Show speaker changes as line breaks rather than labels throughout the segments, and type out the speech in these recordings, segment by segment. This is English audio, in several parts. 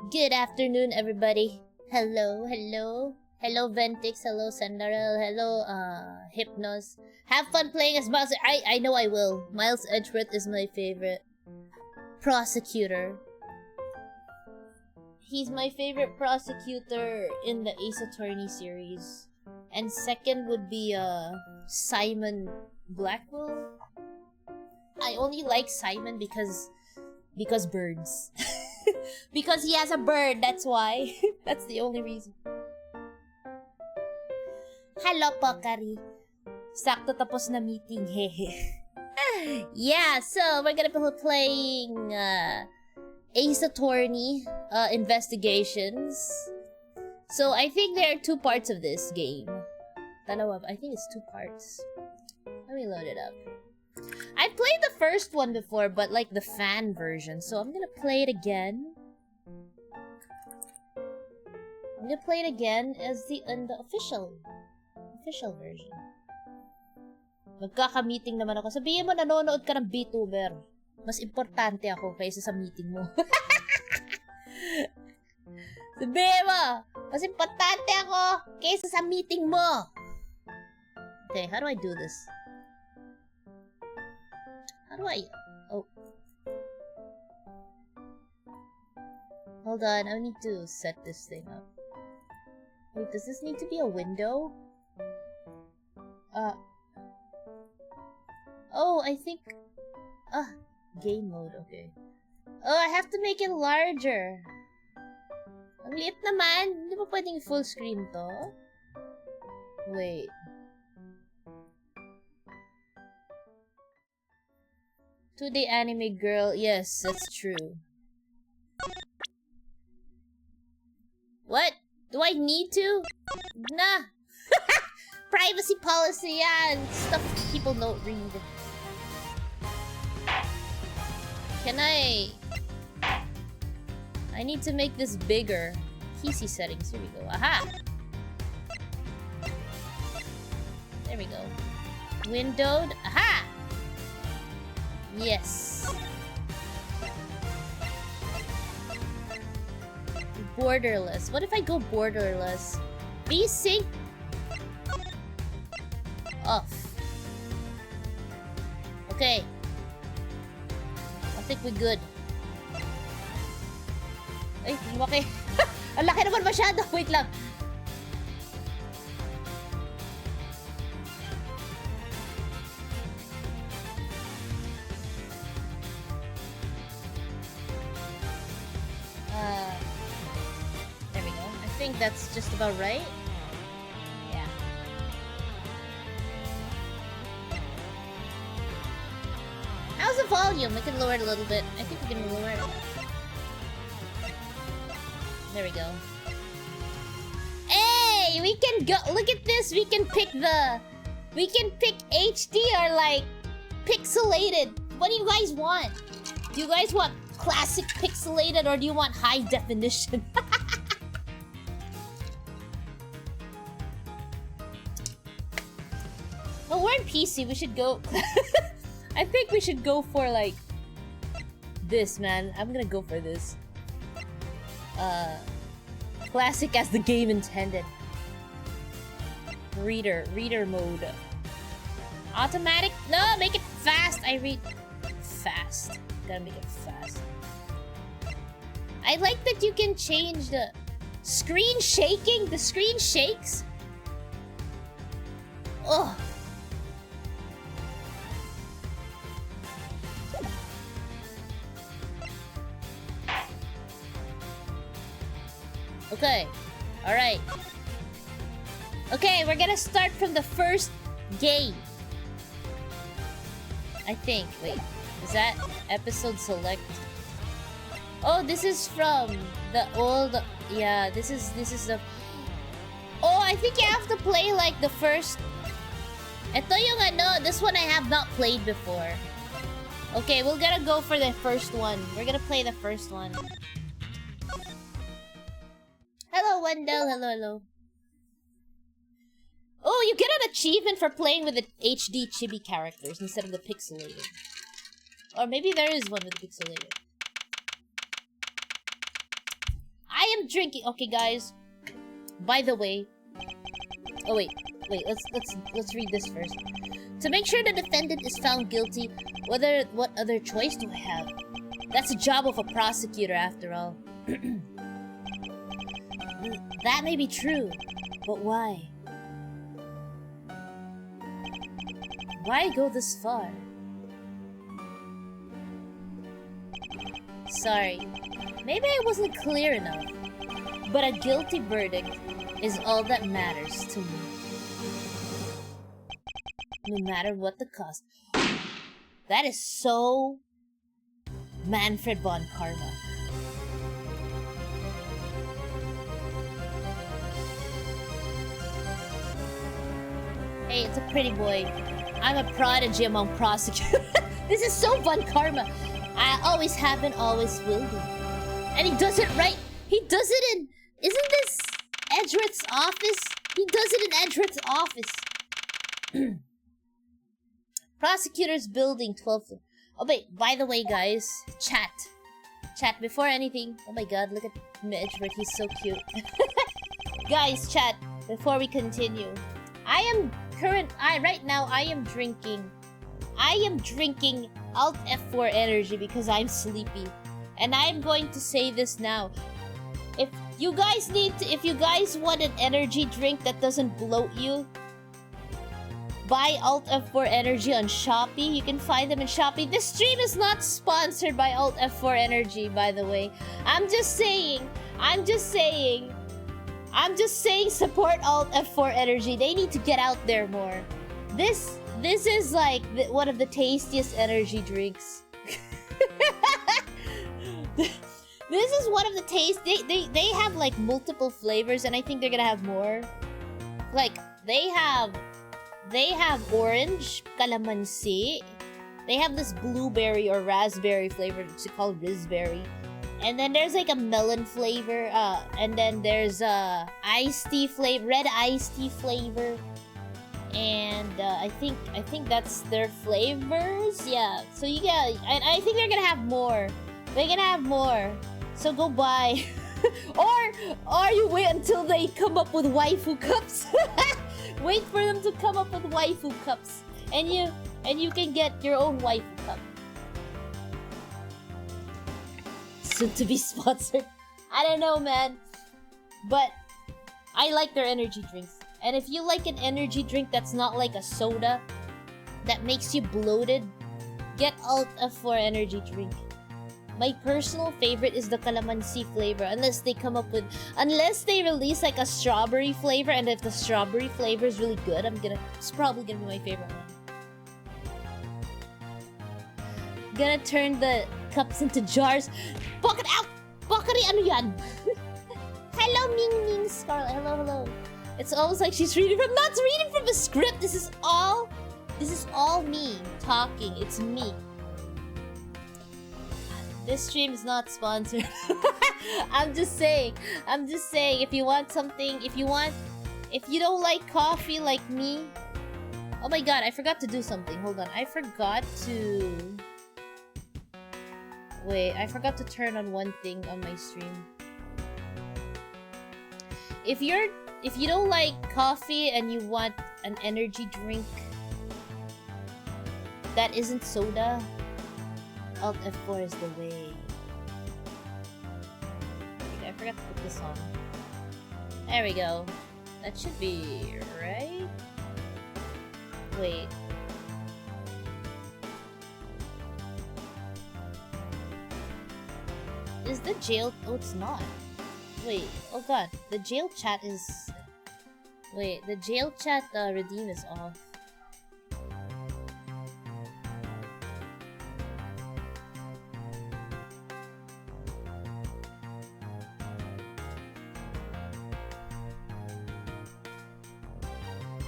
Good afternoon, everybody. Hello. Hello, Ventix. Hello, Sandarel. Hello, Hypnos. Have fun playing as Miles. I know I will. Miles Edgeworth is my favorite. Prosecutor. He's my favorite prosecutor in the Ace Attorney series. And second would be, Simon Blackwell. I only like Simon because birds. Because he has a bird, that's why. That's the only reason. Hello po, Kari. Sakto tapos na meeting, hehe. Yeah, so we're gonna be playing Ace Attorney Investigations. So I think there are 2 parts of this game. Dalawa, I think it's 2 parts. Let me load it up. I played the first one before, but like the fan version, so I'm gonna play it again. I'm gonna play it again as the official version. Magkaka-meeting naman ako. Sabihin mo, nanonood ka ng VTuber. Mas importante ako kaysa sa meeting mo. Sabihin mo, mas importante ako kaysa sa meeting mo. Okay, how do I do this? How do I... Oh. Hold on, I need to set this thing up. Wait, does this need to be a window? Oh, I think... game mode, okay. Oh, I have to make it larger. Ang liit naman. Hindi ba pwedeng full screen to? Wait. Today anime girl. Yes, that's true. What? Do I need to? Nah. Privacy policy, yeah. Stuff people don't read. Can I need to make this bigger. PC settings. Here we go. Aha! There we go. Windowed. Aha! Yes. Borderless. What if I go borderless? VSync off. Okay. I think we're good. Ay, lumaki. Ang laki naman masyado. Wait lang. There we go. I think that's just about right. Yeah. How's the volume? We can lower it a little bit. I think we can lower it. There we go. Hey, we can go. Look at this. We can pick HD or like pixelated. What do you guys want? Do you guys want classic pixelated or do you want high definition? Well, we're in PC. We should go. I think we should go for like this, man. I'm gonna go for this. Classic as the game intended. Reader mode. Automatic? No, make it fast. I read fast. Gotta make it fast. I like that you can change the screen shaking. The screen shakes. Ugh. Okay. Alright. Okay, we're gonna start from the first game. I think. Wait. Is that episode select? Oh, this is from the old... Yeah, this is the... Oh, I think you have to play like the first... Ito yung ano, this one I have not played before. Okay, we're gonna go for the first one. We're gonna play the first one. Hello, Wendell. Hello. Oh, you get an achievement for playing with the HD chibi characters instead of the pixelated. Or maybe there is one with pixelated. I am drinking. Okay, guys. By the way. Oh wait. Let's read this first. To make sure the defendant is found guilty, what other choice do I have? That's the job of a prosecutor, after all. That may be true, but why? Why go this far? Sorry, maybe I wasn't clear enough, but a guilty verdict is all that matters to me. No matter what the cost. That is so Manfred von Karma. Hey, it's a pretty boy. I'm a prodigy among prosecutors. This is so von Karma. I always have and always will be. And he does it right. He does it in... Isn't this Edgeworth's office? He does it in Edgeworth's office. Prosecutor's building, 12th floor. Oh wait, by the way, guys, chat, before anything. Oh my god, look at Edgeworth, he's so cute. Guys, chat, before we continue. Right now, I am drinking Alt F4 energy because I'm sleepy. And I'm going to say this now. If you guys want an energy drink that doesn't bloat you, buy Alt F4 Energy on Shopee. You can find them in Shopee. This stream is not sponsored by Alt F4 Energy, by the way. I'm just saying support Alt F4 Energy. They need to get out there more. This is like one of the tastiest energy drinks. This is one of the taste. They have like multiple flavors, and I think they're gonna have more. Like they have orange, calamansi. They have this blueberry or raspberry flavor, which is called Raspberry. And then there's like a melon flavor. And then there's iced tea flavor, red iced tea flavor. And I think that's their flavors. Yeah. So you get. I think they're gonna have more. They're gonna have more. So go buy. or you wait until they come up with waifu cups. Wait for them to come up with waifu cups, and you can get your own waifu cup. Soon to be sponsored. I don't know, man, but I like their energy drinks. And if you like an energy drink that's not like a soda that makes you bloated, get Alt F4 energy drink. My personal favorite is the calamansi flavor, unless they release like a strawberry flavor, and if the strawberry flavor is really good, it's probably gonna be my favorite one. Gonna turn the cups into jars. Bucket out! Bakari ano yan? Hello, Ming Ming Scarlet. Hello. It's almost like she's reading from, not reading from a script. This is all me talking. It's me. This stream is not sponsored. I'm just saying, if you want something, if you don't like coffee like me. Oh my god, I forgot to do something. Hold on. I forgot to turn on one thing on my stream. If you don't like coffee and you want an energy drink that isn't soda, Alt F4 is the way. Okay, I forgot to put this on. There we go. That should be right. Wait. Is the jail... Oh, it's not. Wait. Oh god. The jail chat is... Wait. The jail chat redeem is off.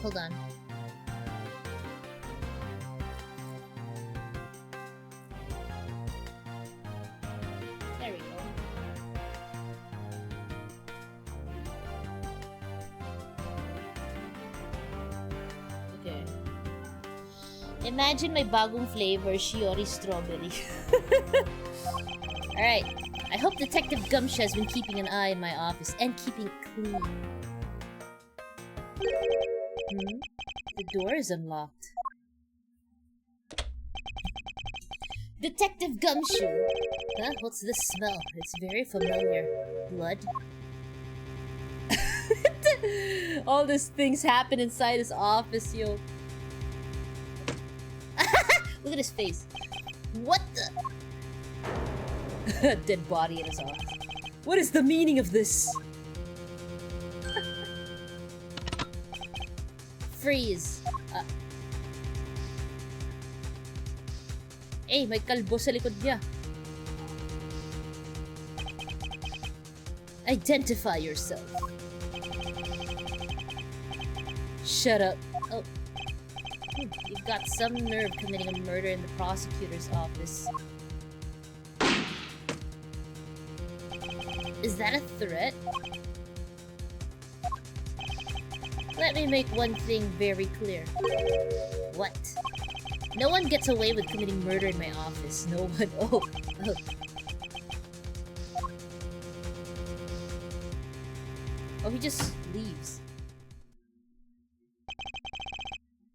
Hold on. There we go. Okay. Imagine my bagong flavor, Shiori Strawberry. Alright. I hope Detective Gumshoe has been keeping an eye in my office and keeping it clean. The door is unlocked. Detective Gumshoe! Huh? What's this smell? It's very familiar. Blood? All these things happen inside his office, yo. Look at his face. What the? Dead body in his office. What is the meaning of this? Freeze. Eh, may kalbo sa likod niya. Identify yourself. Shut up. Oh. You've got some nerve committing a murder in the prosecutor's office. Is that a threat? Let me make one thing very clear. What? No one gets away with committing murder in my office. No one. Oh. Oh, he just leaves.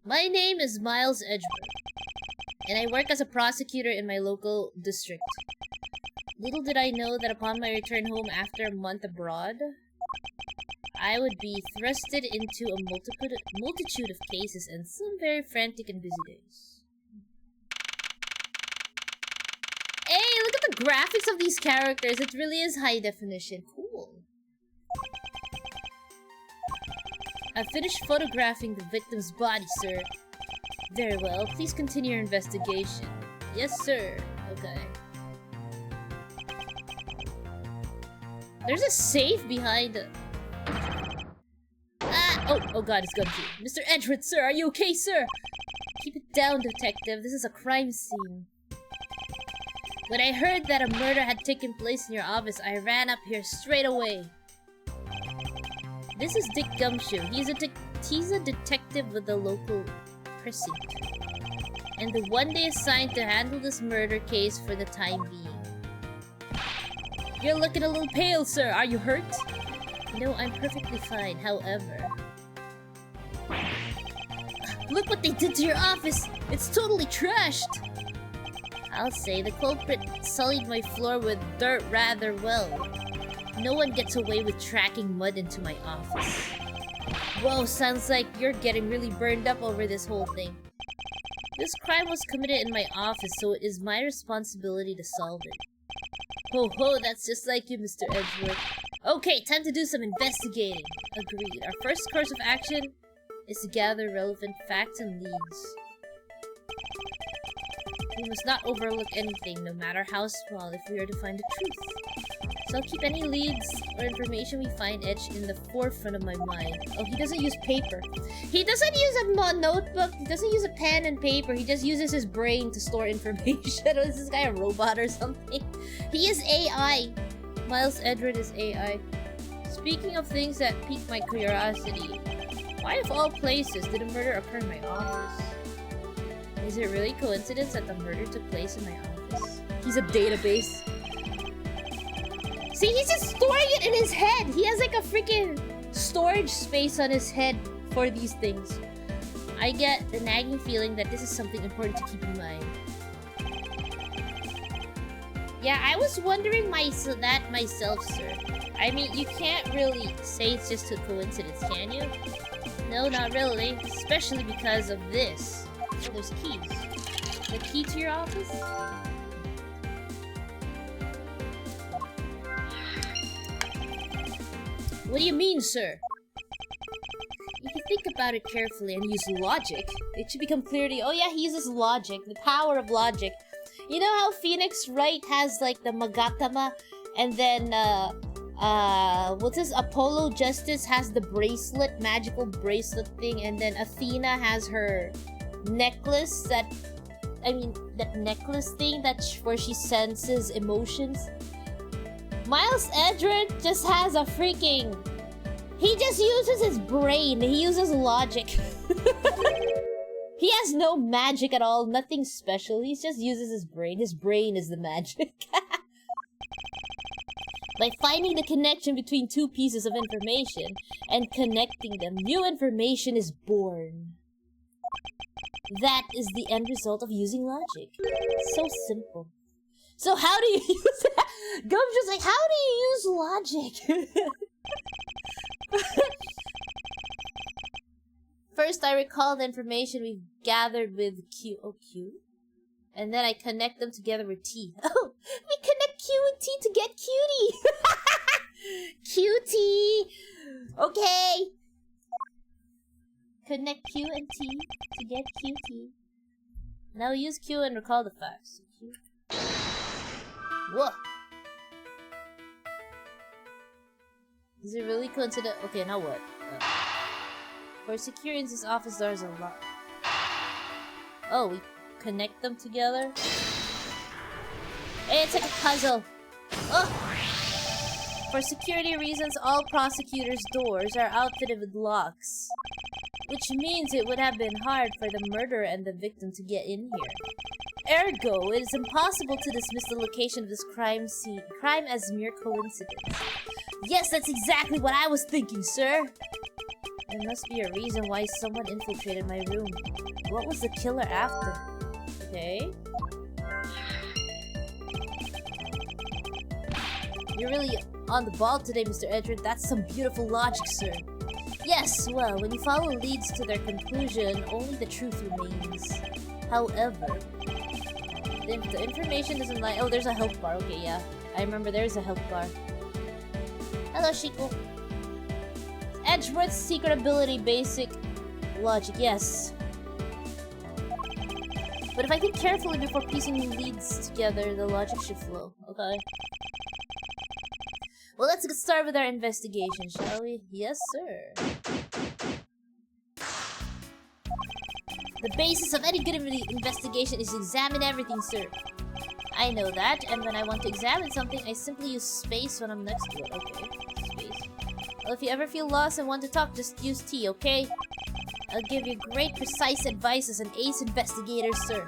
My name is Miles Edgeworth, and I work as a prosecutor in my local district. Little did I know that upon my return home after a month abroad, I would be thrusted into a multitude of cases and some very frantic and busy days. Hey, look at the graphics of these characters. It really is high definition. Cool. I finished photographing the victim's body, sir. Very well. Please continue your investigation. Yes, sir. Okay. There's a safe behind it. Ah! Oh god, it's gone too. Mr. Edgeworth, sir, are you okay, sir? Keep it down, detective. This is a crime scene. When I heard that a murder had taken place in your office, I ran up here straight away. This is Dick Gumshoe. He's a detective with the local precinct, and the one day assigned to handle this murder case for the time being. You're looking a little pale, sir. Are you hurt? No, I'm perfectly fine. However, look what they did to your office. It's totally trashed. I'll say the culprit sullied my floor with dirt rather well. No one gets away with tracking mud into my office. Whoa, sounds like you're getting really burned up over this whole thing. This crime was committed in my office, so it is my responsibility to solve it. Ho ho, that's just like you, Mr. Edgeworth. Okay, time to do some investigating. Agreed. Our first course of action is to gather relevant facts and leads. We must not overlook anything, no matter how small, if we are to find the truth. So I'll keep any leads or information we find etched in the forefront of my mind. Oh, he doesn't use paper. He doesn't use a notebook. He doesn't use a pen and paper. He just uses his brain to store information. Is this guy a robot or something? He is AI. Miles Edgeworth is AI. Speaking of things that pique my curiosity, why of all places did a murder occur in my office? Is it really coincidence that the murder took place in my office? He's a database. See, he's just storing it in his head. He has like a freaking storage space on his head for these things. I get the nagging feeling that this is something important to keep in mind. Yeah, I was wondering that myself, sir. I mean, you can't really say it's just a coincidence, can you? No, not really. Especially because of this. Oh, there's keys. The key to your office? What do you mean, sir? If you think about it carefully and use logic, it should become clear to you. Oh yeah, he uses logic. The power of logic. You know how Phoenix Wright has like the Magatama, and then what's this? Apollo Justice has the bracelet, magical bracelet thing, and then Athena has her necklace that necklace thing where she senses emotions. Miles Edgeworth just has a freaking... He just uses his brain. He uses logic. He has no magic at all, nothing special. He just uses his brain. His brain is the magic. By finding the connection between two pieces of information and connecting them, new information is born. That is the end result of using logic. So simple. So how do you use that? Gum's just like, how do you use logic? First, I recall the information we've gathered with Q. Oh, Q? And then I connect them together with T. Oh, we connect Q and T to get cutie! Cutie! Okay! Connect Q and T to get cutie. Now use Q and recall the facts. Q. Whoa! Is it really coincident? Okay, now what? For security, this office doors are locked. Oh, we connect them together? Hey, it's like a puzzle. Oh! For security reasons, all prosecutors' doors are outfitted with locks. Which means it would have been hard for the murderer and the victim to get in here. Ergo, it is impossible to dismiss the location of this crime as mere coincidence. Yes, that's exactly what I was thinking, sir! There must be a reason why someone infiltrated my room. What was the killer after? Okay. You're really on the ball today, Mr. Edward. That's some beautiful logic, sir. Yes, well, when you follow leads to their conclusion, only the truth remains. However, if the information doesn't lie... Oh, there's a health bar. Okay, yeah. I remember there's a health bar. Hello, Shiko. Edgeworth's secret ability, basic logic, yes. But if I think carefully before piecing leads together, the logic should flow. Okay. Well, let's get started with our investigation, shall we? Yes, sir. The basis of any good investigation is to examine everything, sir. I know that, and when I want to examine something, I simply use space when I'm next to it. Okay, space. Well, if you ever feel lost and want to talk, just use T, okay? I'll give you great, precise advice as an ace investigator, sir.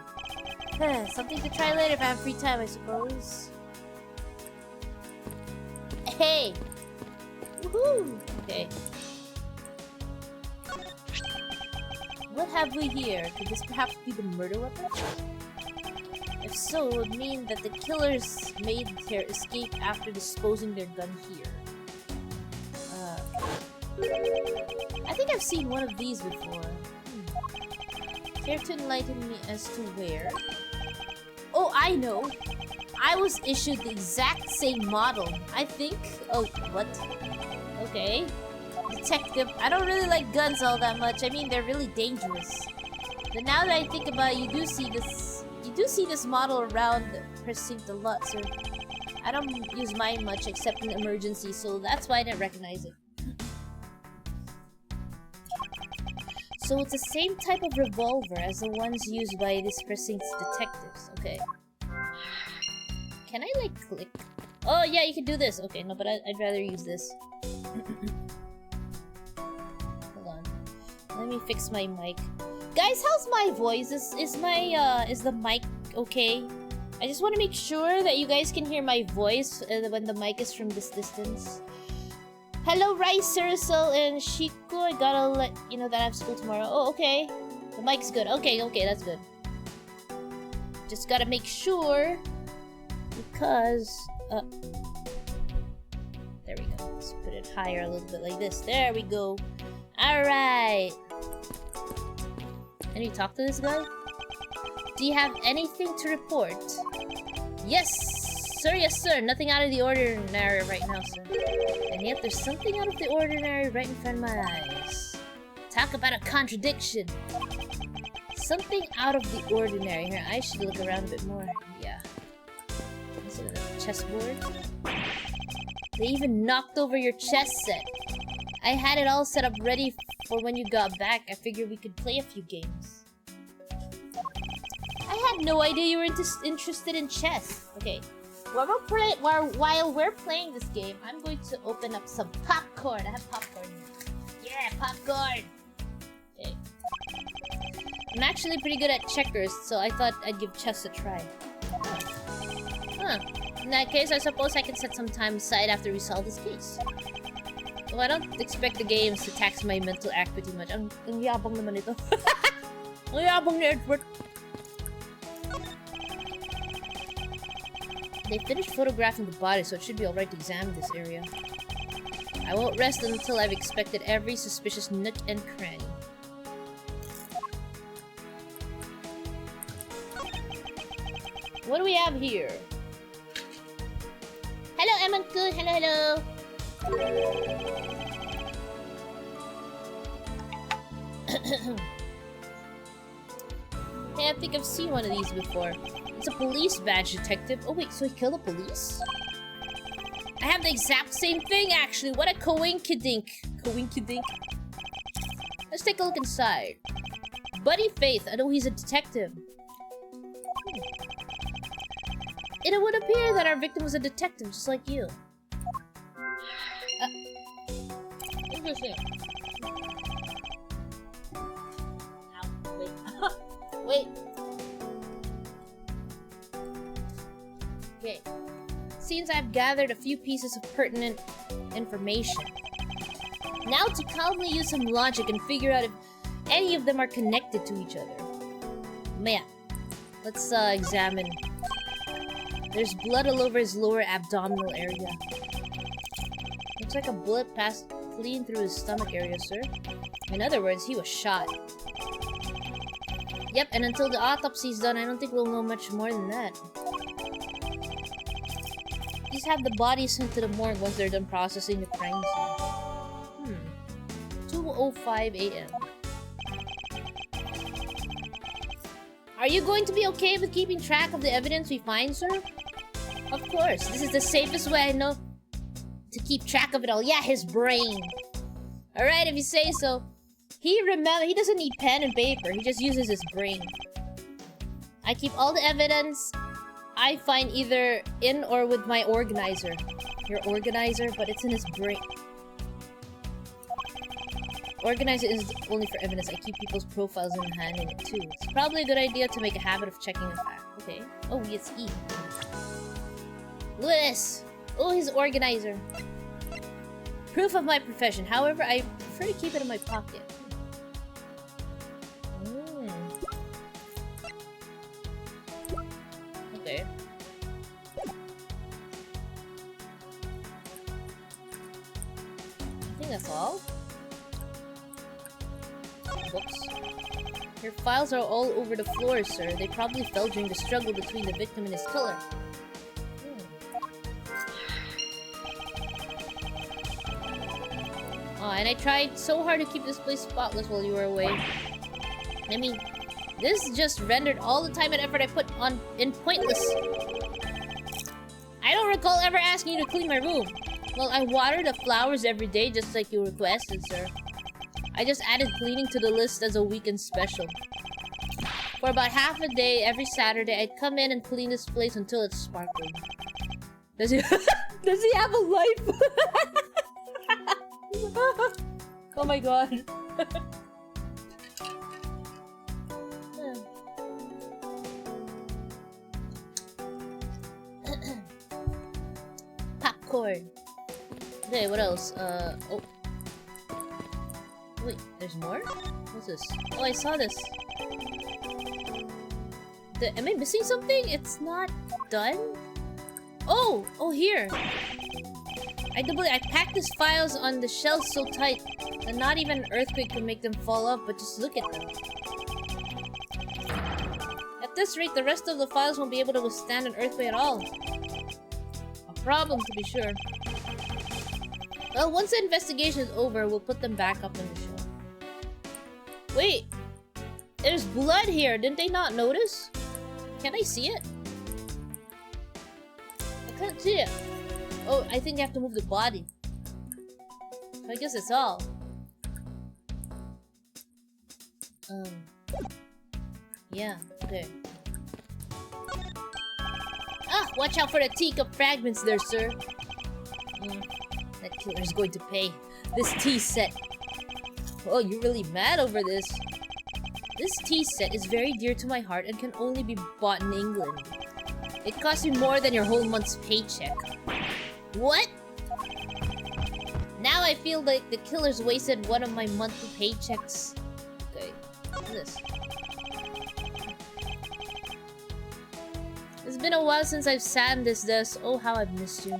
Something to try later if I have free time, I suppose. Hey! Woohoo! Okay. What have we here? Could this perhaps be the murder weapon? If so, it would mean that the killers made their escape after disposing their gun here. I think I've seen one of these before. Care to enlighten me as to where? Oh, I know! I was issued the exact same model. I think... Oh, what? Okay. Detective. I don't really like guns all that much. I mean, they're really dangerous. But now that I think about it, you do see this model around the precinct a lot, so... I don't use mine much except in emergency, so that's why I didn't recognize it. So it's the same type of revolver as the ones used by this precinct's detectives. Okay. Can I, like, click? Oh, yeah, you can do this. Okay, no, but I'd rather use this. Hold on. Let me fix my mic. Guys, how's my voice? Is the mic okay? I just want to make sure that you guys can hear my voice when the mic is from this distance. Hello, Rice, Circel, and Shiko. I gotta let you know that I have school tomorrow. Oh, okay. The mic's good. Okay, that's good. Just gotta make sure... Because, there we go. Let's put it higher a little bit like this. There we go. Alright. Can you talk to this guy? Do you have anything to report? Yes, sir. Nothing out of the ordinary right now, sir. And yet there's something out of the ordinary right in front of my eyes. Talk about a contradiction. Something out of the ordinary. Here, I should look around a bit more. Yeah. Chessboard. They even knocked over your chess set. I had it all set up ready for when you got back. I figured we could play a few games. I had no idea you were interested in chess. Okay. While we're playing this game, I'm going to open up some popcorn. I have popcorn here. Yeah, popcorn! Okay. I'm actually pretty good at checkers, so I thought I'd give chess a try. Huh. In that case, I suppose I can set some time aside after we solve this case. Well, I don't expect the games to tax my mental acuity much. Ang yabang naman ito. Ang yabang ni Edward. They finished photographing the body, so it should be alright to examine this area. I won't rest until I've inspected every suspicious nook and cranny. What do we have here? Hello, Eman-kun! Hello, hello! Hey, I think I've seen one of these before. It's a police badge, detective. Oh wait, so he killed the police? I have the exact same thing, actually. What a coinkydink. Coinkydink. Let's take a look inside. Buddy Faith. I know he's a detective. It would appear that our victim was a detective, just like you. Interesting. Ow, wait. Wait. Okay. Seems I've gathered a few pieces of pertinent information. Now to calmly use some logic and figure out if any of them are connected to each other. Man, let's examine. There's blood all over his lower abdominal area. Looks like a bullet passed clean through his stomach area, sir. In other words, he was shot. Yep, and until the autopsy's done, I don't think we'll know much more than that. Please have the body sent to the morgue once they're done processing the crime scene. 2:05 a.m. Are you going to be okay with keeping track of the evidence we find, sir? Of course, this is the safest way I know to keep track of it all. Yeah, his brain. Alright, if you say so. He doesn't need pen and paper, he just uses his brain. I keep all the evidence I find either in or with my organizer. Your organizer, but it's in his brain. Organizer is only for evidence. I keep people's profiles in hand in it too. It's probably a good idea to make a habit of checking the fact. Okay. Oh, it's E. Look at this. Oh, his organizer. Proof of my profession. However, I prefer to keep it in my pocket. Okay. I think that's all. Books. Your files are all over the floor, sir. They probably fell during the struggle between the victim and his killer. Oh, and I tried so hard to keep this place spotless while you were away. I mean, this just rendered all the time and effort I put on in pointless. I don't recall ever asking you to clean my room. Well, I water the flowers every day just like you requested, sir. I just added cleaning to the list as a weekend special. For about half a day, every Saturday, I'd come in and clean this place until it's sparkling. Does he does he have a life? Oh my god. Popcorn. Okay, what else? Oh. Wait, there's more? What's this? Oh, I saw this. Am I missing something? It's not done? Oh! Oh, here! I packed these files on the shelves so tight that not even an earthquake can make them fall off, but just look at them. At this rate, the rest of the files won't be able to withstand an earthquake at all. A problem, to be sure. Well, once the investigation is over, we'll put them back up on the shelf. Wait! There's blood here! Didn't they not notice? Can I see it? I can't see it. Oh, I think you have to move the body. I guess that's all. Yeah, okay. Ah, watch out for the teacup fragments there, sir. That killer's going to pay. This tea set. Oh, you're really mad over this. This tea set is very dear to my heart and can only be bought in England. It costs me more than your whole month's paycheck. What? Now I feel like the killers wasted one of my monthly paychecks. Okay, what's this? It's been a while since I've sat in this desk. Oh, how I've missed you.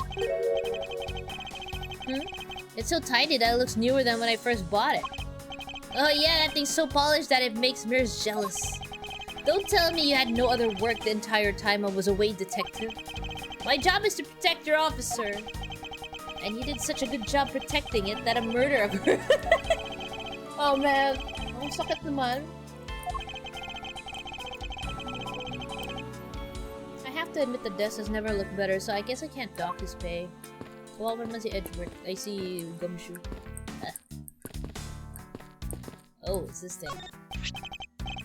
It's so tiny that it looks newer than when I first bought it. Oh yeah, that thing's so polished that it makes mirrors jealous. Don't tell me you had no other work the entire time I was away, detective. My job is to protect your officer. And you did such a good job protecting it that a murder occurred. Oh man, ang sakit naman. I have to admit the desk has never looked better, so I guess I can't dock his pay. Well, when I see Edgeworth, I see Gumshoe. Oh, it's this thing.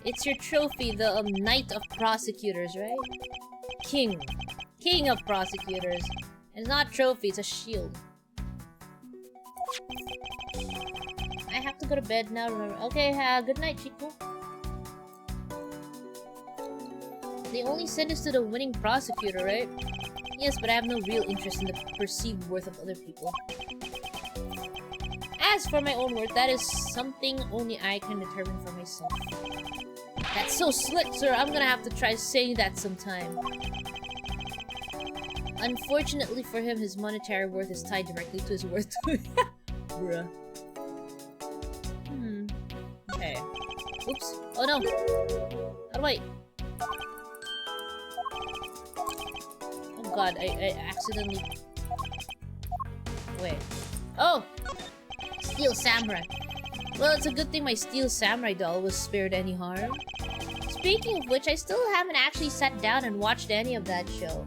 It's your trophy, the Knight of Prosecutors, right? King of Prosecutors. It's not a trophy, it's a shield. I have to go to bed now, remember. Okay, good night, Chico. They only send us to the winning prosecutor, right? Yes, but I have no real interest in the perceived worth of other people. As for my own worth, that is something only I can determine for myself. That's so slick, sir. I'm gonna have to try saying that sometime. Unfortunately for him, his monetary worth is tied directly to his worth. Bruh. Okay. Oops. Oh no. How do I... Oh god, I accidentally... Wait. Oh! Steel Samurai. Well, it's a good thing my Steel Samurai doll was spared any harm. Speaking of which, I still haven't actually sat down and watched any of that show.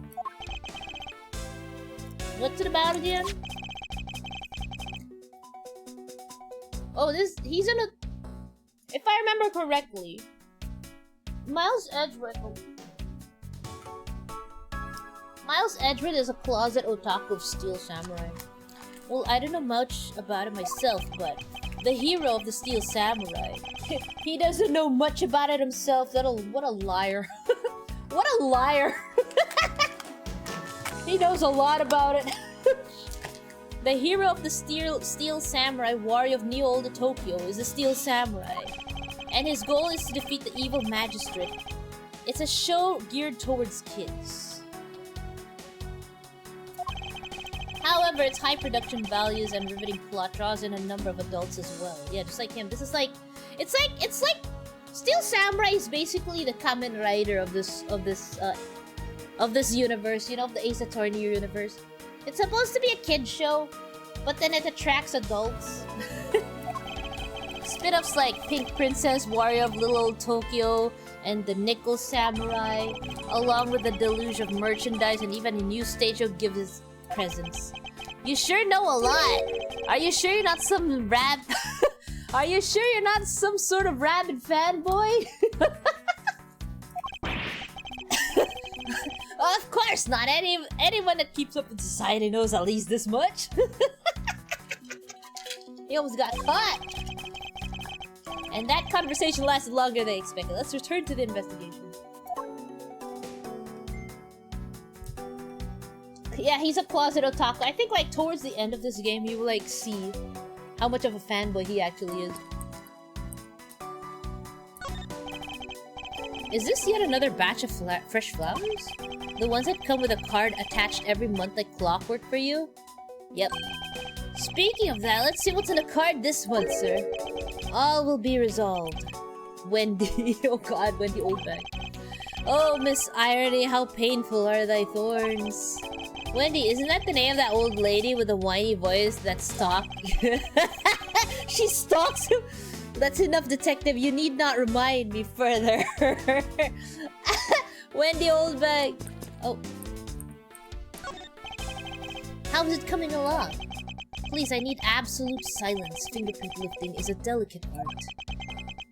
What's it about again? Oh, he's in a... If I remember correctly, Miles Edgeworth is a closet otaku of Steel Samurai. Well, I don't know much about it myself, but the hero of the Steel Samurai, he doesn't know much about it himself. What a liar. What a liar. He knows a lot about it. The hero of the Steel Samurai, warrior of New Old Tokyo, is the Steel Samurai. And his goal is to defeat the evil magistrate. It's a show geared towards kids. However, its high production values and riveting plot draws in a number of adults as well. Yeah, just like him. This is like... It's like... Steel Samurai is basically the Kamen Rider of this universe, you know, of the Ace Attorney universe. It's supposed to be a kid show, but then it attracts adults. Spin-offs like Pink Princess, Warrior of Little Old Tokyo, and the Nickel Samurai, along with the deluge of merchandise and even a new stage show gives his presence. You sure know a lot. Are you sure you're not some Are you sure you're not some sort of rabid fanboy? Of course not. Anyone that keeps up with society knows at least this much. He almost got caught. And that conversation lasted longer than expected. Let's return to the investigation. Yeah, he's a closet otaku. I think like towards the end of this game, you will like see how much of a fanboy he actually is. Is this yet another batch of fresh flowers? The ones that come with a card attached every month like clockwork for you? Yep. Speaking of that, let's see what's in the card this month, sir. All will be resolved. Wendy. Oh god, Wendy Oldback. Oh, Miss Irony, how painful are thy thorns. Wendy, isn't that the name of that old lady with the whiny voice that stalks? She stalks him? That's enough, detective. You need not remind me further. Wendy Oldback. Oh. How's it coming along? Please, I need absolute silence. Fingerprint lifting is a delicate art.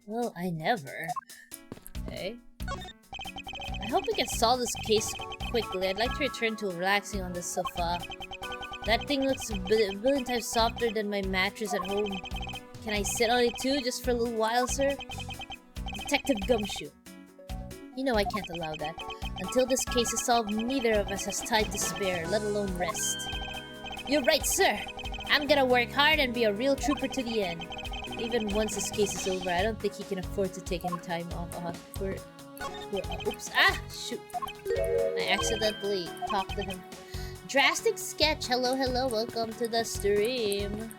Well, I never. Okay. I hope we can solve this case quickly. I'd like to return to relaxing on the sofa. That thing looks a billion times softer than my mattress at home. Can I sit on it too, just for a little while, sir? Detective Gumshoe. You know I can't allow that. Until this case is solved, neither of us has time to spare, let alone rest. You're right, sir. I'm gonna work hard and be a real trooper to the end. Even once this case is over, I don't think he can afford to take any time off. Oops. Ah! Shoot. I accidentally talked to him. Drastic Sketch. Hello, hello. Welcome to the stream.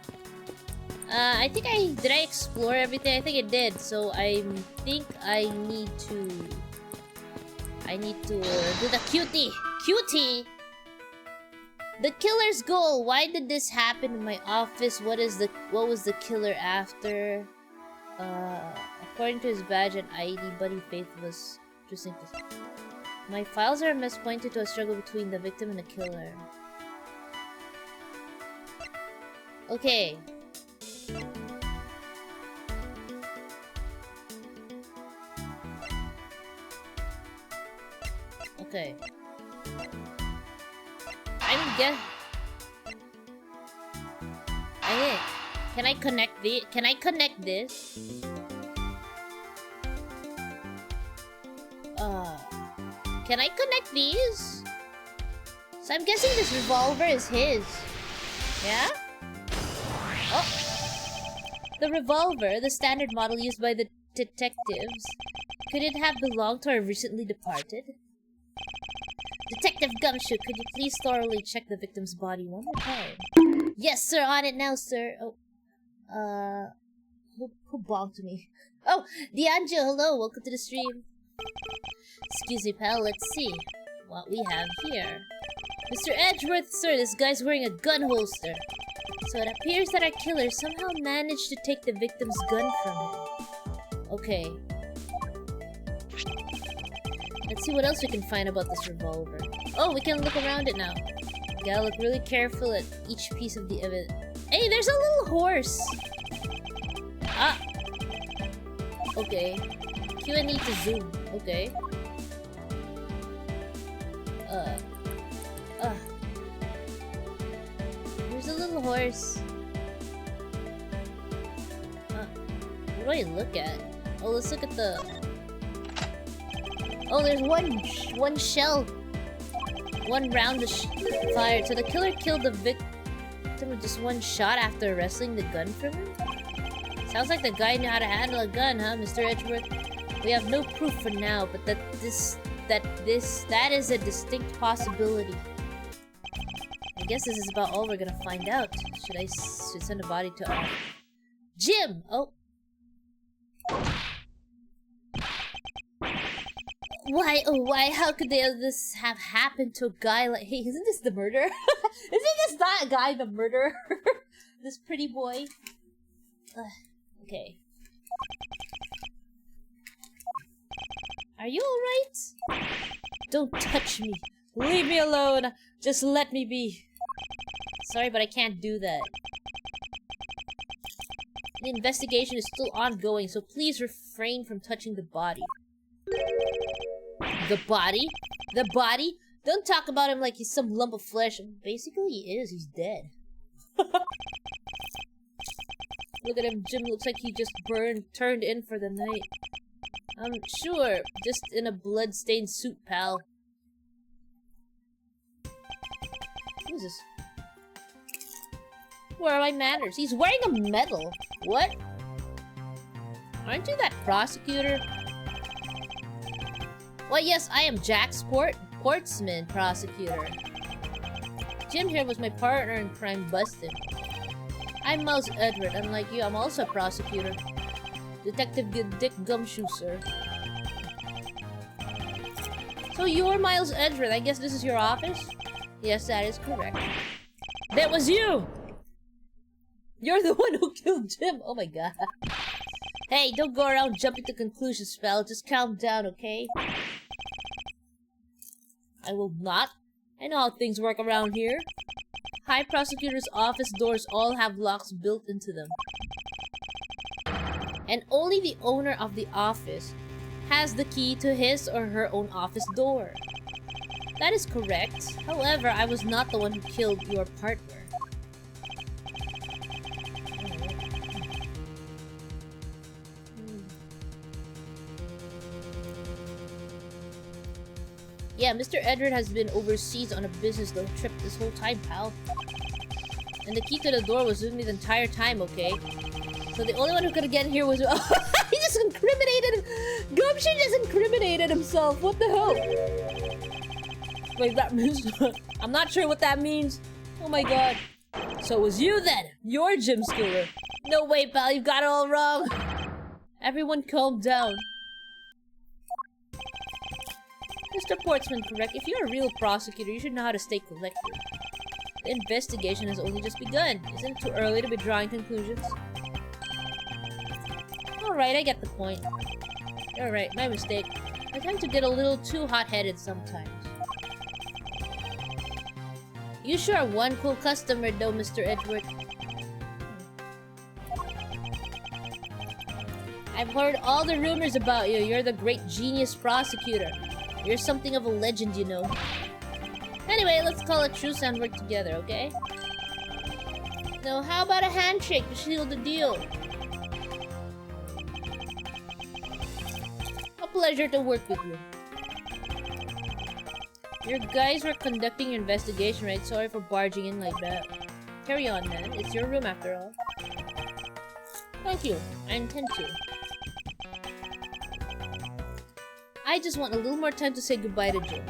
I think did I explore everything? I think I did. So I think I need to do the cutie. The killer's goal. Why did this happen in my office? What was the killer after? According to his badge and ID, Buddy Faith was interesting. My files are a mess, pointed to a struggle between the victim and the killer. Okay. Okay. Can I connect this? Can I connect these? So I'm guessing this revolver is his. Yeah? Oh. The revolver, the standard model used by the detectives. Could it have belonged to our recently departed? Detective Gumshoe, could you please thoroughly check the victim's body one more time? Yes, sir, on it now, sir. Oh, who bonked me? Oh, D'Angelo, hello, welcome to the stream. Excuse me, pal, let's see what we have here. Mr. Edgeworth, sir, this guy's wearing a gun holster. So it appears that our killer somehow managed to take the victim's gun from him. Okay. Let's see what else we can find about this revolver. Oh, we can look around it now. Gotta look really careful at each piece of the evidence. Hey, there's a little horse! Ah! Okay. Q and E to zoom. Okay. There's a little horse. What do I look at? Oh, let's look at the... Oh, there's one shell. One round fired. So the killer killed the victim with just one shot after wresting the gun from him? Sounds like the guy knew how to handle a gun, huh, Mr. Edgeworth? We have no proof for now, but that is a distinct possibility. I guess this is about all we're gonna find out. Should send a body to Jim! Oh. Why, how could this have happened to a guy like... Hey, isn't this the murderer? Isn't this that guy the murderer? This pretty boy? Okay. Are you alright? Don't touch me. Leave me alone. Just let me be. Sorry, but I can't do that. The investigation is still ongoing, so please refrain from touching the body. The body? The body? Don't talk about him like he's some lump of flesh. Basically, he is. He's dead. Look at him. Jim looks like he just turned in for the night. I'm sure. Just in a blood-stained suit, pal. What is this? Where are my manners? He's wearing a medal. What? Aren't you that prosecutor? Well, yes, I am Jack Portsman, prosecutor. Jim here was my partner in crime busting. I'm Miles Edward. Unlike you, I'm also a prosecutor. Detective Dick Gumshoe, sir. So you're Miles Edward. I guess this is your office? Yes, that is correct. That was you! You're the one who killed Jim! Oh my god. Hey, don't go around jumping to conclusions, pal. Just calm down, okay? I will not. I know how things work around here. High prosecutor's office doors all have locks built into them. And only the owner of the office has the key to his or her own office door. That is correct. However, I was not the one who killed your partner. Yeah, Mr. Edward has been overseas on a business trip this whole time, pal. And the key to the door was with me the entire time, okay? So the only one who could have gotten here was... he just incriminated... Gumshoe just incriminated himself. What the hell? Wait, that means... I'm not sure what that means. Oh my god. So it was you then. You're Jim Schooler. No way, pal. You got it all wrong. Everyone calm down. Mr. Portsman, correct. If you're a real prosecutor, you should know how to stay collected. The investigation has only just begun. Isn't it too early to be drawing conclusions? Alright, I get the point. Alright, my mistake. I tend to get a little too hot-headed sometimes. You sure are one cool customer though, Mr. Edward. I've heard all the rumors about you. You're the great genius prosecutor. You're something of a legend, you know. Anyway, let's call a truce and work together, okay? Now, how about a handshake to seal the deal? A pleasure to work with you. Your guys were conducting your investigation, right? Sorry for barging in like that. Carry on, man. It's your room after all. Thank you. I intend to. I just want a little more time to say goodbye to Jim.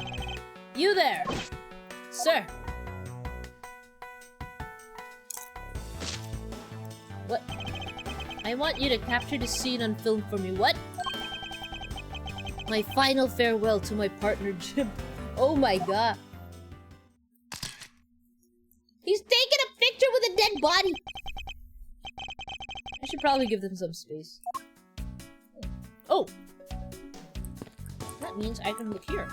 You there! Sir! What? I want you to capture the scene on film for me. What? My final farewell to my partner, Jim. Oh my god. He's taking a picture with a dead body! I should probably give them some space. Oh! That means I can look here.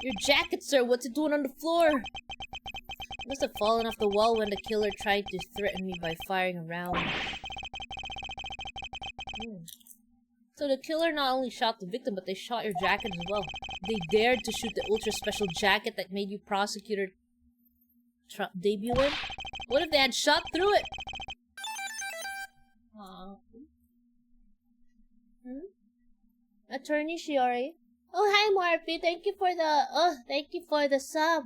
Your jacket, sir. What's it doing on the floor? It must have fallen off the wall when the killer tried to threaten me by firing a round. So the killer not only shot the victim, but they shot your jacket as well. They dared to shoot the ultra special jacket that made you prosecutor debut in? What if they had shot through it? Attorney Shiori. Oh, hi, Morphe. Thank you for the sub.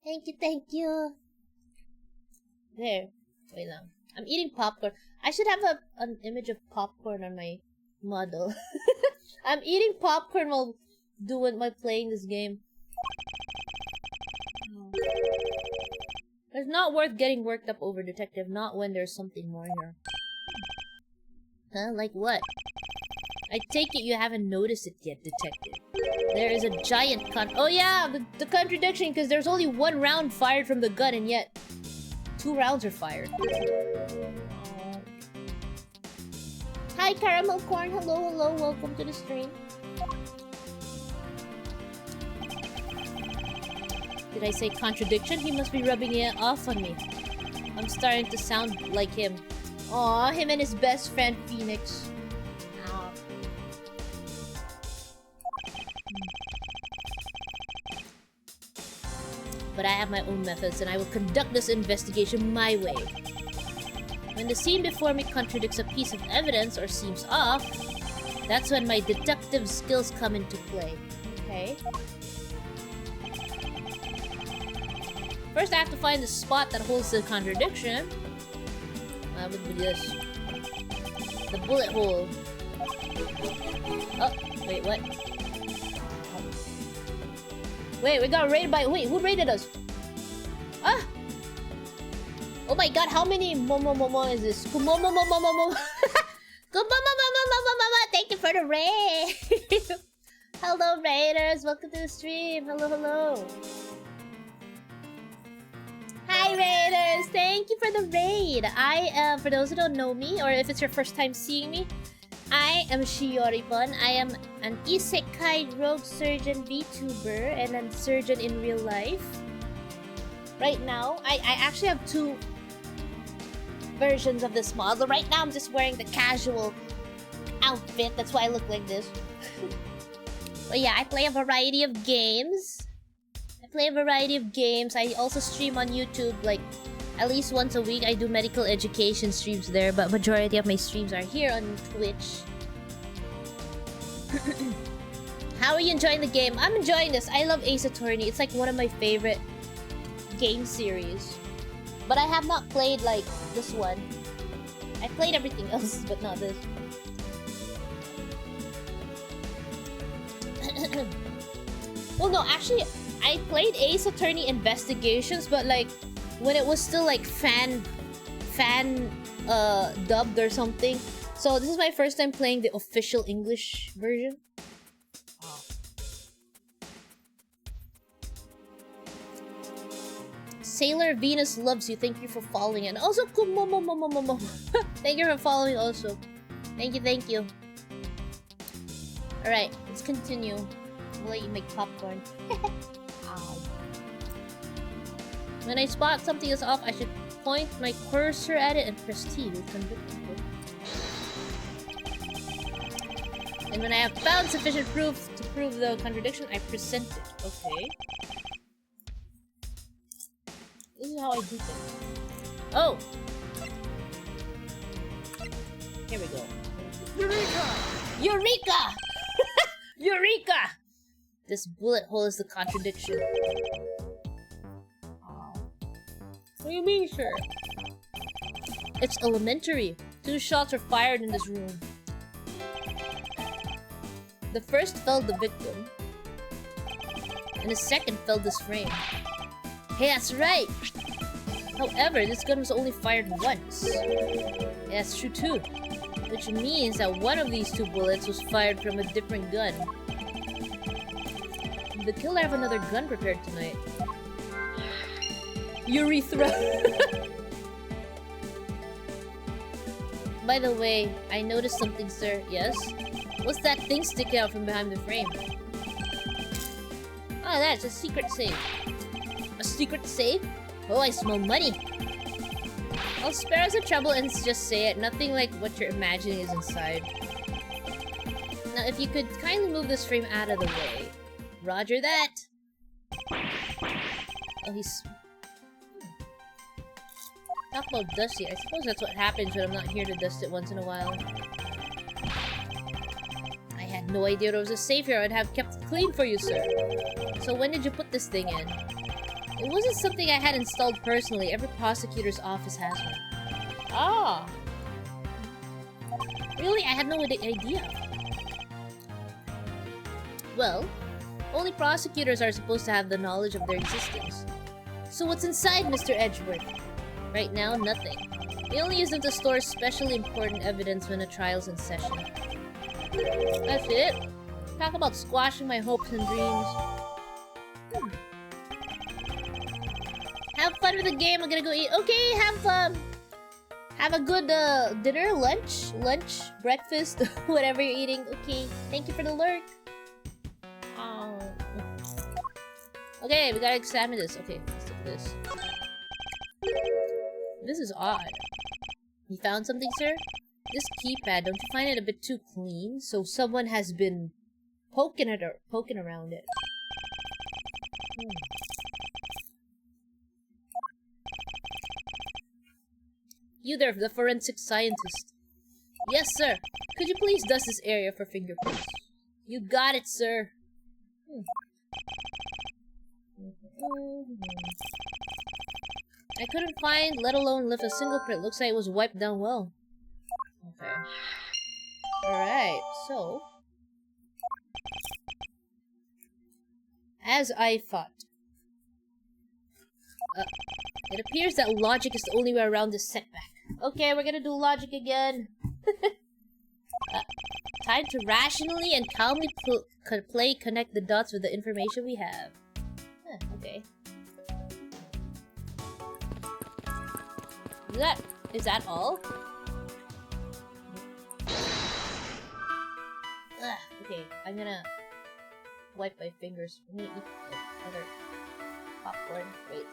Thank you. There. Wait lang. I'm eating popcorn. I should have an image of popcorn on my model. I'm eating popcorn while playing this game. It's not worth getting worked up over, detective. Not when there's something more here. Huh? Like what? I take it you haven't noticed it yet, detective. There is a giant oh yeah, the contradiction, because there's only one round fired from the gun, and yet 2 rounds are fired. Hi, Caramel Corn. Hello, welcome to the stream. Did I say contradiction? He must be rubbing it off on me. I'm starting to sound like him. Aw, him and his best friend, Phoenix. Ow. But I have my own methods, and I will conduct this investigation my way. When the scene before me contradicts a piece of evidence or seems off, that's when my deductive skills come into play. Okay? First, I have to find the spot that holds the contradiction. What would be this? The bullet hole. Oh, wait, what? Wait, we got raided by... Wait, who raided us? Ah! Oh my god, how many momo is this? Kumomo. Thank you for the raid! Hello, raiders! Welcome to the stream! Hello. Hi, raiders! Thank you for the raid! I am, for those who don't know me, or if it's your first time seeing me, I am Shioripon. I am an isekai rogue surgeon VTuber and a surgeon in real life. Right now, I actually have 2 versions of this model. Right now, I'm just wearing the casual outfit. That's why I look like this. But yeah, I play a variety of games. I also stream on YouTube, like, at least once a week. I do medical education streams there, but majority of my streams are here on Twitch. How are you enjoying the game? I'm enjoying this. I love Ace Attorney. It's like one of my favorite game series. But I have not played like this one. I played everything else, but not this. Well, no, actually, I played Ace Attorney Investigations, but like when it was still like fan dubbed or something. So this is my first time playing the official English version. Sailor Venus loves you. Thank you for following. And also, thank you for following also. Thank you, thank you. Alright, let's continue. I'll let you make popcorn. Ow. When I spot something is off, I should point my cursor at it and press T to convict people. And when I have found sufficient proof to prove the contradiction, I present it. Okay. This is how I do things. Oh! Here we go. Eureka! Eureka! Eureka! This bullet hole is the contradiction. What do you mean, sir? It's elementary. 2 shots were fired in this room. The first felled the victim, and the second felled this frame. Hey, that's right! However, this gun was only fired once. Yeah, that's true too. Which means that one of these 2 bullets was fired from a different gun. The killer have another gun prepared tonight. Urethra! By the way, I noticed something, sir. Yes? What's that thing sticking out from behind the frame? Oh, that's a secret safe. A secret safe? Oh, I smell money. I'll spare us the trouble and just say it. Nothing like what you're imagining is inside. Now, if you could kindly move this frame out of the way. Roger that. Oh, he's... Talk about dusty. I suppose that's what happens when I'm not here to dust it once in a while. I had no idea there was a safe here. I'd have kept it clean for you, sir. So when did you put this thing in? It wasn't something I had installed personally. Every prosecutor's office has one. Ah! Really? I had no idea. Well, only prosecutors are supposed to have the knowledge of their existence. So what's inside, Mr. Edgeworth? Right now, nothing. We only use them to store especially important evidence when a trial's in session. That's it? Talk about squashing my hopes and dreams. Have fun with the game. I'm gonna go eat. Okay, have a good dinner, lunch, breakfast, whatever you're eating. Okay, thank you for the lurk. Okay, we gotta examine this. Okay, let's do this. This is odd. You found something, sir? This keypad, don't you find it a bit too clean? So someone has been poking around it. You there, the forensic scientist. Yes, sir. Could you please dust this area for fingerprints? You got it, sir. I couldn't find, let alone lift a single print. Looks like it was wiped down well. Okay. Alright, so... As I thought. It appears that logic is the only way around this setback. Okay, we're gonna do logic again. Time to rationally and calmly connect the dots with the information we have. Okay. Is that all? Okay, I'm gonna wipe my fingers. I'm gonna eat other popcorn. Wait.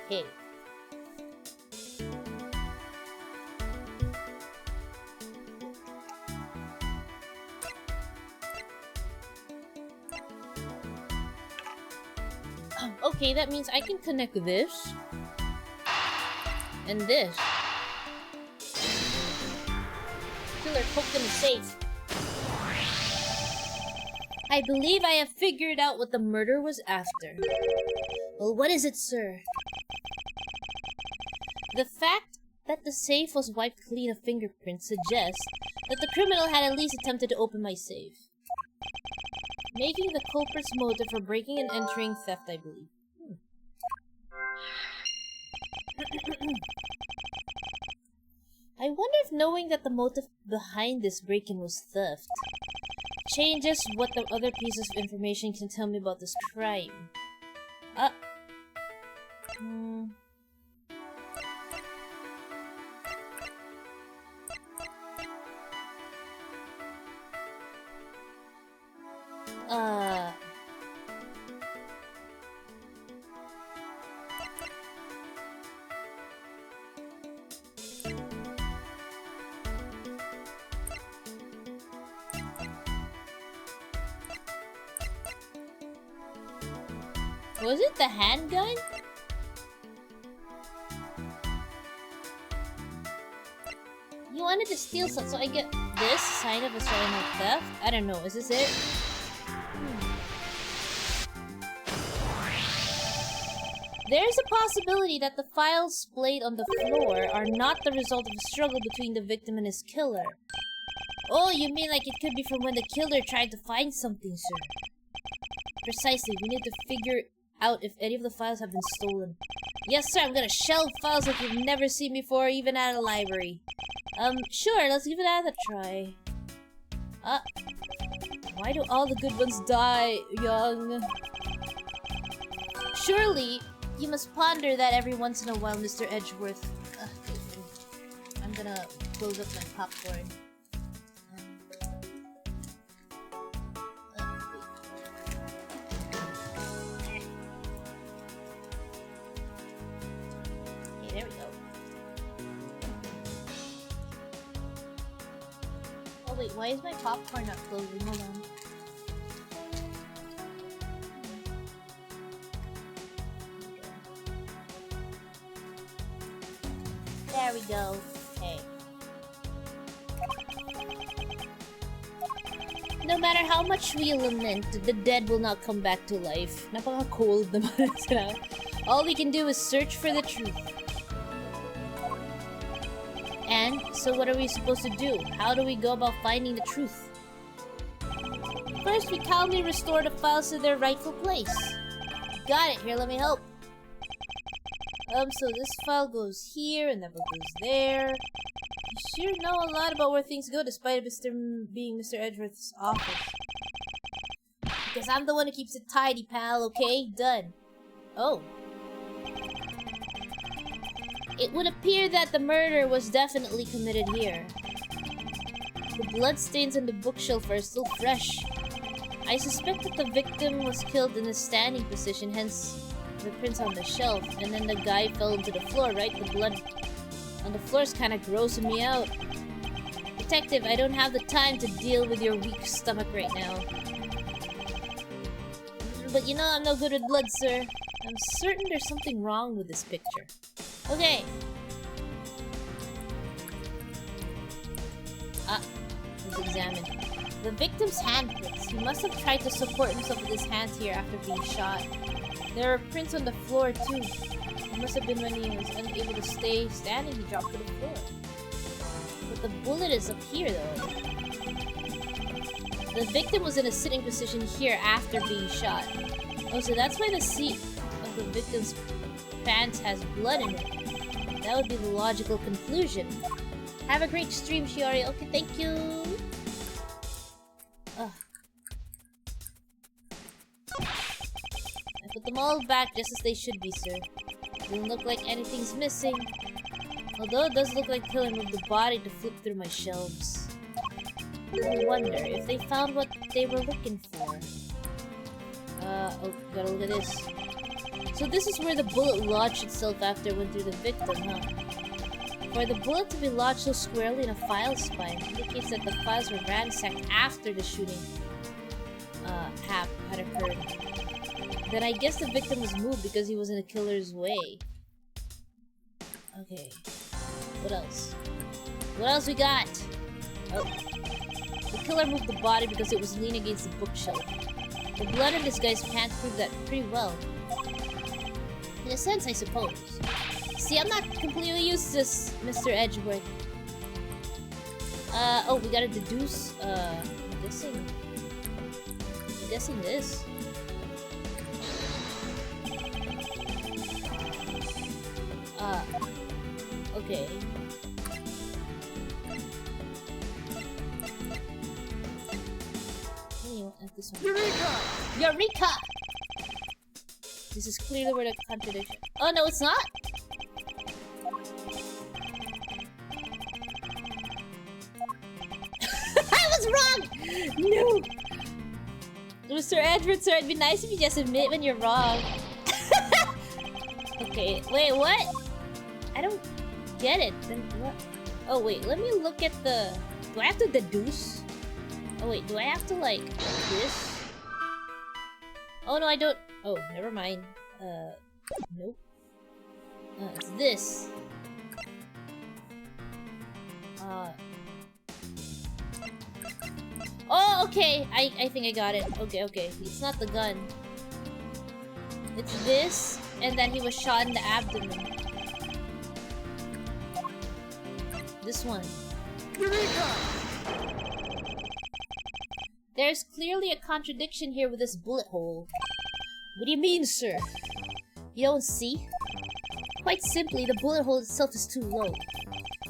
Okay. Okay, that means I can connect this. And this. Killer poked in the safe. I believe I have figured out what the murder was after. Well, what is it, sir? The fact that the safe was wiped clean of fingerprints suggests that the criminal had at least attempted to open my safe, making the culprit's motive for breaking and entering theft, I believe. I wonder if knowing that the motive behind this break-in was theft changes what the other pieces of information can tell me about this crime. Was it the handgun? You wanted to steal something, so I get this sign of a sign of theft? I don't know, is this it? There's a possibility that the files splayed on the floor are not the result of a struggle between the victim and his killer. Oh, you mean like it could be from when the killer tried to find something, sir? Precisely, we need to figure out if any of the files have been stolen. Yes, sir, I'm gonna shelve files like you've never seen before, even at a library. Sure, let's give that a try. Why do all the good ones die young? Surely, you must ponder that every once in a while, Mr. Edgeworth. I'm gonna close up my popcorn. There we go. Oh wait, why is my popcorn not closing? Hold on. There we go. Okay. No matter how much we lament, the dead will not come back to life. Napaka-cold naman sila. All we can do is search for the truth. And, so what are we supposed to do? How do we go about finding the truth? First, we calmly restore the files to their rightful place. Got it, here, let me help. So this file goes here, and that one goes there. You sure know a lot about where things go, despite being Mr. Edgeworth's office. Because I'm the one who keeps it tidy, pal, okay? Done. Oh. It would appear that the murder was definitely committed here. The bloodstains on the bookshelf are still fresh. I suspect that the victim was killed in a standing position, hence the prints on the shelf, and then the guy fell into the floor, right? The blood on the floor is kind of grossing me out. Detective, I don't have the time to deal with your weak stomach right now. But you know I'm no good with blood, sir. I'm certain there's something wrong with this picture. Okay. Let's examine. The victim's handprints. He must have tried to support himself with his hands here after being shot. There are prints on the floor too. It must have been when he was unable to stay standing, he dropped to the floor. But the bullet is up here though. The victim was in a sitting position here after being shot. Oh, so that's why the seat of the victim's pants has blood in it. That would be the logical conclusion. Have a great stream, Shiori. Okay, thank you. Ugh. I put them all back just as they should be, sir. Doesn't look like anything's missing. Although it does look like Killer moved the body to flip through my shelves. I wonder if they found what they were looking for. Oh, gotta look at this. So this is where the bullet lodged itself after it went through the victim, huh? For the bullet to be lodged so squarely in a file spine indicates that the files were ransacked after the shooting. had occurred. Then I guess the victim was moved because he was in the killer's way. Okay. What else? What else we got? Oh. The killer moved the body because it was leaning against the bookshelf. The blood in this guy's pants proved that pretty well. In a sense, I suppose. See, I'm not completely useless, Mr. Edgeworth. Oh, we gotta deduce, I'm guessing this. Okay. This one. Eureka! Eureka! This is clearly where the contradiction. Oh no, it's not. I was wrong. No, Mr. Edward, sir. It'd be nice if you just admit when you're wrong. Okay, wait, what? I don't get it. Then what? Oh wait, let me look at the. Do I have to deduce? Oh wait, do I have to like this? Oh no, I don't. Oh, never mind. Nope. It's this. Oh, okay. I think I got it. Okay. It's not the gun. It's this, and then he was shot in the abdomen. This one. Eureka! There's clearly a contradiction here with this bullet hole. What do you mean, sir? You don't see? Quite simply, the bullet hole itself is too low.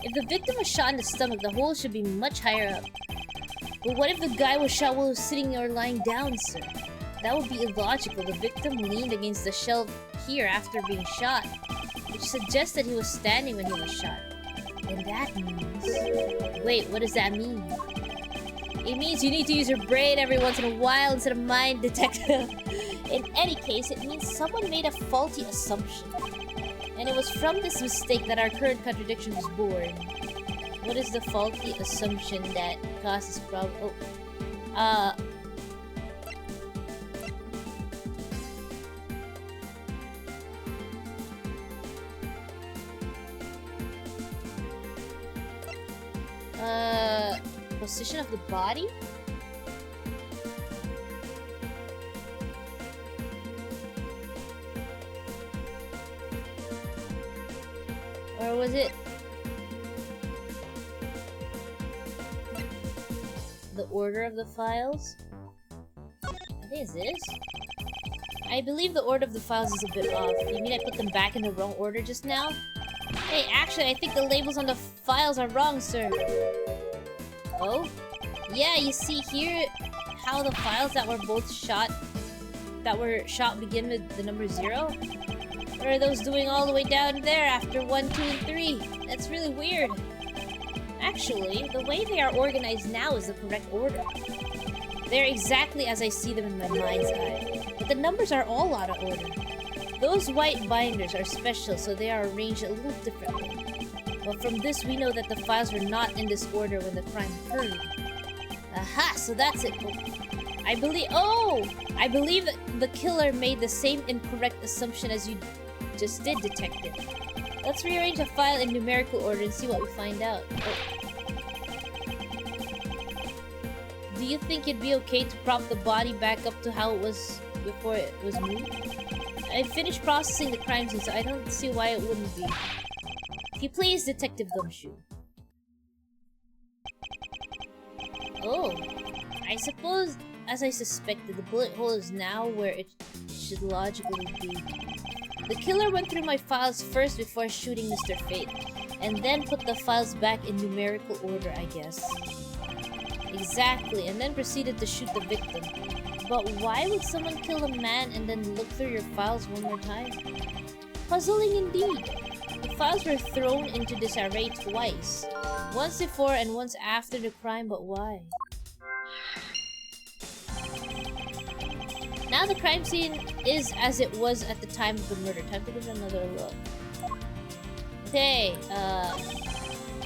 If the victim was shot in the stomach, the hole should be much higher up. But what if the guy was shot while he was sitting or lying down, sir? That would be illogical. The victim leaned against the shelf here after being shot, which suggests that he was standing when he was shot. And that means... Wait, what does that mean? It means you need to use your brain every once in a while instead of mind, detective. In any case, it means someone made a faulty assumption. And it was from this mistake that our current contradiction was born. What is the faulty assumption that causes problem? Oh. Position of the body? Or was it the order of the files? I think it's this. I believe the order of the files is a bit off. You mean I put them back in the wrong order just now? Hey, actually, I think the labels on the files are wrong, sir. Oh? Yeah, you see here how the files that were both shot begin with the number 0? Or are those doing all the way down there after 1, 2, and 3? That's really weird. Actually, the way they are organized now is the correct order. They're exactly as I see them in my mind's eye. But the numbers are all out of order. Those white binders are special, so they are arranged a little differently. But from this, we know that the files were not in this order when the crime occurred. Aha! So that's it. I believe that the killer made the same incorrect assumption as you just did, detective. Let's rearrange the file in numerical order and see what we find out. Oh. Do you think it'd be okay to prop the body back up to how it was before it was moved? I finished processing the crime scene, so I don't see why it wouldn't be. If you please, Detective Gumshoe. Oh, I suppose, as I suspected, the bullet hole is now where it should logically be. The killer went through my files first before shooting Mr. Fate, and then put the files back in numerical order, I guess. Exactly, and then proceeded to shoot the victim. But why would someone kill a man and then look through your files one more time? Puzzling indeed. The files were thrown into disarray twice. Once before and once after the crime, but why? Now the crime scene is as it was at the time of the murder. Time to give it another look. Okay,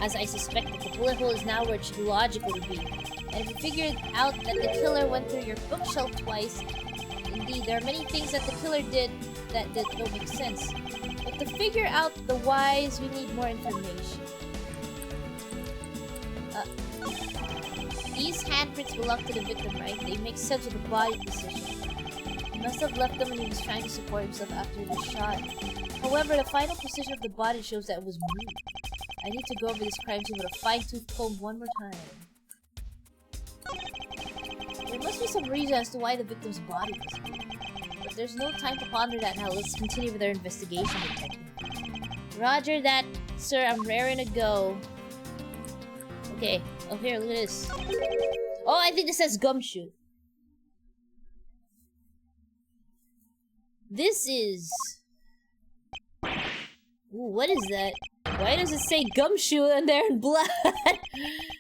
as I suspected, the bullet hole is now where it should logically be. And if you figured out that the killer went through your bookshelf twice, indeed, there are many things that the killer did that don't make sense. But to figure out the whys, we need more information. These handprints belong to the victim, right? They make sense with the body position. He must have left them when he was trying to support himself after he was shot. However, the final position of the body shows that it was moved. I need to go over this crime scene with a fine-tooth comb one more time. There must be some reason as to why the victim's body was moved. But there's no time to ponder that now. Let's continue with our investigation, detective. Roger that, sir. I'm raring to go. Okay. Oh, here, look at this. Oh, I think this says gumshoe. This is... Ooh, what is that? Why does it say gumshoe in there in blood?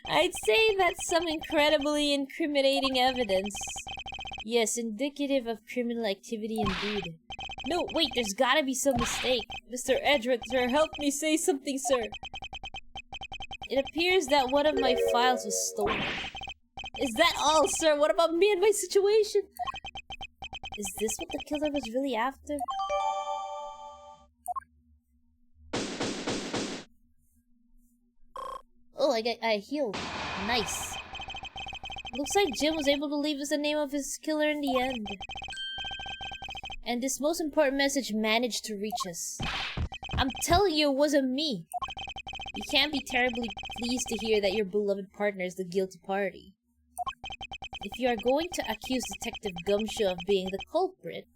I'd say that's some incredibly incriminating evidence. Yes, indicative of criminal activity indeed. No, wait, there's gotta be some mistake. Mr. Edric, sir, help me say something, sir. It appears that one of my files was stolen. Is that all, sir? What about me and my situation? Is this what the killer was really after? Oh, I healed. Nice. Looks like Jim was able to leave us the name of his killer in the end. And this most important message managed to reach us. I'm telling you, it wasn't me. You can't be terribly pleased to hear that your beloved partner is the guilty party. If you are going to accuse Detective Gumshoe of being the culprit,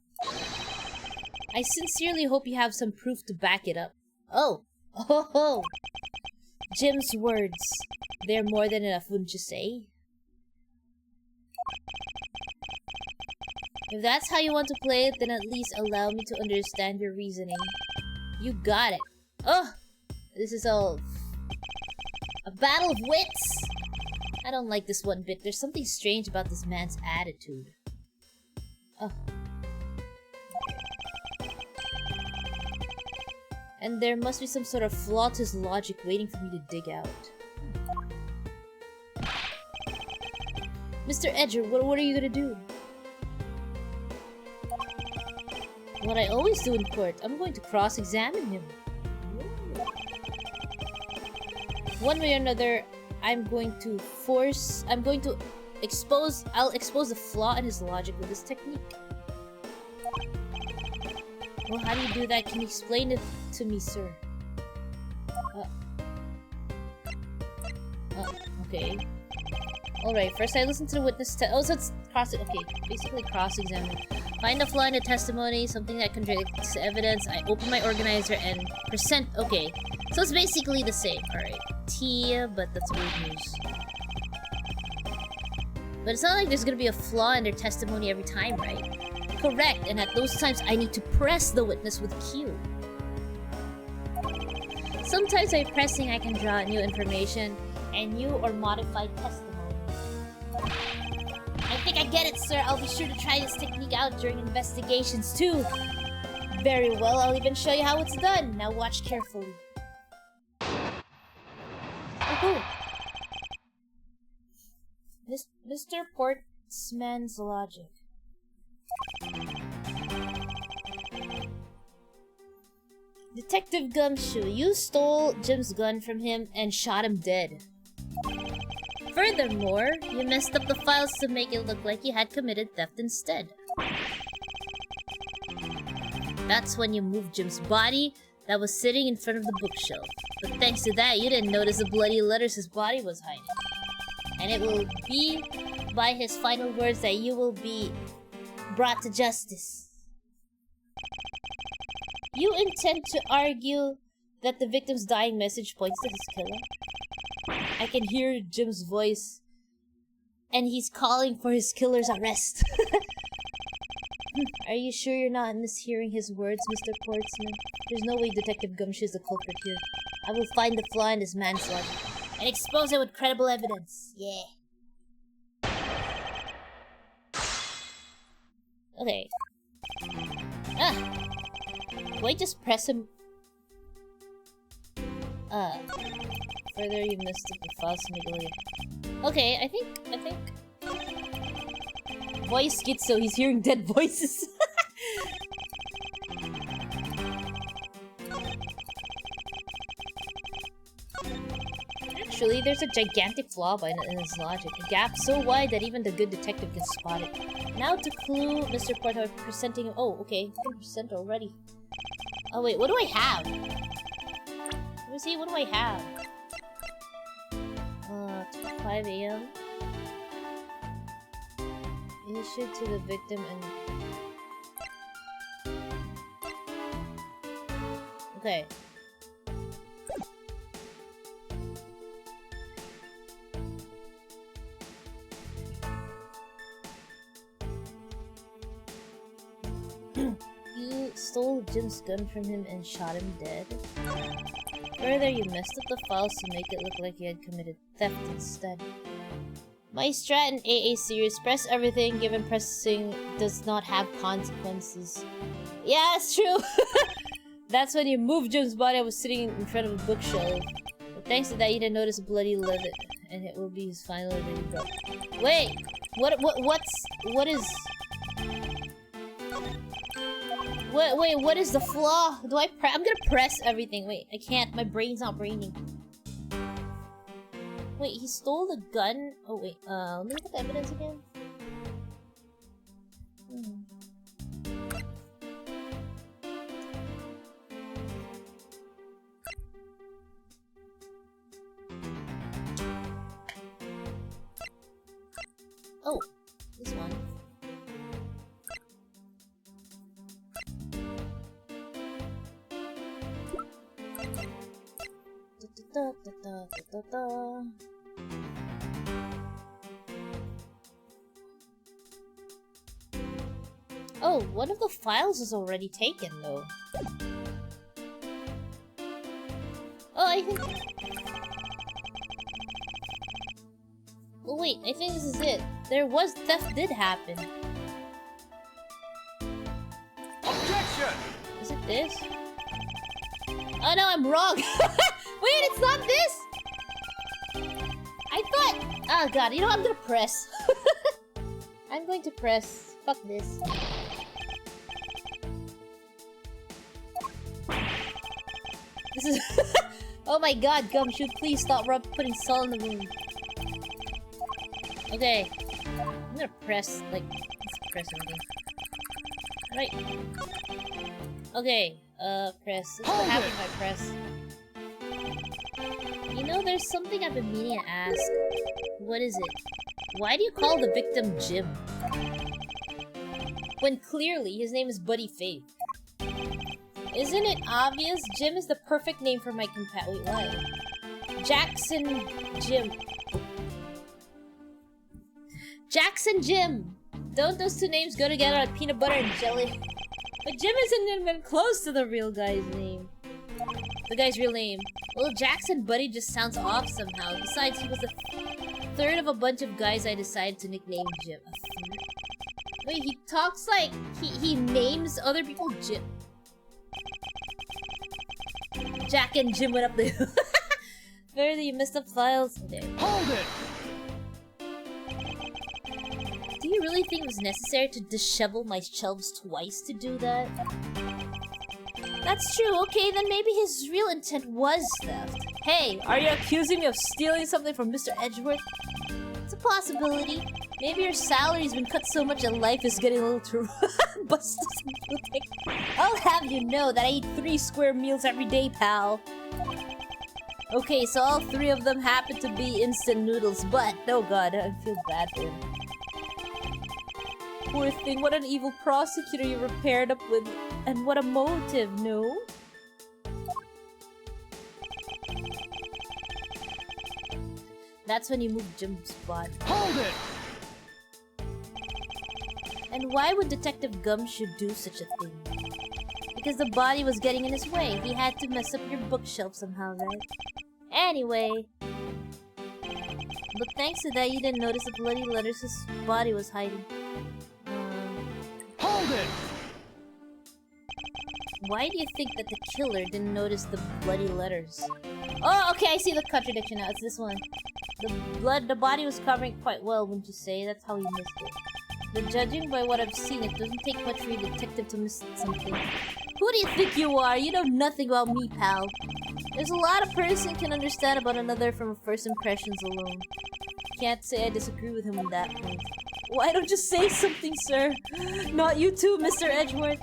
I sincerely hope you have some proof to back it up. Oh! Oh! Jim's words. They're more than enough, wouldn't you say? If that's how you want to play it, then at least allow me to understand your reasoning. You got it. Oh! This is all... a battle of wits! I don't like this one bit. There's something strange about this man's attitude. Oh. And there must be some sort of flaw to his logic waiting for me to dig out. Mr. Edger, what are you gonna do? What I always do in court, I'm going to cross-examine him. One way or another, I'll expose the flaw in his logic with this technique. Well, how do you do that? Can you explain it to me, sir? Okay. Alright, first I listen to the witness oh, so it's basically cross-examine. Find a flaw in the testimony, something that contradicts evidence. I open my organizer and present. Okay, so it's basically the same. Alright. But that's weird news. But it's not like there's gonna be a flaw in their testimony every time, right? Correct, and at those times I need to press the witness with Q. Sometimes by pressing I can draw out new information and new or modified testimony. I think I get it, sir. I'll be sure to try this technique out during investigations too. Very well, I'll even show you how it's done. Now watch carefully. Oh. Mr. Portsman's logic. Detective Gumshoe, you stole Jim's gun from him and shot him dead. Furthermore, you messed up the files to make it look like you had committed theft instead. That's when you moved Jim's body that was sitting in front of the bookshelf. But thanks to that, you didn't notice the bloody letters his body was hiding. And it will be by his final words that you will be brought to justice. You intend to argue that the victim's dying message points to his killer? I can hear Jim's voice, and he's calling for his killer's arrest. Are you sure you're not mishearing his words, Mr. Portsman? There's no way Detective Gumshoe is the culprit here. I will find the flaw in this man's logic and expose it with credible evidence. Yeah. Okay. Do I just press him? Further, you missed the files to make it. Okay, I think... Voice schizo, he's hearing dead voices. Actually, there's a gigantic flaw in his logic. A gap so wide that even the good detective can spot it. Now to clue Mr. Porto presenting him. Oh, okay. 10% already. Oh, wait. What do I have? Let me see. What do I have? 5 a.m. Issued to the victim and... Okay. You stole Jim's gun from him and shot him dead. Further, you messed up the files to make it look like you had committed theft instead. My strat in AA series, press everything given pressing does not have consequences. Yeah, it's true! That's when you moved Jim's body. I was sitting in front of a bookshelf. But thanks to that, you didn't notice a bloody leather, and it will be his final living book. Wait! What is... Wait, what is the flaw? Do I I'm gonna press everything. Wait, I can't. My brain's not braining. Wait, he stole the gun? Oh, wait. Let me look at the evidence again. Oh, this one. Oh, one of the files is already taken, though. Oh, I think... Oh, wait, I think this is it. Theft did happen.
Objection!
Is it this? Oh no, I'm wrong! Wait, it's not this! I thought... Oh god, you know what? I'm gonna press. I'm going to press. Fuck this. This is... Oh my god, Gumshoe, please stop putting salt in the wound. Okay. I'm gonna press, like... Let's press everything. Right. Okay, press. This is what happens if I press. You know, there's something I've been meaning to ask. What is it? Why do you call the victim Jim? When clearly his name is Buddy Faith. Isn't it obvious? Jim is the perfect name for my wait, what? Jackson Jim. Jackson Jim! Don't those two names go together like peanut butter and jelly? But Jim isn't even close to the real guy's name. The guy's real name. Well, Jackson Buddy just sounds off somehow. Besides, he was the third of a bunch of guys I decided to nickname Jim. Wait, he talks like he names other people Jim. Jack and Jim went up the hill. Further, you messed up files. There.
Hold it!
Do you really think it was necessary to dishevel my shelves twice to do that? That's true, okay, then maybe his real intent was theft. Hey, are you accusing me of stealing something from Mr. Edgeworth? It's a possibility. Maybe your salary's been cut so much that life is getting a little too busted. I'll have you know that I eat 3 square meals every day, pal. Okay, so all 3 of them happen to be instant noodles, but oh god, I feel bad for him. Poor thing, what an evil prosecutor you were paired up with. And what a motive, no? That's when you move Jim's body.
Hold it!
And why would Detective Gumshoe do such a thing? Because the body was getting in his way. He had to mess up your bookshelf somehow, right? Anyway. But thanks to that, you didn't notice the bloody letters his body was hiding.
Hold it!
Why do you think that the killer didn't notice the bloody letters? Oh, okay, I see the contradiction now. It's this one. The body was covering it quite well, wouldn't you say? That's how he missed it. But judging by what I've seen, it doesn't take much for your detective to miss something. Who do you think you are? You know nothing about me, pal. There's a lot a person can understand about another from first impressions alone. Can't say I disagree with him on that point. Why don't you say something, sir? Not you too, Mr. Edgeworth.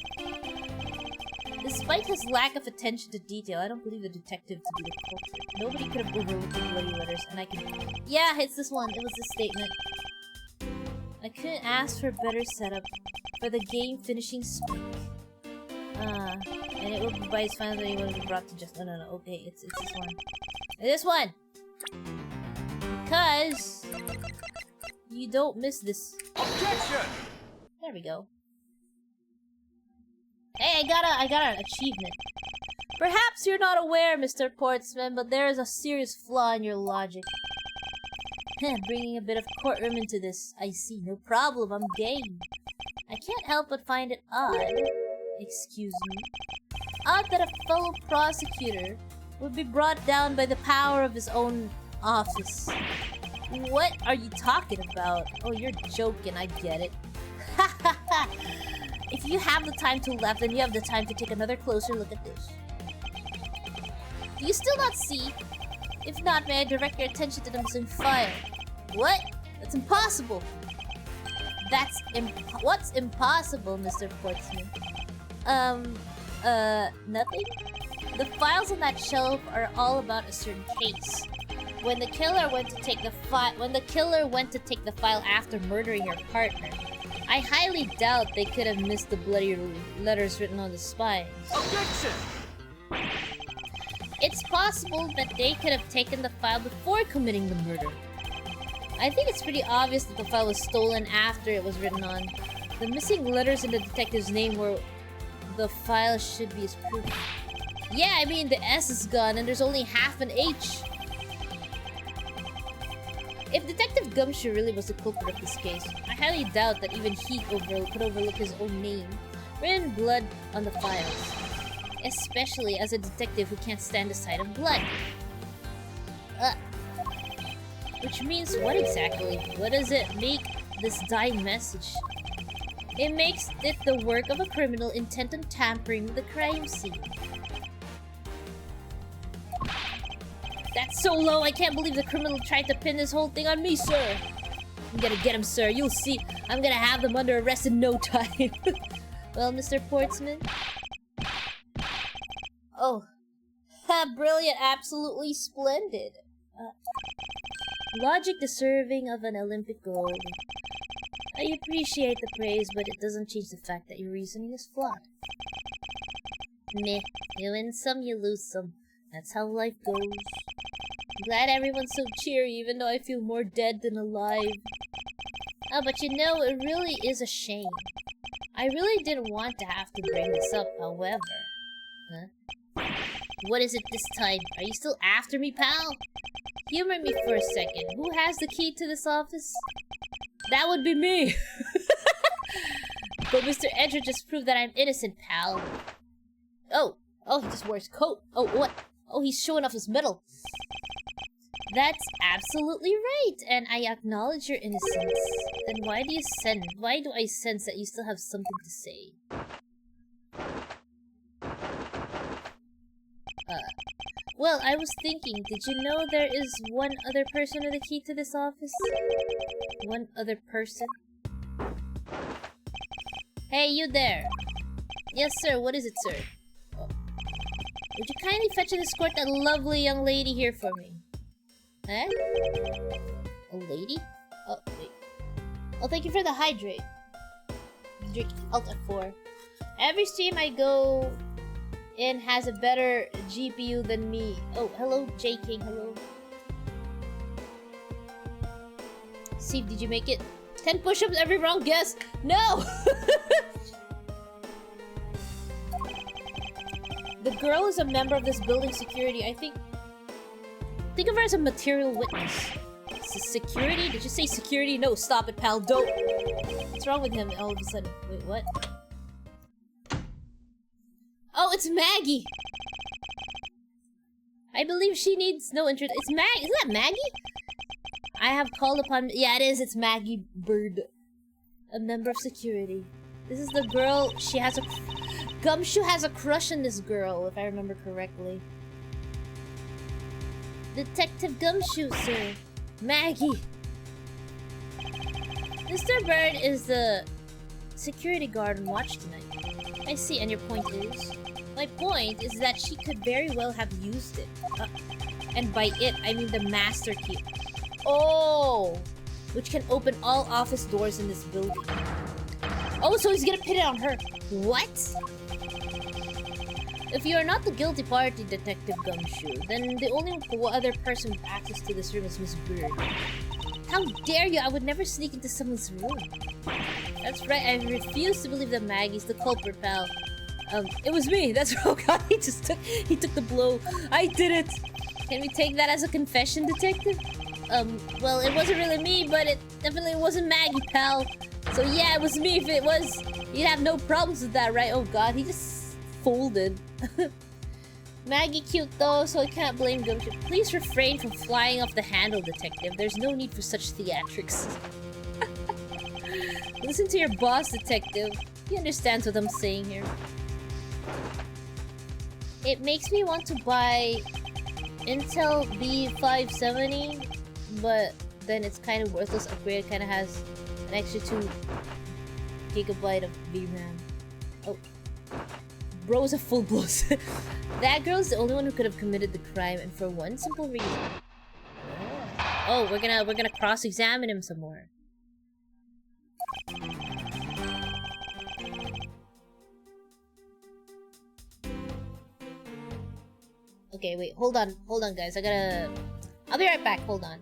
Despite his lack of attention to detail, I don't believe the detective to be the culprit. Nobody could have overlooked the bloody letters, and I can... Yeah, it's this one. It was this statement. I couldn't ask for a better setup for the game finishing speak. And it would be by his fans that he would have brought to just... No, okay, it's this one. It's this one! Because... you don't miss this.
Objection!
There we go. Hey, I got an achievement. Perhaps you're not aware, Mr. Portsman, but there is a serious flaw in your logic. Bringing a bit of courtroom into this. I see. No problem. I'm game. I can't help but find it odd. Excuse me. Odd that a fellow prosecutor would be brought down by the power of his own office. What are you talking about? Oh, you're joking. I get it. Ha ha ha! If you have the time to left, then you have the time to take another closer look at this. Do you still not see? If not, may I direct your attention to the missing file? What? That's impossible! What's impossible, Mr. Portsman? Nothing? The files on that shelf are all about a certain case. When the killer went to take the file after murdering your partner, I highly doubt they could have missed the bloody letters written on the spines.
Objection!
It's possible that they could have taken the file before committing the murder. I think it's pretty obvious that the file was stolen after it was written on. The missing letters in the detective's name were the file should be as proof. Yeah, I mean, the S is gone and there's only half an H. If Detective Gumshoe really was the culprit of this case, I highly doubt that even he could overlook his own name written in blood on the files. Especially as a detective who can't stand the sight of blood. Which means what exactly? What does it make this dying message? It makes it the work of a criminal intent on tampering with the crime scene. That's so low, I can't believe the criminal tried to pin this whole thing on me, sir. I'm gonna get him, sir. You'll see. I'm gonna have them under arrest in no time. Well, Mr. Portsman? Oh. Ha, brilliant. Absolutely splendid. Logic deserving of an Olympic gold. I appreciate the praise, but it doesn't change the fact that your reasoning is flawed. Meh. You win some, you lose some. That's how life goes. I'm glad everyone's so cheery, even though I feel more dead than alive. Oh, but you know, it really is a shame. I really didn't want to have to bring this up, however. Huh? What is it this time? Are you still after me, pal? Humor me for a second. Who has the key to this office? That would be me! But Mr. Edger just proved that I'm innocent, pal. Oh, he just wears coat. Oh, what? Oh, he's showing off his medal. That's absolutely right, and I acknowledge your innocence. Then why do I sense that you still have something to say? Well, I was thinking, did you know there is one other person with the key to this office? One other person? Hey, you there! Yes, sir, what is it, sir? Oh. Would you kindly fetch and escort that lovely young lady here for me? Eh? A lady? Oh, wait. Oh, thank you for the hydrate. Drink Alt F4. Every stream I go in has a better GPU than me. Oh, hello, J King, hello. Steve, did you make it? 10 push-ups, every wrong guess? No! The girl is a member of this building security. Think of her as a material witness. Security? Did you say security? No, stop it, pal. Don't. What's wrong with him all of a sudden? Wait, what? Oh, it's Maggie! I believe she needs no interest. It's Isn't that Maggie? I have called upon... Yeah, it is. It's Maggie Bird. A member of security. This is the girl. She has a... Gumshoe has a crush on this girl, if I remember correctly. Detective Gumshoe, sir. Maggie. Mr. Bird is the security guard on watch tonight. I see, and your point is? My point is that she could very well have used it. And by it, I mean the master key. Oh! Which can open all office doors in this building. Oh, so he's gonna pin it on her. What? If you are not the guilty party, Detective Gumshoe, then the only other person with access to this room is Miss Bird. How dare you? I would never sneak into someone's room. That's right, I refuse to believe that Maggie's the culprit, pal. It was me. That's right. Oh god, he took the blow. I did it. Can we take that as a confession, Detective? Well, it wasn't really me, but it definitely wasn't Maggie, pal. So yeah, it was me. If it was, you'd have no problems with that, right? Oh god, he just folded. Maggie cute though, so I can't blame Gumshoe. Please refrain from flying off the handle, Detective. There's no need for such theatrics. Listen to your boss, Detective. He understands what I'm saying here. It makes me want to buy Intel B570, but then it's kind of worthless upgrade. It kind of has an extra 2 GB of VRAM. Oh. Bro's a full blows. That girl's the only one who could have committed the crime, and for one simple reason. Oh, we're gonna cross-examine him some more. Okay, wait, hold on, guys. I'll be right back. Hold on.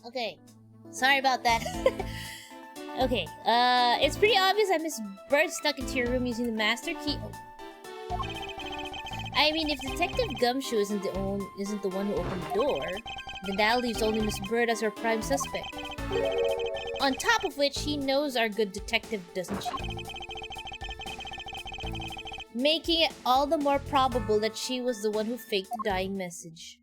Okay, sorry about that. Okay, it's pretty obvious that Miss Bird snuck into your room using the master key. Oh. I mean, if Detective Gumshoe isn't the one who opened the door, then that leaves only Miss Bird as our prime suspect. On top of which, he knows our good detective, doesn't she? Making it all the more probable that she was the one who faked the dying message.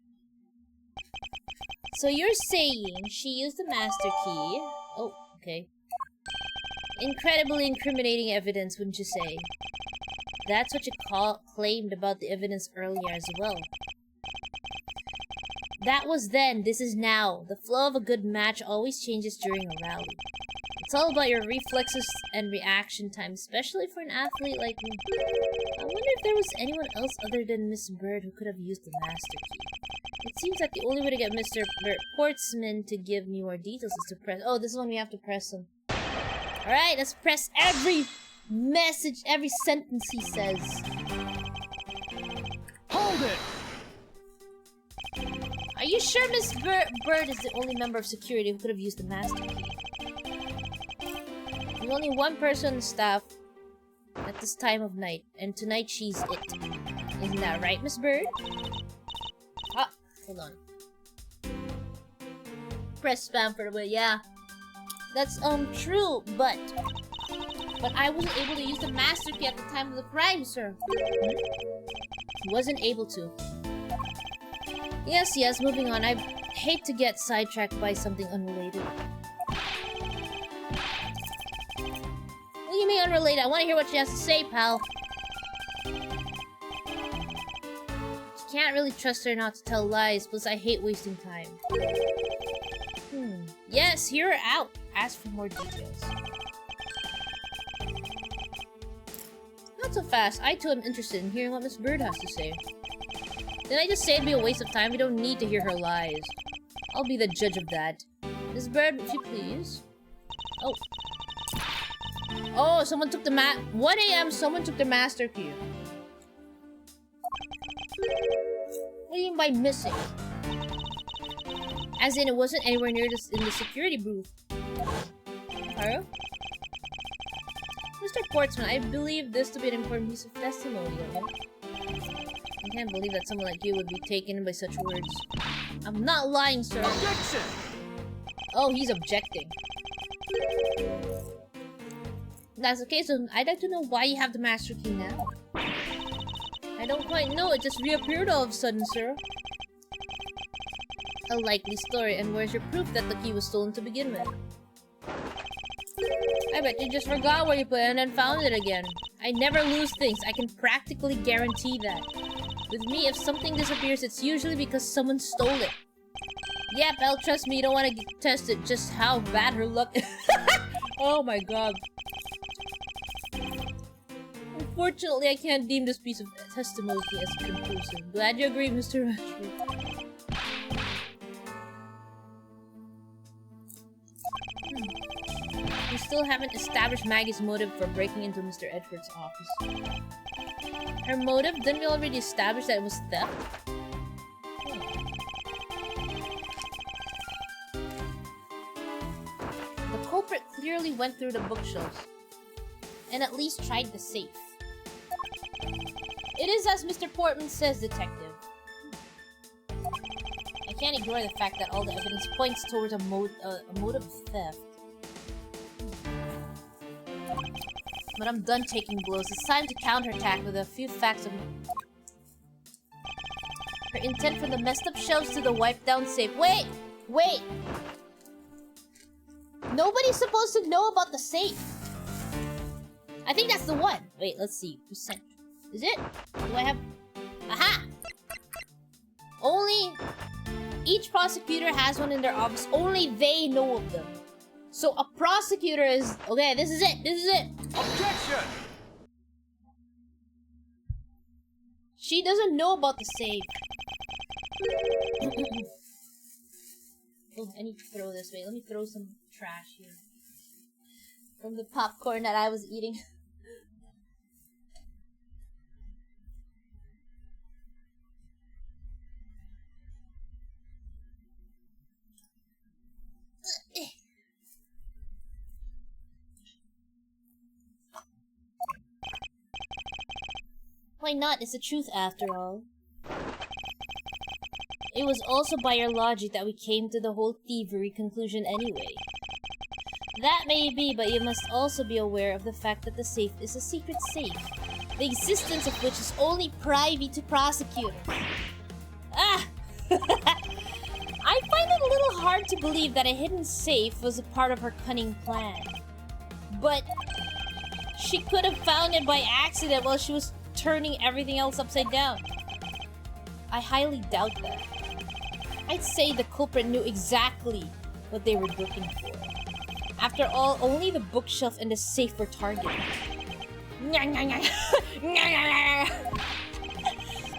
So you're saying she used the master key? Oh, okay. Incredibly incriminating evidence, wouldn't you say? That's what you claimed about the evidence earlier as well. That was then, this is now. The flow of a good match always changes during a rally. It's all about your reflexes and reaction time, especially for an athlete like me. I wonder if there was anyone else other than Miss Bird who could have used the master key. It seems like the only way to get Mr. Portsman to give me more details is to press... Oh, this is when we have to press him. Alright, let's press every message, every sentence he says.
Hold it!
Are you sure Miss Bird is the only member of security who could have used the master key? There's only one person on the staff at this time of night, and tonight she's it. Isn't that right, Miss Bird? Ah, hold on. Press spam for the way, yeah. That's true, but I wasn't able to use the master key at the time of the crime, sir. Wasn't able to. Yes, moving on. I hate to get sidetracked by something unrelated. What do you mean unrelated? I want to hear what she has to say, pal. You can't really trust her not to tell lies, plus I hate wasting time. Yes, hear her out. Ask for more details. Not so fast. I too am interested in hearing what Miss Bird has to say. Did I just say it'd be a waste of time? We don't need to hear her lies. I'll be the judge of that. Miss Bird, if you please. Oh. Oh, someone took the 1 AM, someone took the master key. What do you mean by missing? As in, it wasn't anywhere near this in the security booth. Huh? Mr. Portsman, I believe this to be an important piece of testimony. I can't believe that someone like you would be taken by such words. I'm not lying, sir.
Objection!
Oh, he's objecting. If that's the case, then I'd like to know why you have the master key now. I don't quite know, it just reappeared all of a sudden, sir. A likely story, and where's your proof that the key was stolen to begin with? I bet you just forgot where you put it and then found it again. I never lose things, I can practically guarantee that. With me, if something disappears, it's usually because someone stole it. Yeah, pal, trust me, you don't want to test it just how bad her luck is. Oh my god. Unfortunately, I can't deem this piece of testimony as conclusive. Glad you agree, Mr. Rashford. We still haven't established Maggie's motive for breaking into Mr. Edford's office. Her motive? Didn't we already establish that it was theft? The culprit clearly went through the bookshelves and at least tried the safe. It is as Mr. Portman says, Detective. I can't ignore the fact that all the evidence points towards a motive of theft. But I'm done taking blows. It's time to counterattack with a few facts of her intent from the messed up shelves to the wiped down safe. Wait! Wait! Nobody's supposed to know about the safe. I think that's the one. Wait, let's see. Percent. Is it? Do I have... Aha! Only... Each prosecutor has one in their office. Only they know of them. So a prosecutor is... Okay, this is it. This is it.
Objection!
She doesn't know about the safe. Oh, I need to throw this. Wait, let me throw some trash here. From the popcorn that I was eating. Why not? It's the truth after all. It was also by your logic that we came to the whole thievery conclusion anyway. That may be, but you must also be aware of the fact that the safe is a secret safe, the existence of which is only private to prosecutors. Ah! I find it a little hard to believe that a hidden safe was a part of her cunning plan. But she could have found it by accident while she was turning everything else upside down. I highly doubt that. I'd say the culprit knew exactly what they were looking for. After all, only the bookshelf and the safe were targeted.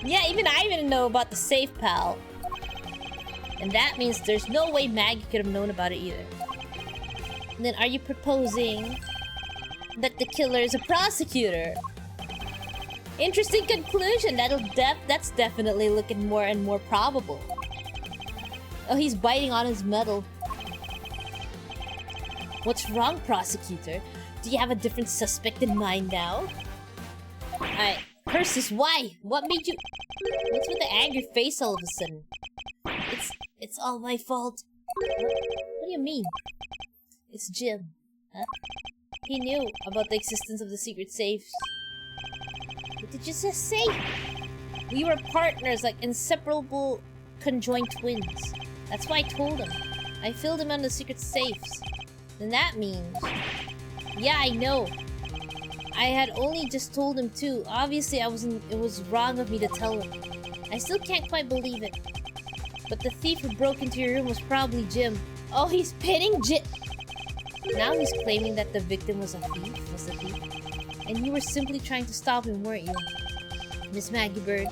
Yeah, even I didn't know about the safe, pal. And that means there's no way Maggie could have known about it either. And then are you proposing that the killer is a prosecutor? Interesting conclusion. That's definitely looking more and more probable. Oh, he's biting on his metal. What's wrong, prosecutor? Do you have a different suspect in mind now? Curses, why? What made you... What's with the angry face all of a sudden? It's all my fault. What do you mean? It's Jim. Huh? He knew about the existence of the secret safes. What did you just say? We were partners, like inseparable conjoined twins. That's why I told him. I filled him on the secret safes. Then that means... Yeah, I know. I had only just told him too. Obviously, it was wrong of me to tell him. I still can't quite believe it. But the thief who broke into your room was probably Jim. Oh, he's pitting Jim. Now he's claiming that the victim was a thief. And you were simply trying to stop him, weren't you? Miss Maggie Bird.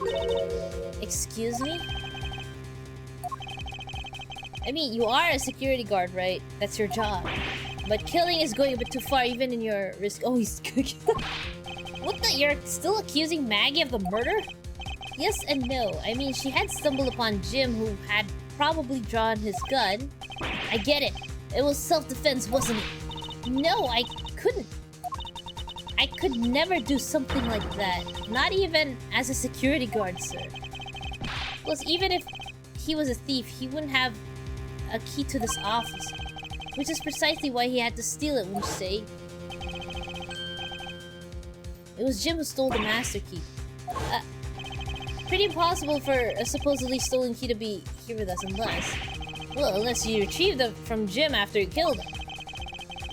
Excuse me? I mean, you are a security guard, right? That's your job. But killing is going a bit too far, even in your risk. Oh, he's cooking. What the? You're still accusing Maggie of the murder? Yes and no. I mean, she had stumbled upon Jim, who had probably drawn his gun. I get it. It was self-defense, wasn't it? No, I couldn't. I could never do something like that. Not even as a security guard, sir. Plus, even if he was a thief, he wouldn't have a key to this office. Which is precisely why he had to steal it, wouldn't you say? It was Jim who stole the master key. Pretty impossible for a supposedly stolen key to be here with us unless you retrieved it from Jim after you killed him.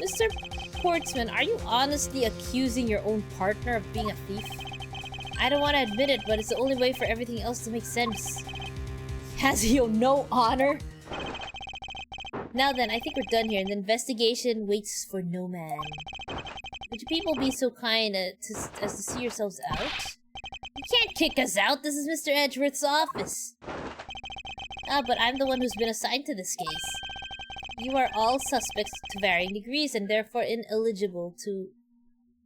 Mr. Portsman, are you honestly accusing your own partner of being a thief? I don't want to admit it, but it's the only way for everything else to make sense. Has he no honor? Now then, I think we're done here, and the investigation waits for no man. Would you people be so kind as to see yourselves out? You can't kick us out! This is Mr. Edgeworth's office! Ah, but I'm the one who's been assigned to this case. You are all suspects to varying degrees, and therefore ineligible to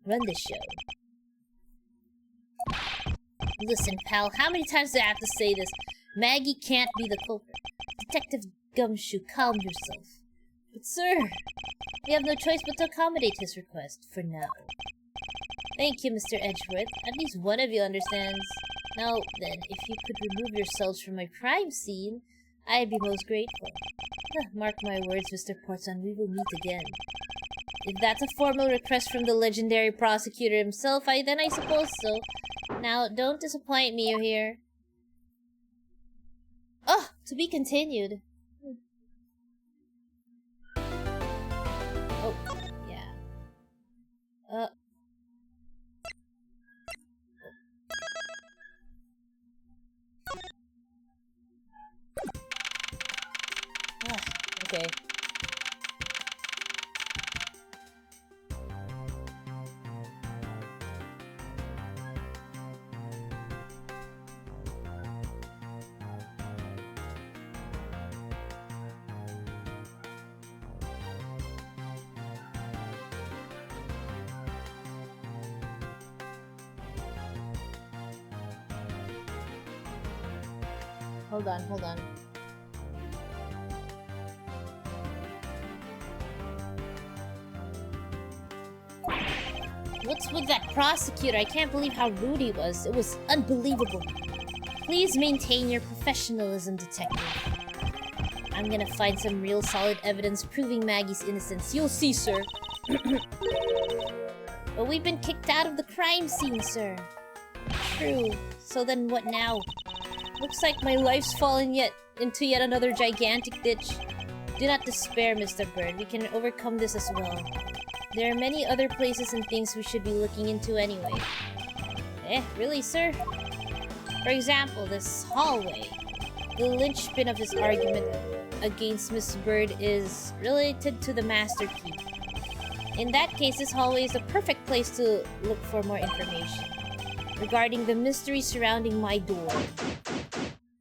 run this show. Listen, pal, how many times do I have to say this? Maggie can't be the culprit. Detective Gumshoe, calm yourself. But sir, we have no choice but to accommodate his request, for now. Thank you, Mr. Edgeworth. At least one of you understands. Now then, if you could remove yourselves from my crime scene, I'd be most grateful. Mark my words, Mr. Portsman, we will meet again. If that's a formal request from the legendary prosecutor himself, then I suppose so. Now, don't disappoint me, you hear? Oh, to be continued. Oh, yeah. Okay. Hold on. What's with that prosecutor? I can't believe how rude he was. It was unbelievable. Please maintain your professionalism, detective. I'm gonna find some real solid evidence proving Maggie's innocence. You'll see, sir. But we've been kicked out of the crime scene, sir. True. So then what now? Looks like my life's fallen into yet another gigantic ditch. Do not despair, Mr. Bird. We can overcome this as well. There are many other places and things we should be looking into anyway. Really, sir? For example, this hallway. The linchpin of this argument against Miss Bird is related to the master key. In that case, this hallway is the perfect place to look for more information regarding the mystery surrounding my door.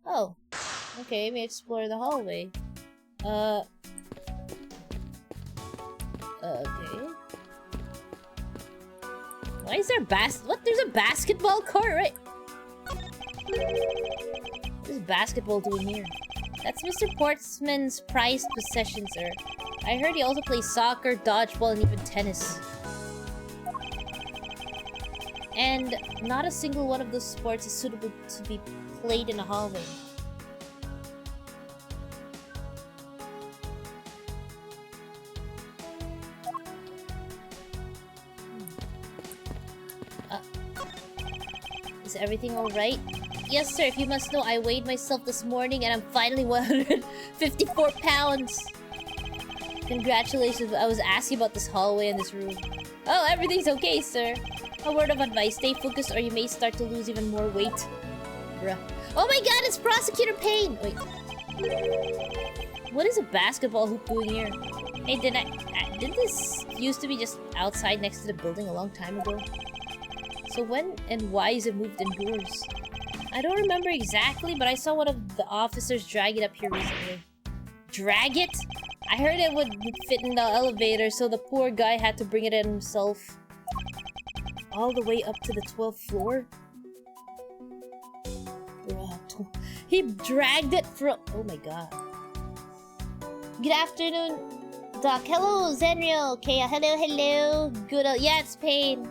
Oh, okay, let me explore the hallway. Okay. Why is there what? There's a basketball court, right? What is basketball doing here? That's Mr. Portsman's prized possession, sir. I heard he also plays soccer, dodgeball, and even tennis. And not a single one of those sports is suitable to be played in a hallway. Is everything alright? Yes, sir. If you must know, I weighed myself this morning and I'm finally 154 pounds. Congratulations. I was asking about this hallway and this room. Oh, everything's okay, sir. A word of advice. Stay focused or you may start to lose even more weight. Bruh. Oh my god, it's Prosecutor Payne! Wait. What is a basketball hoop doing here? Hey, did this used to be just outside next to the building a long time ago? So when and why is it moved indoors? I don't remember exactly, but I saw one of the officers drag it up here recently. Drag it? I heard it would fit in the elevator, so the poor guy had to bring it in himself. All the way up to the 12th floor? He dragged it from... Oh my god. Good afternoon, Doc. Hello, Zenrio. Okay, hello. Good... yeah, it's Payne.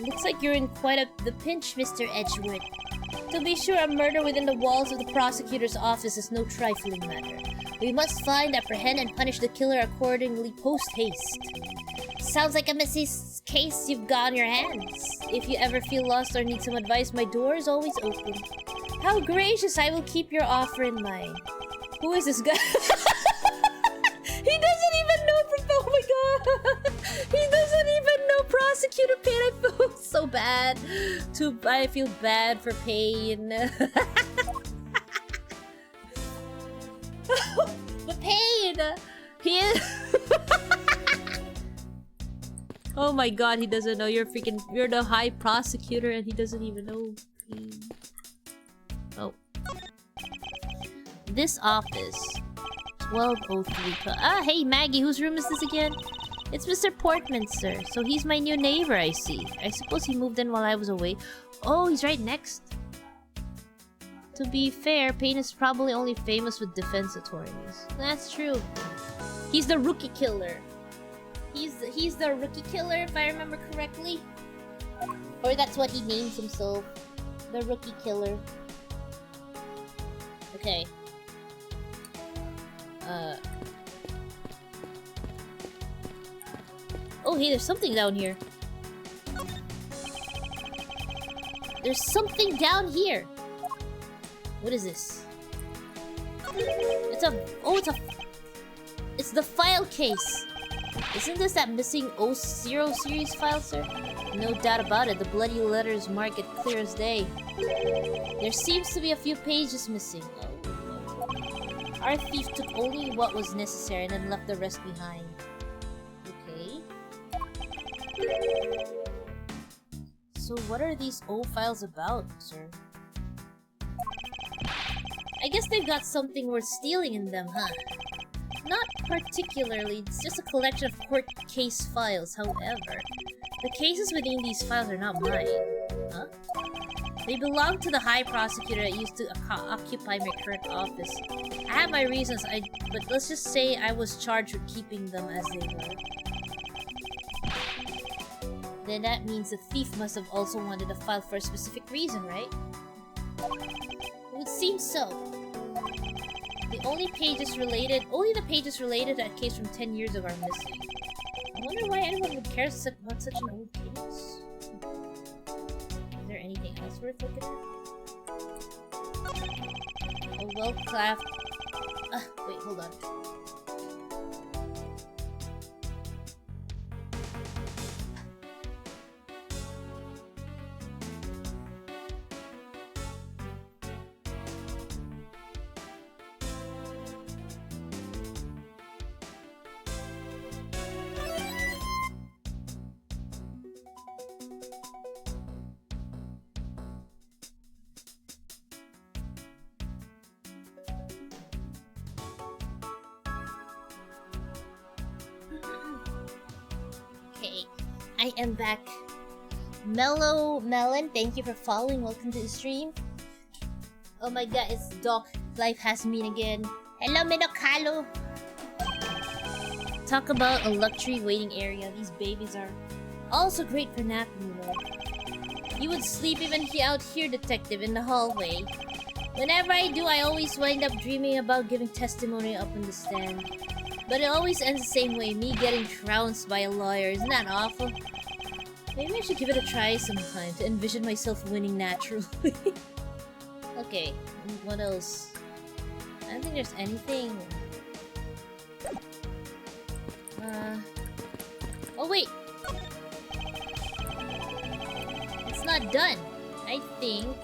Looks like you're in quite the pinch, Mr. Edgewood. To be sure, a murder within the walls of the prosecutor's office is no trifling matter. We must find, apprehend, and punish the killer accordingly post-haste. Sounds like a messy case you've got on your hands. If you ever feel lost or need some advice, my door is always open. How gracious, I will keep your offer in mind. Who is this guy? He doesn't even know... Oh my god! He doesn't even know Prosecutor Payne. I feel so bad. I feel bad for Payne. But Payne! He is... Oh my god, he doesn't know. You're the high prosecutor and he doesn't even know. Oh. This office. 1203. Hey Maggie, whose room is this again? It's Mr. Portman, sir. So he's my new neighbor, I see. I suppose he moved in while I was away. Oh, he's right next. To be fair, Payne is probably only famous with defense attorneys. That's true. He's the rookie killer. He's the rookie killer, if I remember correctly. Or that's what he names himself. The rookie killer. Okay. Oh, hey, there's something down here. There's something down here. What is this? It's the file case. Isn't this that missing 0 series file, sir? No doubt about it. The bloody letters mark it clear as day. There seems to be a few pages missing. Oh. Our thief took only what was necessary and then left the rest behind. Okay. So what are these old files about, sir? I guess they've got something worth stealing in them, huh? Not particularly, it's just a collection of court case files, however. The cases within these files are not mine. Huh? They belong to the high prosecutor that used to occupy my current office. I have my reasons, but let's just say I was charged with keeping them as they were. Then that means the thief must have also wanted a file for a specific reason, right? It would seem so. Only the pages related to that case from 10 years ago are missing. I wonder why anyone would care about such an old case. Is there anything else worth looking at? A well-crafted... wait, hold on. Okay, I am back. Mellow Melon, thank you for following. Welcome to the stream. Oh my god, it's Doc. Life has me again. Hello, Minokalo. Talk about a luxury waiting area. These babies are also great for napping, you know. You would sleep even out here, detective, in the hallway. Whenever I do, I always wind up dreaming about giving testimony up on the stand. But it always ends the same way, me getting trounced by a lawyer. Isn't that awful? Maybe I should give it a try sometime to envision myself winning naturally. Okay, what else? I don't think there's anything. Oh wait! It's not done, I think.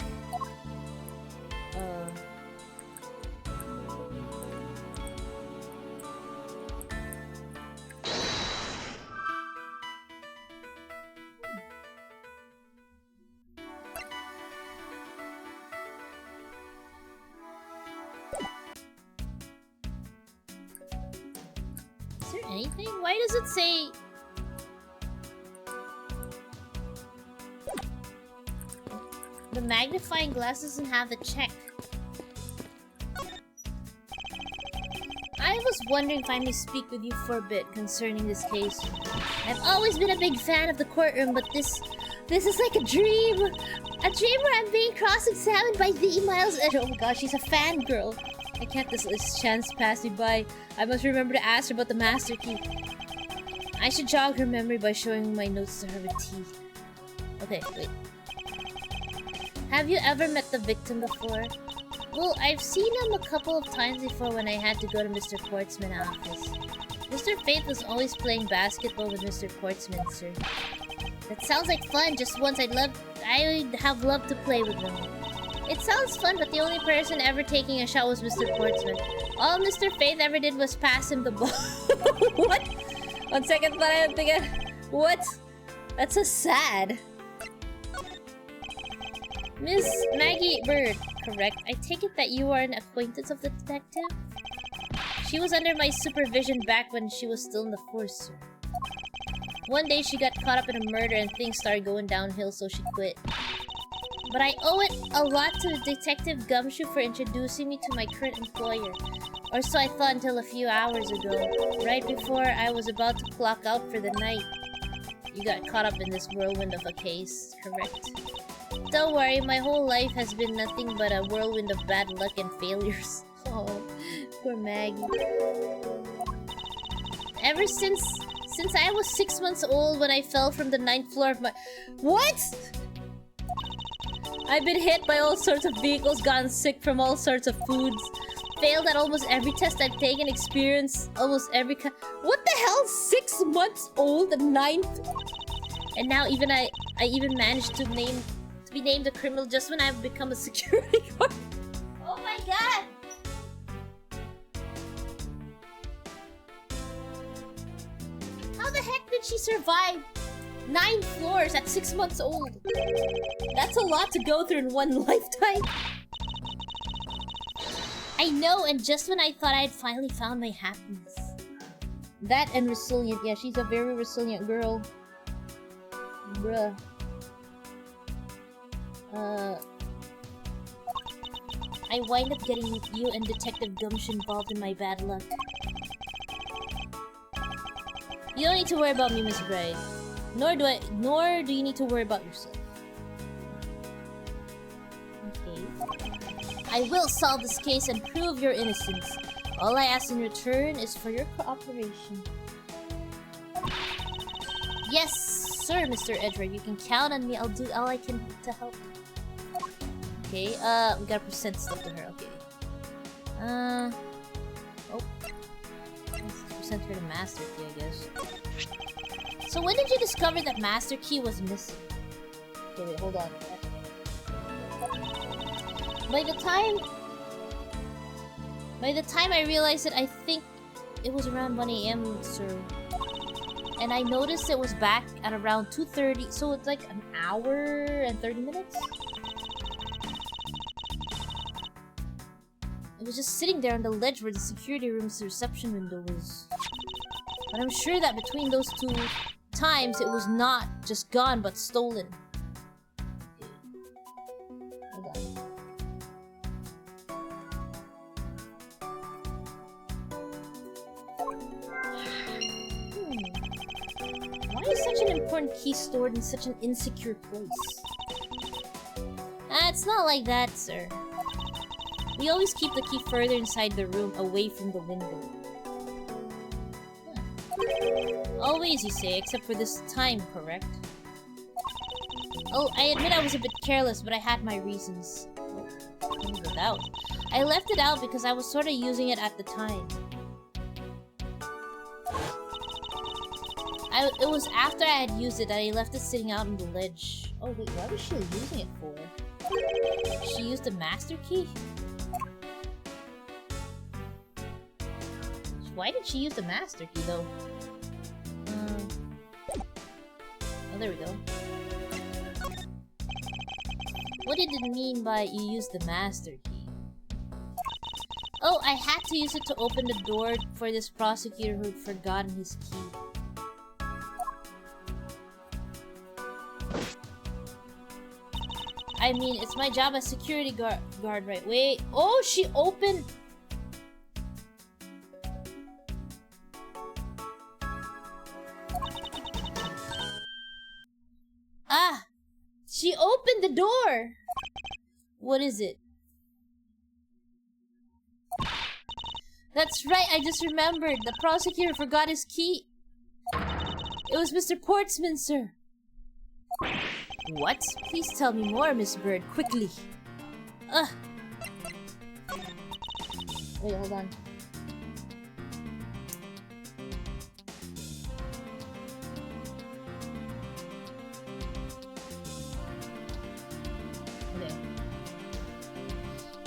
Is there anything? Why does it say... The magnifying glass doesn't have the check. I was wondering if I may speak with you for a bit concerning this case. I've always been a big fan of the courtroom, but this is like a dream! A dream where I'm being cross-examined by the Miles and oh my gosh, she's a fangirl. I can't let this chance pass me by. I must remember to ask her about the master key. I should jog her memory by showing my notes to her with tea. Okay, wait. Have you ever met the victim before? Well, I've seen him a couple of times before when I had to go to Mr. Portsman's office. Mr. Faith was always playing basketball with Mr. Portsman, sir. That sounds like fun. Just once I'd have loved to play with him. It sounds fun, but the only person ever taking a shot was Mr. Portsman. All Mr. Faith ever did was pass him the ball. What? On second thought, I'm thinking, what? That's so sad. Miss Maggie Bird, correct? I take it that you are an acquaintance of the detective? She was under my supervision back when she was still in the force, sir. One day she got caught up in a murder and things started going downhill, so she quit. But I owe it a lot to Detective Gumshoe for introducing me to my current employer. Or so I thought until a few hours ago, right before I was about to clock out for the night. You got caught up in this whirlwind of a case, correct? Don't worry, my whole life has been nothing but a whirlwind of bad luck and failures. Oh, poor Maggie. Ever since I was 6 months old when I fell from the 9th floor of my... What?! I've been hit by all sorts of vehicles, gotten sick from all sorts of foods, failed at almost every test I've taken, experienced almost every What the hell? 6 months old, the 9th? And now even I even managed to be named a criminal just when I've become a security guard. Oh my god! How the heck did she survive 9 floors at 6 months old? That's a lot to go through in one lifetime. I know, and just when I thought I had finally found my happiness. That and resilient. Yeah, she's a very resilient girl. Bruh. I wind up getting you and Detective Gumshoe involved in my bad luck. You don't need to worry about me, Miss Bride. Nor do you need to worry about yourself. Okay. I will solve this case and prove your innocence. All I ask in return is for your cooperation. Yes, sir, Mr. Edward. You can count on me. I'll do all I can to help. Okay, we gotta present stuff to her. Okay. Oh. Let's present her the master key, I guess. So when did you discover that master key was missing? Okay, wait, hold on. By the time I realized it, I think it was around 1 AM, sir. And I noticed it was back at around 2:30, so it's like an hour and 30 minutes? It was just sitting there on the ledge where the security room's reception window was. But I'm sure that between those two times it was not just gone but stolen. Hold on. Why is such an important key stored in such an insecure place? It's not like that, sir. We always keep the key further inside the room, away from the window. Always, you say, except for this time, correct? Oh, I admit I was a bit careless, but I had my reasons. Leave it out. I left it out because I was sort of using it at the time. It was after I had used it that I left it sitting out on the ledge. Oh wait, what was she using it for? She used the master key? Why did she use the master key though? Oh, there we go. What did it mean by you used the master key? Oh, I had to use it to open the door for this prosecutor who'd forgotten his key. I mean, it's my job as security guard, right? Wait. Oh, she opened... Ah! She opened the door! What is it? That's right, I just remembered. The prosecutor forgot his key. It was Mr. Portsman, sir. What? Please tell me more, Miss Bird, quickly. Wait, hold on. Okay.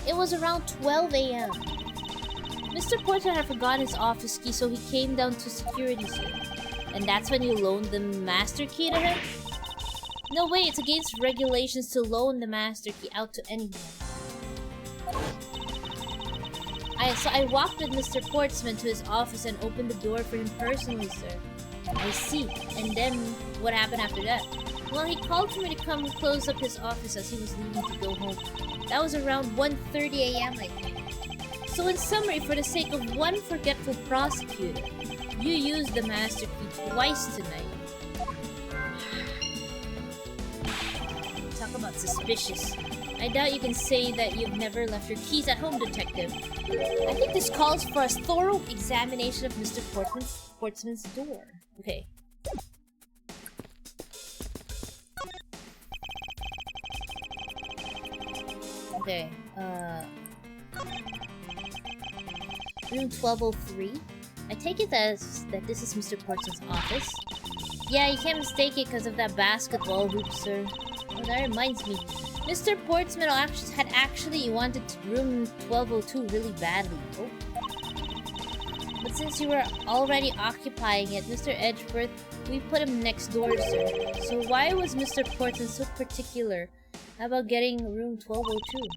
It was around 12 a.m. Mr. Porter had forgotten his office key, so he came down to security, sir. And that's when you loaned the master key to him? No way, it's against regulations to loan the master key out to anyone. So I walked with Mr. Portsman to his office and opened the door for him personally, sir. I see. And then, what happened after that? Well, he called for me to come and close up his office as he was leaving to go home. That was around 1:30 a.m., I think. So in summary, for the sake of one forgetful prosecutor, you used the master key twice tonight. Talk about suspicious. I doubt you can say that you've never left your keys at home, detective. I think this calls for a thorough examination of Mr. Portsman's door. Okay. Okay, room 1203. I take it that this is Mr. Portsman's office. Yeah, you can't mistake it because of that basketball hoop, sir. Oh, that reminds me. Mr. Portsman had actually wanted room 1202 really badly. Oh. But since you were already occupying it, Mr. Edgeworth, we put him next door, sir. So why was Mr. Portsman so particular about getting room 1202?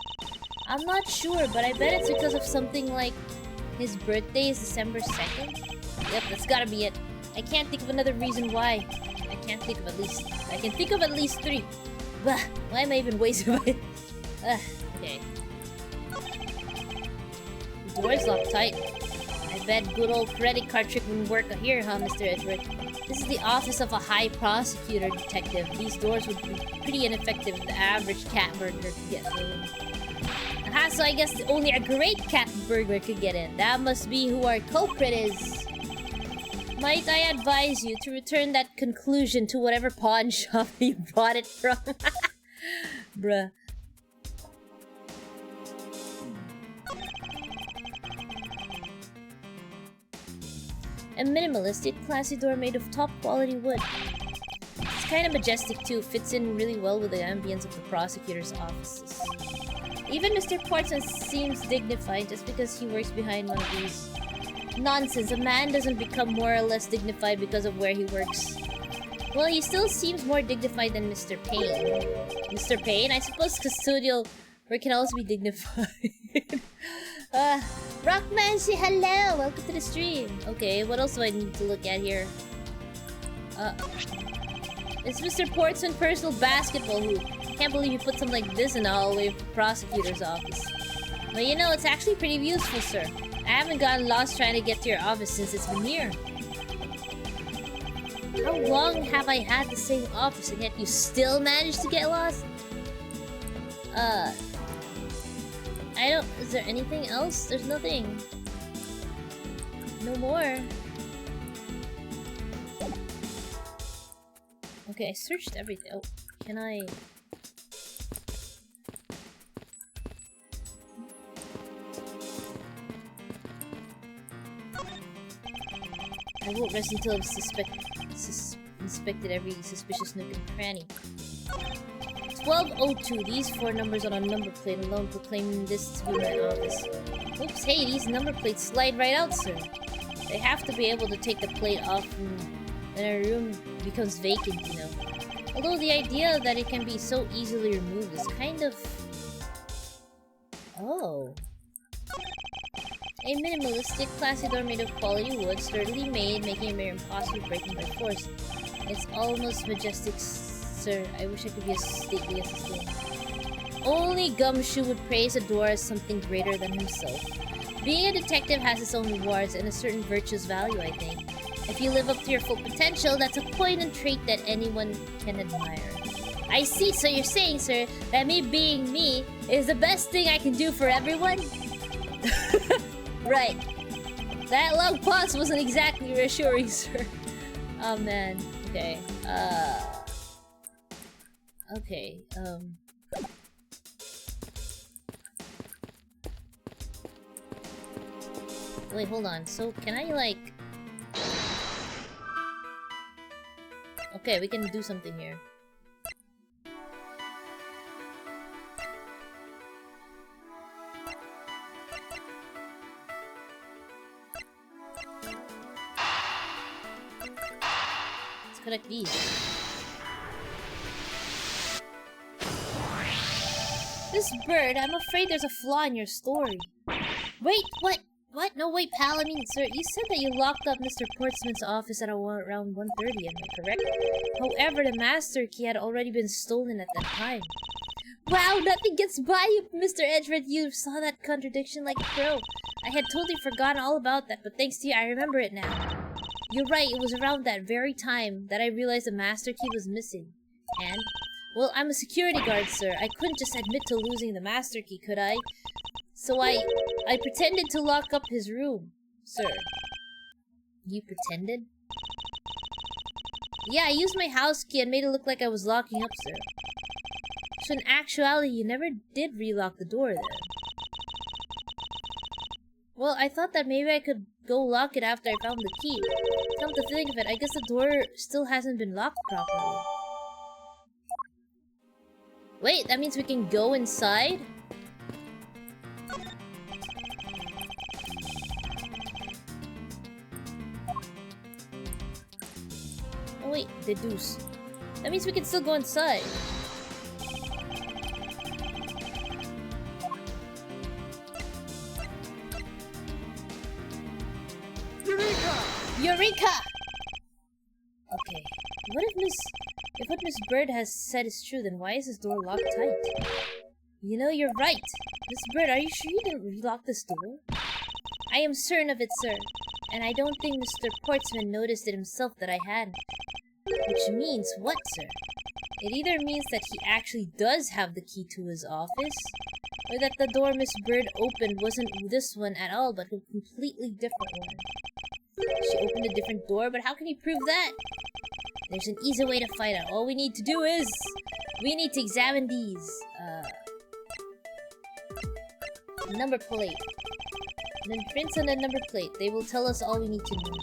I'm not sure, but I bet it's because of something like his birthday is December 2nd? Yep, that's gotta be it. I can't think of another reason why. I can think of at least 3. Bah, why am I even wasting my... okay. The door is locked tight. I bet good old credit card trick wouldn't work here, huh, Mr. Edgeworth? This is the office of a high prosecutor, detective. These doors would be pretty ineffective if the average cat burglar could get through. Aha, so I guess only a great cat burglar could get in. That must be who our culprit is. Might I advise you to return that conclusion to whatever pawn shop you bought it from? Bruh. A minimalistic, classy door made of top quality wood. It's kind of majestic too, fits in really well with the ambience of the prosecutor's offices. Even Mr. Portsman seems dignified just because he works behind one of these. Nonsense, a man doesn't become more or less dignified because of where he works. Well, he still seems more dignified than Mr. Payne. Mr. Payne? I suppose custodial work can also be dignified. Rockman, say hello! Welcome to the stream! Okay, what else do I need to look at here? It's Mr. Portsman's personal basketball hoop. Can't believe you put something like this in the hallway of the prosecutor's office. But you know, it's actually pretty useful, sir. I haven't gotten lost trying to get to your office since it's been here. How long have I had the same office and yet you still managed to get lost? I don't... Is there anything else? There's nothing. No more. Okay, I searched everything. Oh, can I... I won't rest until I've inspected every suspicious nook and cranny. 1202. These 4 numbers on a number plate alone proclaim this to be my office. Oops, hey, these number plates slide right out, sir. They have to be able to take the plate off and our room becomes vacant, you know. Although the idea that it can be so easily removed is kind of... Oh. A minimalistic, classy door made of quality wood, sturdily made, making it near impossible breaking by force. It's almost majestic, sir. I wish I could be as stately as this door. Only Gumshoe would praise a door as something greater than himself. Being a detective has its own rewards and a certain virtuous value, I think. If you live up to your full potential, that's a poignant trait that anyone can admire. I see, so you're saying, sir, that me being me is the best thing I can do for everyone? Right. That long pause wasn't exactly reassuring, sir. Oh, man. Okay. Okay, Wait, hold on. So, can I, like... Okay, we can do something here. Let's connect these. This bird, I'm afraid there's a flaw in your story. Wait, what? What? No, wait, pal. I mean, sir, you said that you locked up Mr. Portsman's office at around 1:30, am I correct? However, the master key had already been stolen at that time. Wow, nothing gets by you, Mr. Edgeworth. You saw that contradiction like a pro. I had totally forgotten all about that, but thanks to you, I remember it now. You're right, it was around that very time that I realized the master key was missing. And, well, I'm a security guard, sir. I couldn't just admit to losing the master key, could I? So I pretended to lock up his room, sir. You pretended? Yeah, I used my house key and made it look like I was locking up, sir. So in actuality, you never did relock the door then. Well, I thought that maybe I could go lock it after I found the key. Come to think of it, I guess the door still hasn't been locked properly. Wait, that means we can go inside? Oh wait, deduce. That means we can still go inside. Eureka! Okay. If what Miss Bird has said is true, then why is this door locked tight? You know, you're right. Miss Bird, are you sure you didn't relock this door? I am certain of it, sir. And I don't think Mr. Portsman noticed it himself that I had. Which means what, sir? It either means that he actually does have the key to his office, or that the door Miss Bird opened wasn't this one at all, but a completely different one. She opened a different door, but how can he prove that? There's an easy way to find out. All we need to do is... we need to examine these. Number plate. And then prints on the number plate. They will tell us all we need to know.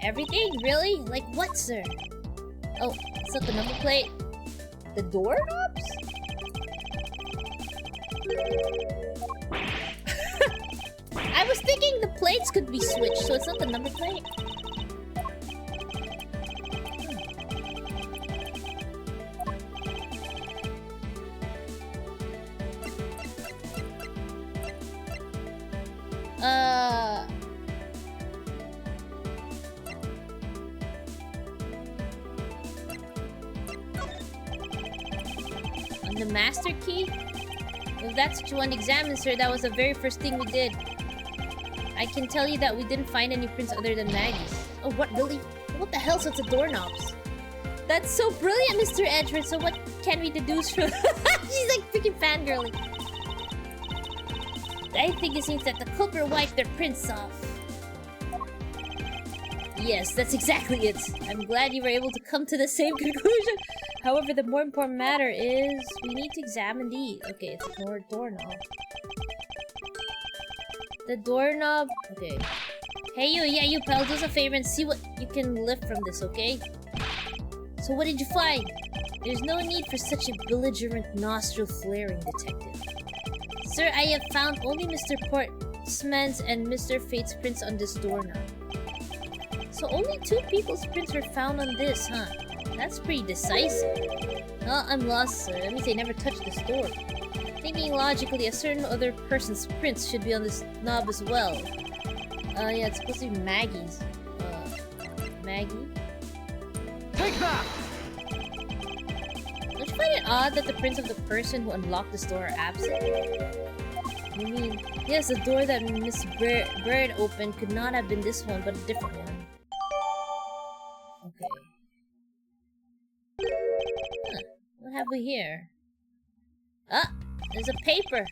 Everything? Really? Like what, sir? Oh, it's not the number plate. The doorknobs? I was thinking the plates could be switched, so it's not the number plate. And the master key? If that's what you want to examine, sir, that was the very first thing we did. I can tell you that we didn't find any prints other than Maggie's. Oh, what, really? What the hell's with the doorknobs? That's so brilliant, Mr. Edward. So what can we deduce from... She's like freaking fangirling. I think it seems that the culprit wiped their prints off. Yes, that's exactly it. I'm glad you were able to come to the same conclusion. However, the more important matter is we need to examine these. Okay, it's more doorknob. The doorknob. Okay. Hey you, yeah you pal, do us a favor and see what you can lift from this, okay? So what did you find? There's no need for such a belligerent nostril flaring, detective. Sir, I have found only Mr. Portsman's and Mr. Fate's prints on this doorknob. So only 2 people's prints were found on this, huh? That's pretty decisive. Oh, I'm lost, sir. That means they never touched this door. Thinking logically, a certain other person's prints should be on this knob as well. Yeah, it's supposed to be Maggie's. Maggie?
Take that!
Don't you find it odd that the prints of the person who unlocked this door are absent? I mean, yes, the door that Miss Bird opened could not have been this one, but a different one. Okay. Huh. What have we here? Ah! There's a paper!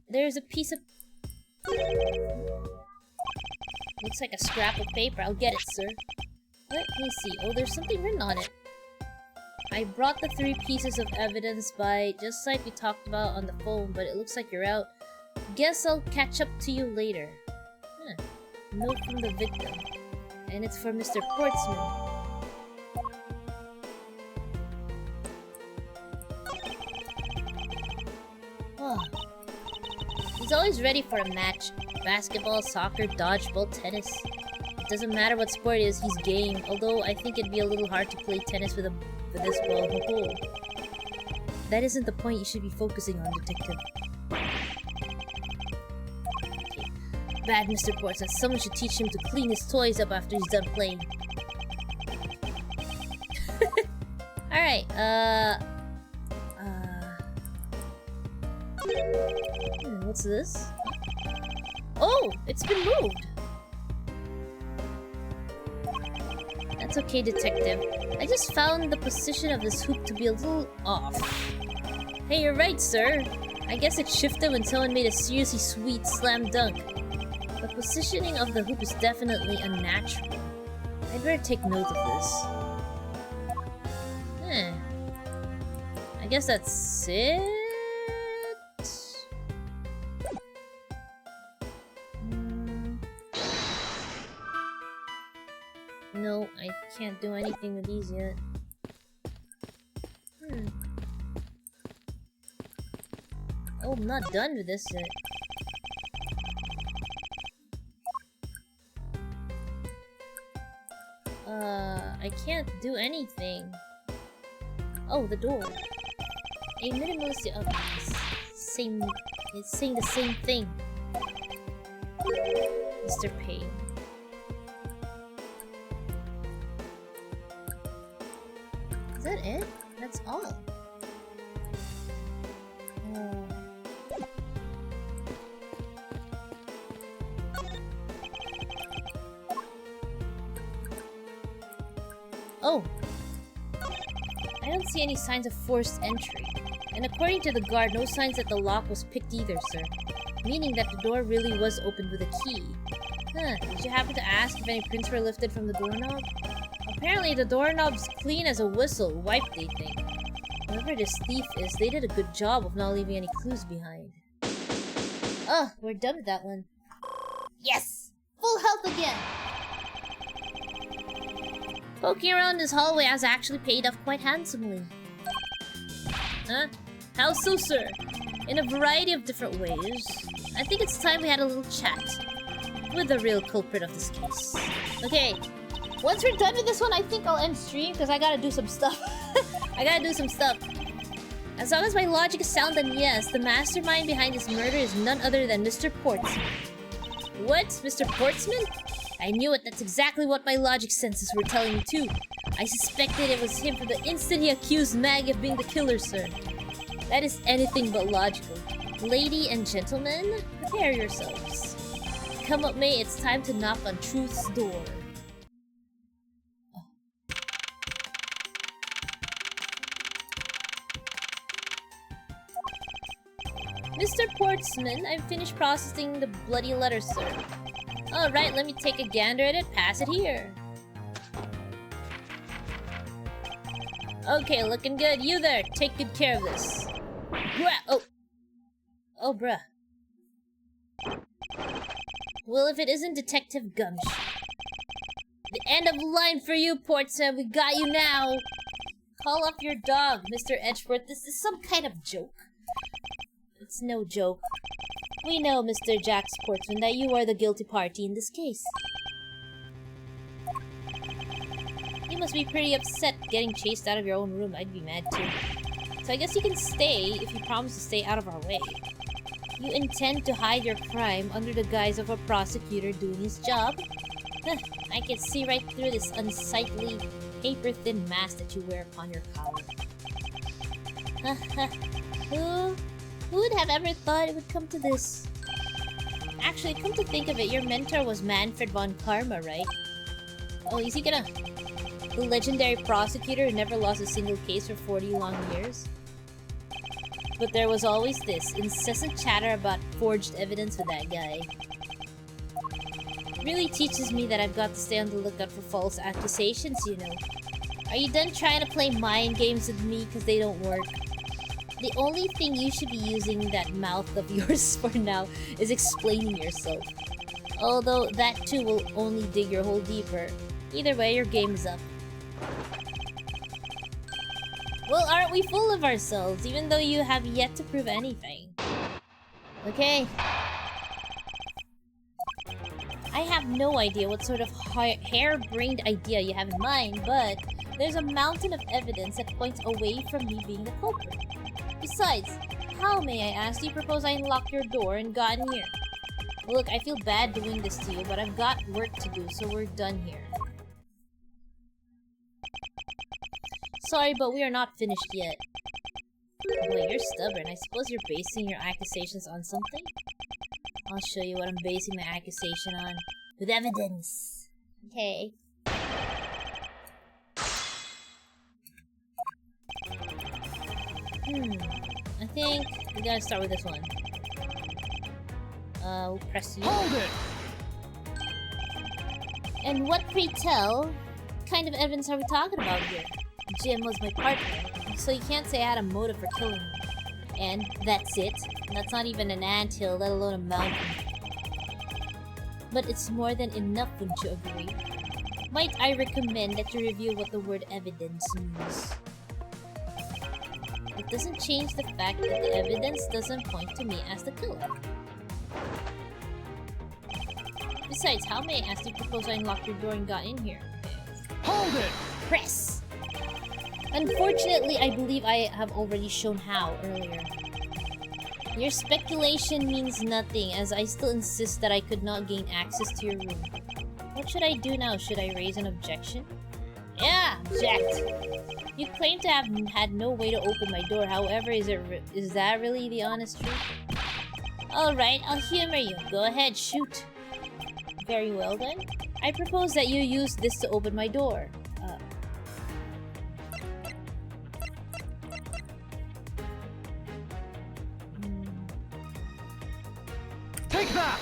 There's a piece of... Looks like a scrap of paper. I'll get it, sir. Let me see. Oh, there's something written on it. I brought the 3 pieces of evidence by, just like we talked about on the phone, but it looks like you're out. Guess I'll catch up to you later. Huh. Note from the victim. And it's for Mr. Portsman. Oh. He's always ready for a match. Basketball, soccer, dodgeball, tennis. It doesn't matter what sport it is, he's game. Although I think it'd be a little hard to play tennis with this ball in the hole. That isn't the point you should be focusing on, detective. Okay. Bad Mr. Portsman. Someone should teach him to clean his toys up after he's done playing. Alright, what's this? Oh! It's been moved! That's okay, detective. I just found the position of this hoop to be a little off. Hey, you're right, sir. I guess it shifted when someone made a seriously sweet slam dunk. The positioning of the hoop is definitely unnatural. I'd better take note of this. I guess that's it? No, I can't do anything with these yet. Oh, I'm not done with this yet. I can't do anything. Oh, the door. A minimalistic... Oh, same... It's saying the same thing. Mr. Payne. Is that it? That's all. Oh! I don't see any signs of forced entry. And according to the guard, no signs that the lock was picked either, sir. Meaning that the door really was opened with a key. Huh, did you happen to ask if any prints were lifted from the doorknob? Apparently the doorknob's clean as a whistle, wiped they think. Whoever this thief is, they did a good job of not leaving any clues behind. Oh, we're done with that one. Yes! Full health again! Poking around this hallway has actually paid off quite handsomely. Huh? How so, sir? In a variety of different ways. I think it's time we had a little chat with the real culprit of this case. Okay, once we're done with this one, I think I'll end stream because I gotta do some stuff. I gotta do some stuff. As long as my logic is sound, then yes, the mastermind behind this murder is none other than Mr. Portsman. What? Mr. Portsman? I knew it. That's exactly what my logic senses were telling me too. I suspected it was him from the instant he accused Maggie of being the killer, sir. That is anything but logical. Lady and gentlemen, prepare yourselves. Come what may, it's time to knock on truth's door. Mr. Portsman, I've finished processing the bloody letter, sir. Alright, let me take a gander at it. Pass it here. Okay, looking good. You there, take good care of this. Oh, bruh. Well, if it isn't Detective Gumsh. The end of the line for you, Portsman. We got you now. Call up your dog, Mr. Edgeworth. This is some kind of joke. It's no joke. We know, Mr. Jack Portsman, that you are the guilty party in this case. You must be pretty upset getting chased out of your own room. I'd be mad too. So I guess you can stay if you promise to stay out of our way. You intend to hide your crime under the guise of a prosecutor doing his job? I can see right through this unsightly, paper-thin mask that you wear upon your collar. Who would have ever thought it would come to this? Actually, come to think of it, your mentor was Manfred von Karma, right? Oh, is he gonna... The legendary prosecutor who never lost a single case for 40 long years? But there was always this incessant chatter about forged evidence with that guy. Really teaches me that I've got to stay on the lookout for false accusations, you know. Are you done trying to play mind games with me because they don't work? The only thing you should be using that mouth of yours for now is explaining yourself. Although that too will only dig your hole deeper. Either way, your game is up. Well, aren't we full of ourselves, even though you have yet to prove anything? Okay. I have no idea what sort of hair-brained idea you have in mind, but there's a mountain of evidence that points away from me being the culprit. Besides, how, may I ask, do you propose I unlock your door and got in here? Look, I feel bad doing this to you, but I've got work to do, so we're done here. Sorry, but we are not finished yet. Boy, you're stubborn. I suppose you're basing your accusations on something? I'll show you what I'm basing my accusation on. With evidence. Okay. I think we gotta start with this one. We'll press you.
Hold it!
And what, pray tell, kind of evidence are we talking about here? Jim was my partner, so you can't say I had a motive for killing him. And that's it. That's not even an anthill, let alone a mountain. But it's more than enough, wouldn't you agree? Might I recommend that you review what the word evidence means? It doesn't change the fact that the evidence doesn't point to me as the killer. Besides, how, may I ask, you propose I unlocked your door and got in here?
Hold it!
Press! Unfortunately, I believe I have already shown how earlier. Your speculation means nothing, as I still insist that I could not gain access to your room. What should I do now? Should I raise an objection? Yeah, object! You claim to have had no way to open my door, however, is that really the honest truth? Alright, I'll humor you. Go ahead, shoot. Very well then. I propose that you use this to open my door.
Take that!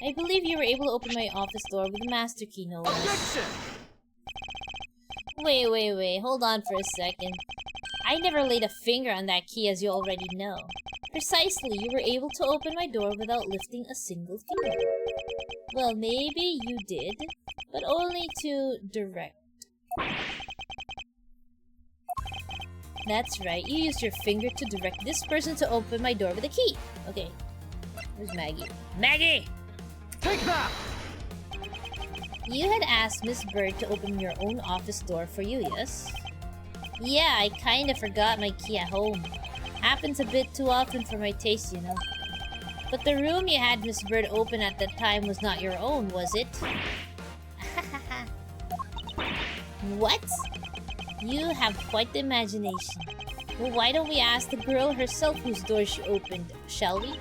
I believe you were able to open my office door with a master key, no less.
Objection!
Wait. Hold on for a second. I never laid a finger on that key, as you already know. Precisely, you were able to open my door without lifting a single finger. Well, maybe you did, but only to direct. That's right, you used your finger to direct this person to open my door with a key. Okay, where's Maggie? Maggie!
Take that!
You had asked Miss Bird to open your own office door for you, yes? Yeah, I kinda forgot my key at home. Happens a bit too often for my taste, you know. But the room you had Miss Bird open at that time was not your own, was it? What? You have quite the imagination. Well, why don't we ask the girl herself whose door she opened, shall we?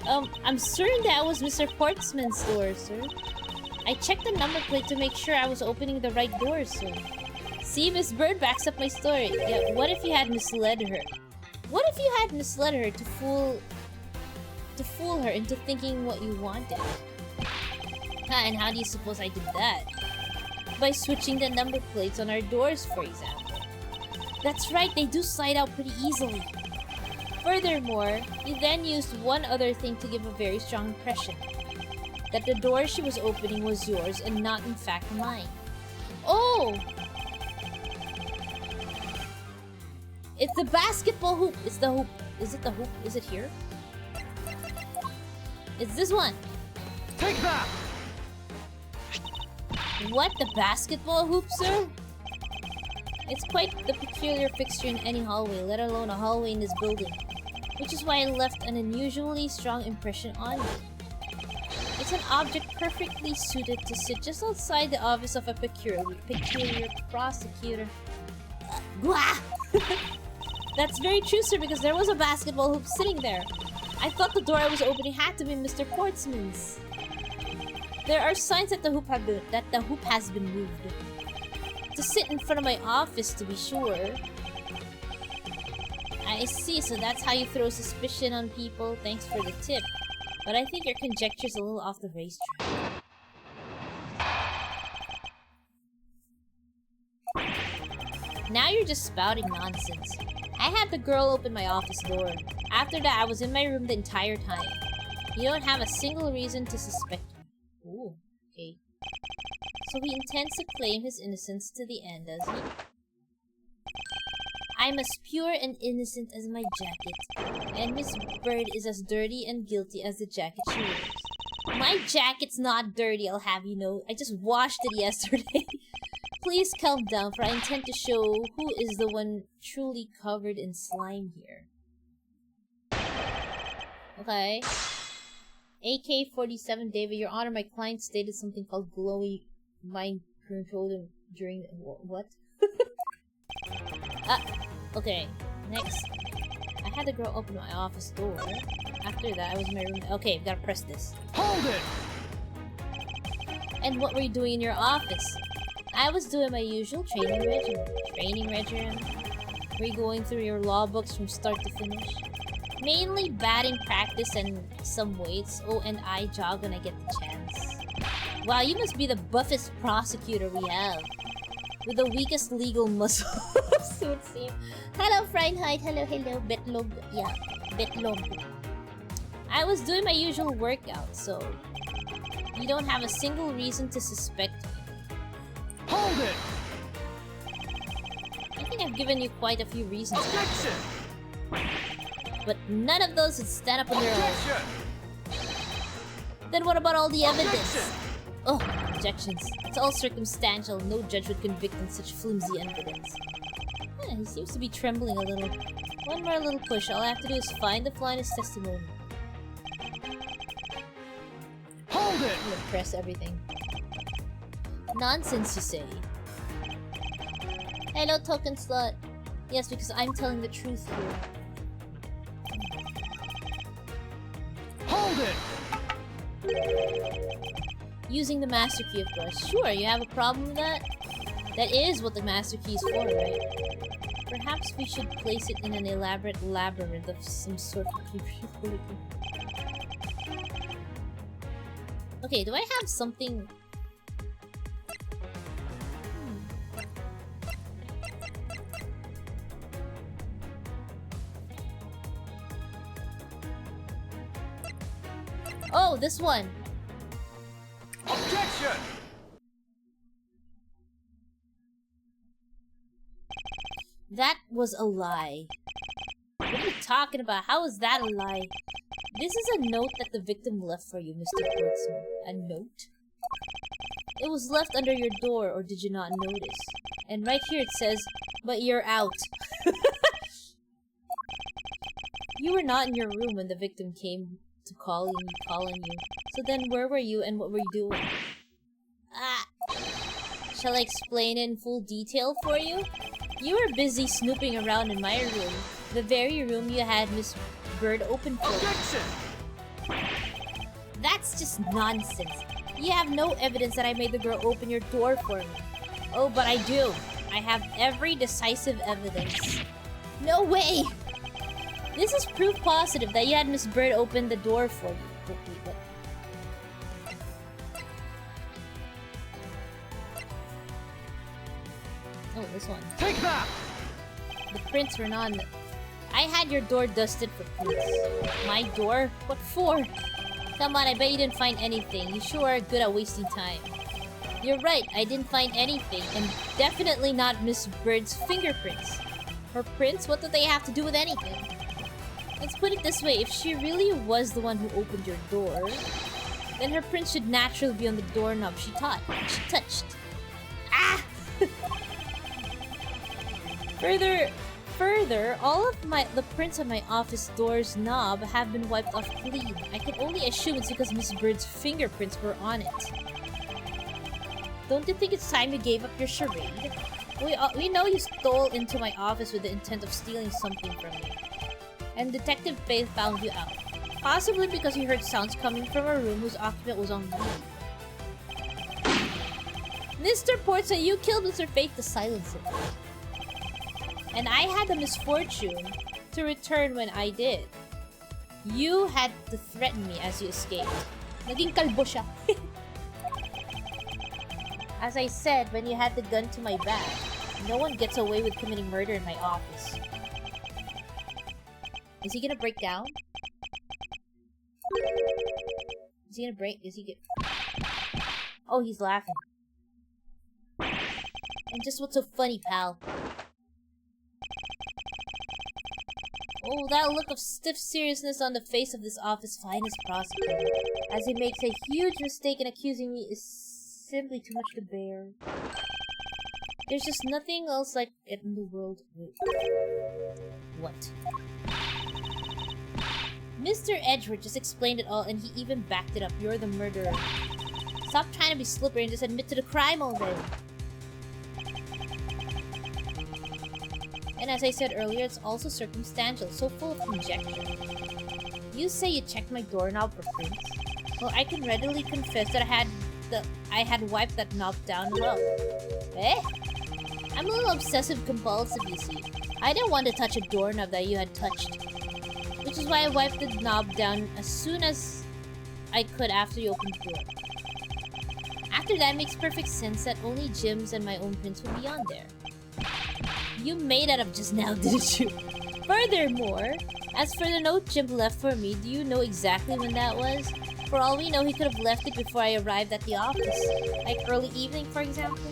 I'm certain that was Mr. Portsman's door, sir. I checked the number plate to make sure I was opening the right door, sir. See, Miss Bird backs up my story. Yeah, what if you had misled her? What if you had misled her to fool her into thinking what you wanted? And how do you suppose I did that? By switching the number plates on our doors, for example. That's right, they do slide out pretty easily. Furthermore, you then used one other thing to give a very strong impression. That the door she was opening was yours and not in fact mine. Oh! It's the basketball hoop! It's the hoop. Is it the hoop? Is it here? It's this one!
Take that!
What? The basketball hoop, sir? It's quite the peculiar fixture in any hallway, let alone a hallway in this building. Which is why I left an unusually strong impression on you. It's an object perfectly suited to sit just outside the office of a peculiar prosecutor. That's very true, sir, because there was a basketball hoop sitting there. I thought the door I was opening had to be Mr. Portsman's. There are signs that the hoop has been moved. To sit in front of my office, to be sure. I see, so that's how you throw suspicion on people. Thanks for the tip. But I think your conjecture's a little off the racetrack. Now you're just spouting nonsense. I had the girl open my office door. After that, I was in my room the entire time. You don't have a single reason to suspect me. Ooh, okay. So he intends to claim his innocence to the end, does he? I'm as pure and innocent as my jacket. And Miss Bird is as dirty and guilty as the jacket she wears. My jacket's not dirty, I'll have you know. I just washed it yesterday. Please calm down, for I intend to show who is the one truly covered in slime here. Okay. AK-47, David, Your Honor, my client stated something called glowy mind control during... What? Okay. Next. I had the girl open my office door. After that, I was in my room... Okay, gotta press this.
Hold it!
And what were you doing in your office? I was doing my usual training regimen. Were you going through your law books from start to finish? Mainly batting practice and some weights. Oh, and I jog when I get the chance. Wow, you must be the buffest prosecutor we have. With the weakest legal muscles, it would seem. Hello, Freinheit. Hello. Betlog. Yeah, Betlog. I was doing my usual workout, so... You don't have a single reason to suspect me.
Hold it!
I think I've given you quite a few reasons.
Objection!
But none of those would stand up on their own.
Objection!
Then what about all the evidence?
Objection!
Oh, objections. It's all circumstantial. No judge would convict on such flimsy evidence. He seems to be trembling a little. One more little push. All I have to do is find the flaw in his testimony.
Hold it!
I'm gonna press everything. Nonsense, you say. Hello, token slut. Yes, because I'm telling the truth here.
Hold it!
Using the master key, of course. Sure, you have a problem with that? That is what the master key is for, right? Perhaps we should place it in an elaborate labyrinth of some sort. Okay, do I have something... Oh, this one!
Objection!
That was a lie. What are you talking about? How is that a lie? This is a note that the victim left for you, Mr. Portsman. A note? It was left under your door, or did you not notice? And right here it says, "But you're out." You were not in your room when the victim came to call on you. So then where were you and what were you doing? Ah! Shall I explain in full detail for you? You were busy snooping around in my room, the very room you had Miss Bird open for.
Objection!
That's just nonsense. You have no evidence that I made the girl open your door for me. Oh, but I do. I have every decisive evidence. No way! This is proof positive that you had Miss Bird open the door for you. Wait, what? Oh, this one.
Take that!
The prints were on. I had your door dusted for prints. My door? What for? Come on, I bet you didn't find anything. You sure are good at wasting time. You're right, I didn't find anything, and definitely not Miss Bird's fingerprints. Her prints? What do they have to do with anything? Let's put it this way, if she really was the one who opened your door, then her prints should naturally be on the doorknob she touched. Ah! Further, all of the prints on my office door's knob have been wiped off clean. I can only assume it's because Miss Bird's fingerprints were on it. Don't you think it's time you gave up your charade? We know you stole into my office with the intent of stealing something from me. And Detective Faith found you out. Possibly because he heard sounds coming from a room whose occupant was on leave. Mr. Portman, you killed Mr. Faith the Silencer. And I had the misfortune to return when I did. You had to threaten me as you escaped. Naging kalbo siya. As I said, when you had the gun to my back, no one gets away with committing murder in my office. Is he gonna break down? Is he gonna break? Oh, he's laughing. And just what's so funny, pal? Oh, that look of stiff seriousness on the face of this office's finest prosecutor, as he makes a huge mistake in accusing me, is simply too much to bear. There's just nothing else like it in the world. Wait. What? Mr. Edgeworth just explained it all, and he even backed it up. You're the murderer. Stop trying to be slippery and just admit to the crime already. And as I said earlier, it's also circumstantial, so full of conjecture. You say you checked my doorknob for prints? Well, I can readily confess that I had wiped that knob down well. Eh? I'm a little obsessive-compulsive, you see. I didn't want to touch a doorknob that you had touched. Which is why I wiped the knob down as soon as I could after you opened the door. After that, it makes perfect sense that only Jim's and my own prints would be on there. You made that up just now, didn't you? Furthermore, as for the note Jim left for me, do you know exactly when that was? For all we know, he could have left it before I arrived at the office. Like early evening, for example?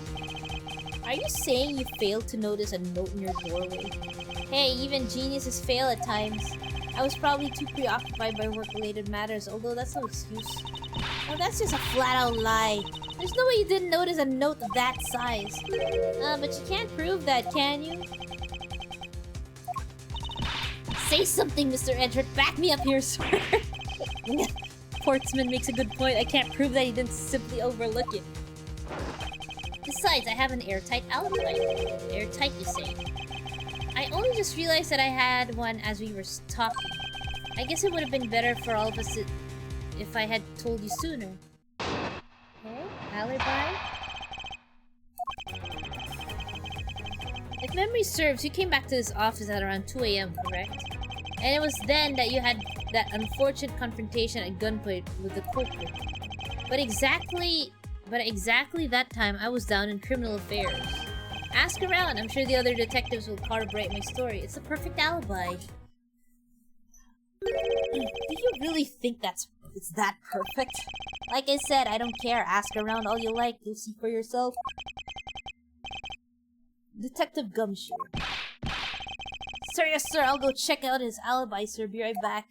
Are you saying you failed to notice a note in your doorway? Hey, even geniuses fail at times. I was probably too preoccupied by work-related matters, although that's no excuse. Well, that's just a flat-out lie. There's no way you didn't notice a note of that size. But you can't prove that, can you? Say something, Mr. Edgeworth. Back me up here, sir. Portsman makes a good point. I can't prove that he didn't simply overlook it. Besides, I have an airtight alibi. Airtight, you say? I only just realized that I had one as we were talking. I guess it would have been better for all of us if I had told you sooner. Okay, alibi? If memory serves, you came back to this office at around 2 AM, correct? And it was then that you had that unfortunate confrontation at gunpoint with the culprit. But exactly that time, I was down in criminal affairs. Ask around. I'm sure the other detectives will corroborate my story. It's the perfect alibi. Do you really think it's that perfect? Like I said, I don't care. Ask around all you like. You'll see for yourself. Detective Gumshoe. Sir, yes sir. I'll go check out his alibi, sir. Be right back.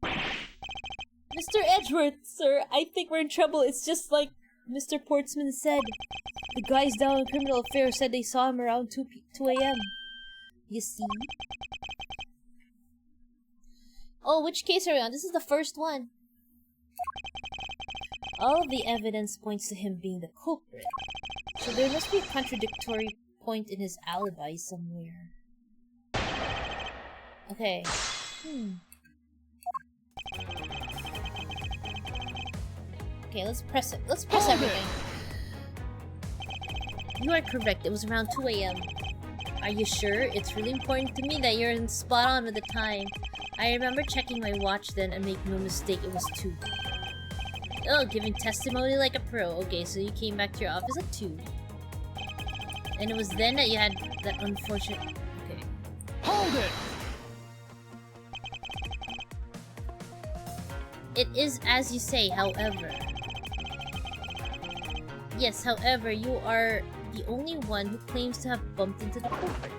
Mr. Edgeworth, sir. I think we're in trouble. It's just like Mr. Portsman said. The guys down in criminal affairs said they saw him around 2 AM. You see? Oh, which case are we on? This is the first one. All of the evidence points to him being the culprit. So there must be a contradictory point in his alibi somewhere. Okay. Okay, let's press it. Let's press everything. You are correct. It was around 2 a.m. Are you sure? It's really important to me that you're spot on with the time. I remember checking my watch then and make no mistake, it was 2. Oh, giving testimony like a pro. Okay, so you came back to your office at 2. And it was then that you had that unfortunate... Okay.
Hold it!
It is as you say, however. Yes, however, you are the only one who claims to have bumped into the culprit.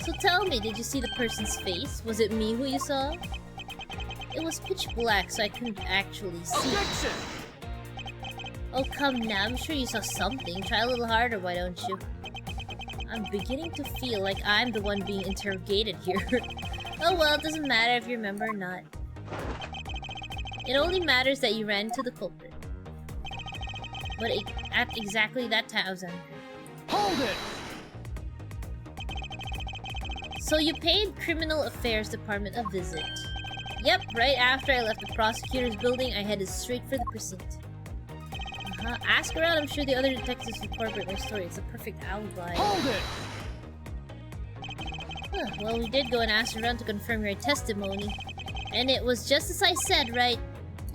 So tell me, did you see the person's face? Was it me who you saw? It was pitch black, so I couldn't actually see.
Objection!
Oh, come now. I'm sure you saw something. Try a little harder, why don't you? I'm beginning to feel like I'm the one being interrogated here. Oh well, it doesn't matter if you remember or not. It only matters that you ran into the culprit. But at exactly that time, I was angry.
Hold it!
So you paid Criminal Affairs Department a visit. Yep, right after I left the prosecutor's building, I headed straight for the precinct. Ask around, I'm sure the other detectives will corroborate my story. It's a perfect alibi.
Hold it!
Well, we did go and ask around to confirm your testimony. And it was just as I said, right?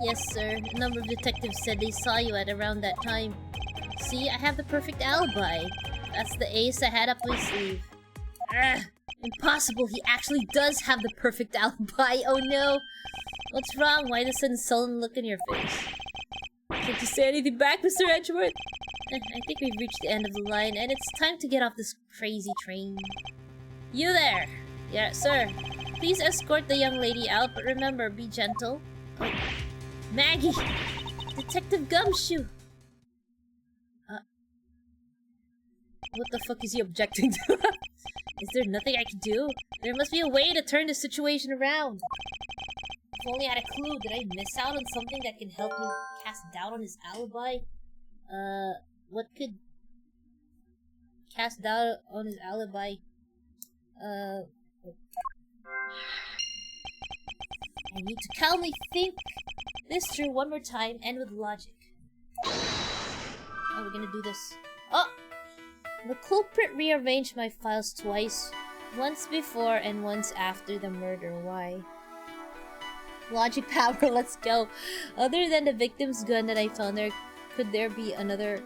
Yes, sir. A number of detectives said they saw you at around that time. See, I have the perfect alibi. That's the ace I had up my sleeve. Impossible, he actually does have the perfect alibi. Oh no! What's wrong? Why the sudden sullen look in your face? Can't you say anything back, Mr. Edgeworth? I think we've reached the end of the line, and it's time to get off this crazy train. You there! Yeah, sir. Please escort the young lady out, but remember, be gentle. Oh. Maggie! Detective Gumshoe! What the fuck is he objecting to? Is there nothing I can do? There must be a way to turn the situation around. If only I had a clue. Did I miss out on something that can help me cast doubt on his alibi? What could cast doubt on his alibi? I need to calmly think this through one more time and with logic. Oh, we're gonna do this. Oh! The culprit rearranged my files twice. Once before and once after the murder. Why? Logic power, let's go. Other than the victim's gun that I found there, could there be another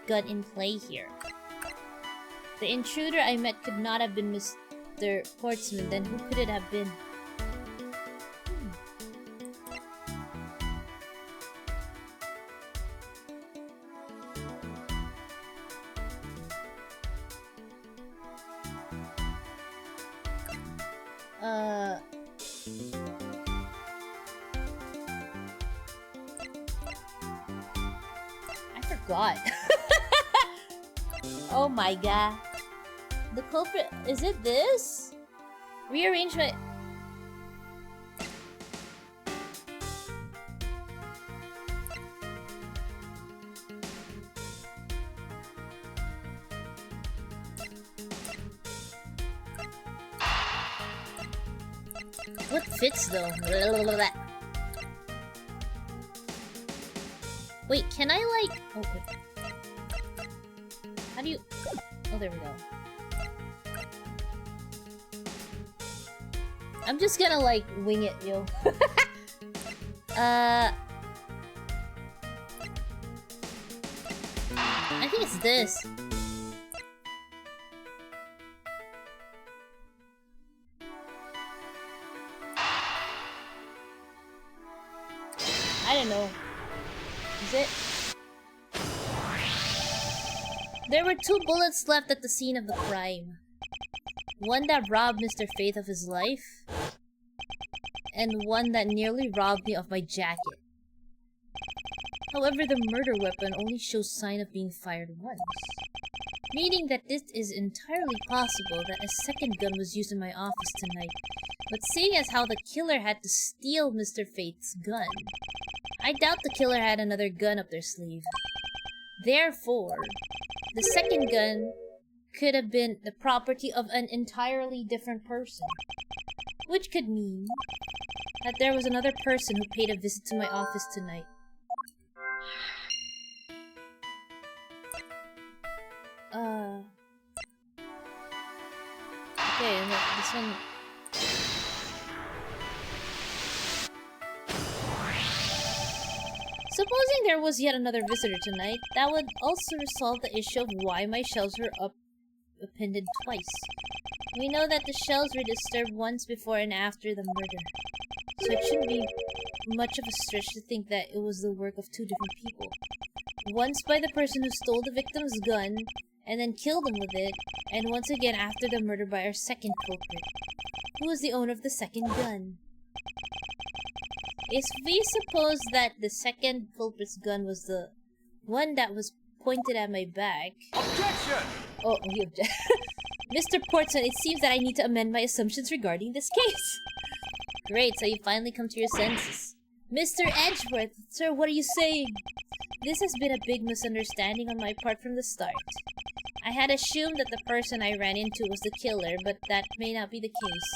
gun in play here? The intruder I met could not have been Mr. Portsman, then who could it have been? I forgot. Oh my god. The culprit, is it this? Rearrange my... What fits though? Wait, can I like... Oh, wait. How do you... Oh, there we go. I'm just gonna like wing it, yo. I think it's this. I don't know. Is it? There were 2 bullets left at the scene of the crime. One that robbed Mr. Faith of his life, and one that nearly robbed me of my jacket. However, the murder weapon only shows sign of being fired once, meaning that it is entirely possible that a second gun was used in my office tonight, But seeing as how the killer had to steal Mr. Fate's gun, I doubt the killer had another gun up their sleeve. Therefore, the second gun could have been the property of an entirely different person. Which could mean that there was another person who paid a visit to my office tonight. Okay, and this one... Supposing there was yet another visitor tonight, that would also resolve the issue of why my shelves were appended twice. We know that the shelves were disturbed once before and after the murder, so it shouldn't be much of a stretch to think that it was the work of two different people. Once by the person who stole the victim's gun and then killed him with it, and once again after the murder by our second culprit, who was the owner of the second gun. If we suppose that the second culprit's gun was the one that was pointed at my back...
Objection!
Oh, he objected. Mr. Portson, it seems that I need to amend my assumptions regarding this case. Great, so you finally come to your senses. Mr. Edgeworth, sir, what are you saying? This has been a big misunderstanding on my part from the start. I had assumed that the person I ran into was the killer, but that may not be the case.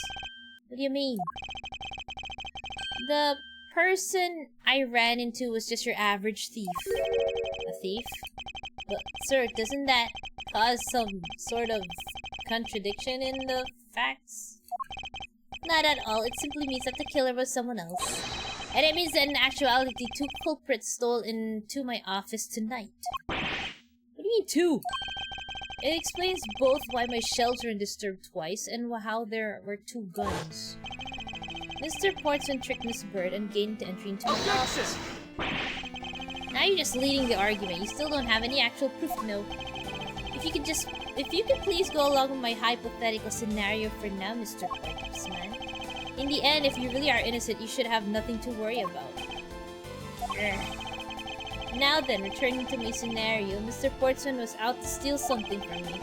What do you mean? The person I ran into was just your average thief. A thief? But, sir, doesn't that cause some sort of contradiction in the facts? Not at all. It simply means that the killer was someone else. And it means that in actuality, two culprits stole into my office tonight. What do you mean, two? It explains both why my shelves were disturbed twice and how there were two guns. Mr. Portson tricked Miss Bird and gained entry into my office. Now you're just leading the argument. You still don't have any actual proof, no. If you could please go along with my hypothetical scenario for now, Mr. Portsman. In the end, if you really are innocent, you should have nothing to worry about. Now then, returning to my scenario, Mr. Portsman was out to steal something from me,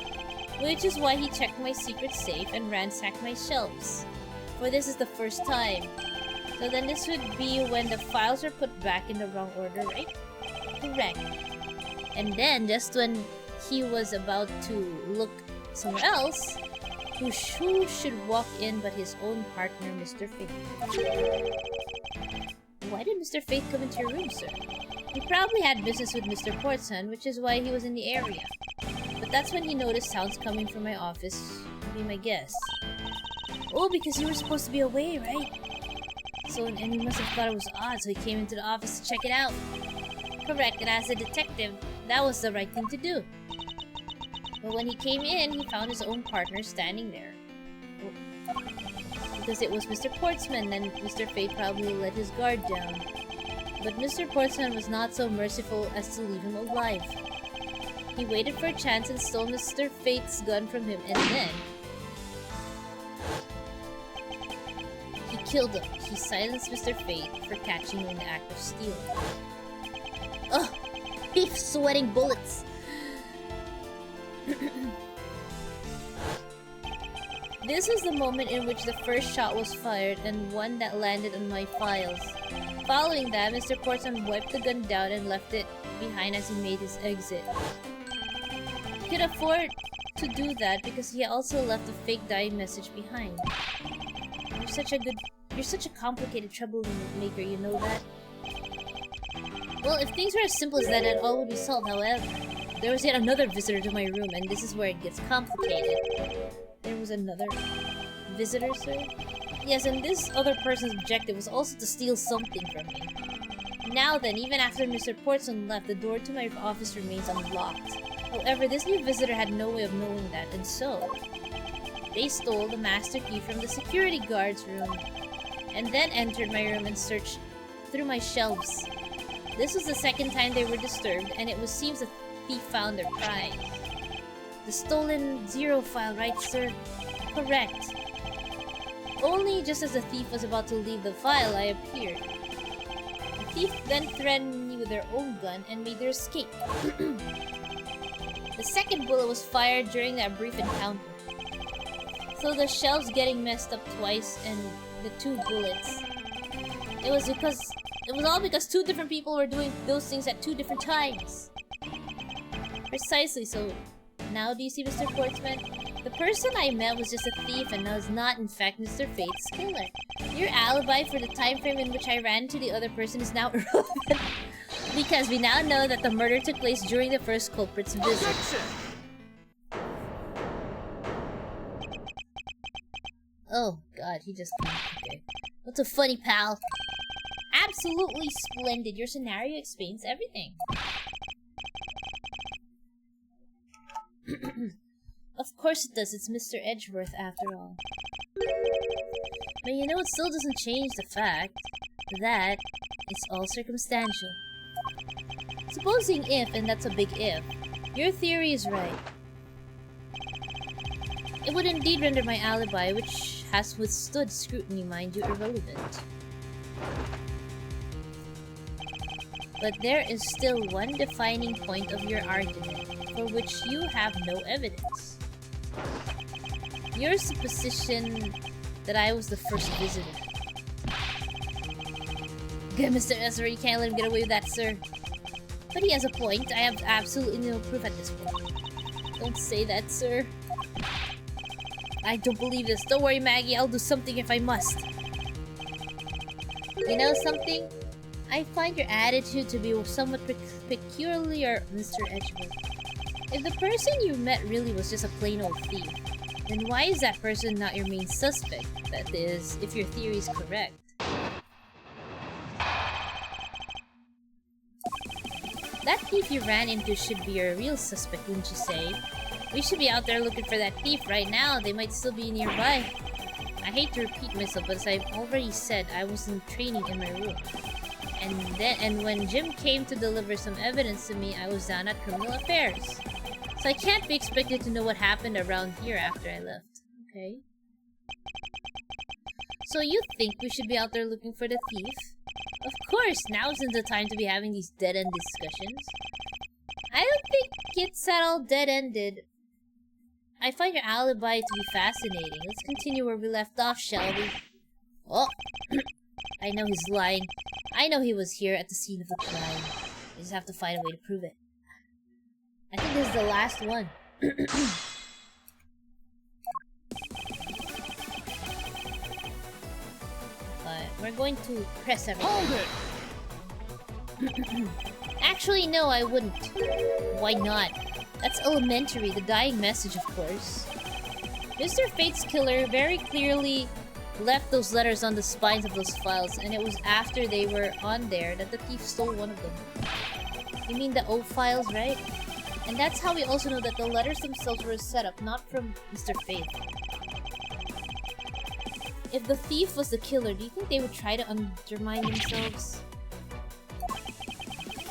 which is why he checked my secret safe and ransacked my shelves. For this is the first time. So then this would be when the files were put back in the wrong order, right? Correct. And then, just when he was about to look somewhere else, who should walk in but his own partner, Mr. Faith. Why did Mr. Faith come into your room, sir? He probably had business with Mr. Portson, which is why he was in the area. But that's when he noticed sounds coming from my office, would be my guess. Oh, because you were supposed to be away, right? So, and he must have thought it was odd, so he came into the office to check it out. Correct, and as a detective, that was the right thing to do. But when he came in, he found his own partner standing there. Oh. Because it was Mr. Portsman, then Mr. Fate probably let his guard down. But Mr. Portsman was not so merciful as to leave him alive. He waited for a chance and stole Mr. Fate's gun from him, and then... he killed him. He silenced Mr. Fate for catching him in the act of stealing. Ugh! He's sweating bullets! This was the moment in which the first shot was fired and one that landed on my files. Following that, Mr. Portson wiped the gun down and left it behind as he made his exit. He could afford to do that because he also left a fake dying message behind. You're such a complicated troublemaker, you know that? Well, if things were as simple as that, all would be solved, however. There was yet another visitor to my room, and this is where it gets complicated. There was another visitor, sir? Yes, and this other person's objective was also to steal something from me. Now then, even after Mr. Portson left, the door to my office remains unlocked. However, this new visitor had no way of knowing that, and so... they stole the master key from the security guard's room, and then entered my room and searched through my shelves. This was the second time they were disturbed, and it seems the thief found their prize. The stolen 0 file, right, sir? Correct. Only just as the thief was about to leave the file, I appeared. The thief then threatened me with their own gun and made their escape. The second bullet was fired during that brief encounter. So the shelves getting messed up twice and the 2 bullets. It was all because 2 different people were doing those things at 2 different times. Precisely, so now do you see, Mr. Portsman? The person I met was just a thief and was not in fact Mr. Fate's killer. Your alibi for the time frame in which I ran into the other person is now irrelevant. Because we now know that the murder took place during the first culprit's visit. Oh god, he just... Okay. What's so funny, pal? Absolutely splendid. Your scenario explains everything. Of course it does. It's Mr. Edgeworth after all. But you know, it still doesn't change the fact that it's all circumstantial. Supposing if, and that's a big if, your theory is right, it would indeed render my alibi, which has withstood scrutiny, mind you, irrelevant. But there is still one defining point of your argument, for which you have no evidence. Your supposition that I was the first visitor. Good, Mr. Ezra, you can't let him get away with that, sir. But he has a point. I have absolutely no proof at this point. Don't say that, sir. I don't believe this. Don't worry, Maggie. I'll do something if I must. You know something? I find your attitude to be somewhat peculiar, Mr. Edgeworth. If the person you met really was just a plain old thief, then why is that person not your main suspect? That is, if your theory is correct. That thief you ran into should be your real suspect, wouldn't you say? We should be out there looking for that thief right now. They might still be nearby. I hate to repeat myself, but as I've already said, I was in training in my room. And when Jim came to deliver some evidence to me, I was down at criminal affairs. So I can't be expected to know what happened around here after I left. Okay. So you think we should be out there looking for the thief? Of course, now isn't the time to be having these dead-end discussions. I don't think it's at all dead-ended. I find your alibi to be fascinating. Let's continue where we left off, shall we? Oh, I know he's lying. I know he was here at the scene of the crime. We just have to find a way to prove it. I think this is the last one. But we're going to press everything.
Hold it!
Actually, no, I wouldn't. Why not? That's elementary, the dying message, of course. Mr. Fate's killer very clearly left those letters on the spines of those files, and it was after they were on there that the thief stole one of them. You mean the O files, right? And that's how we also know that the letters themselves were a setup, not from Mr. Fate. If the thief was the killer, do you think they would try to undermine themselves?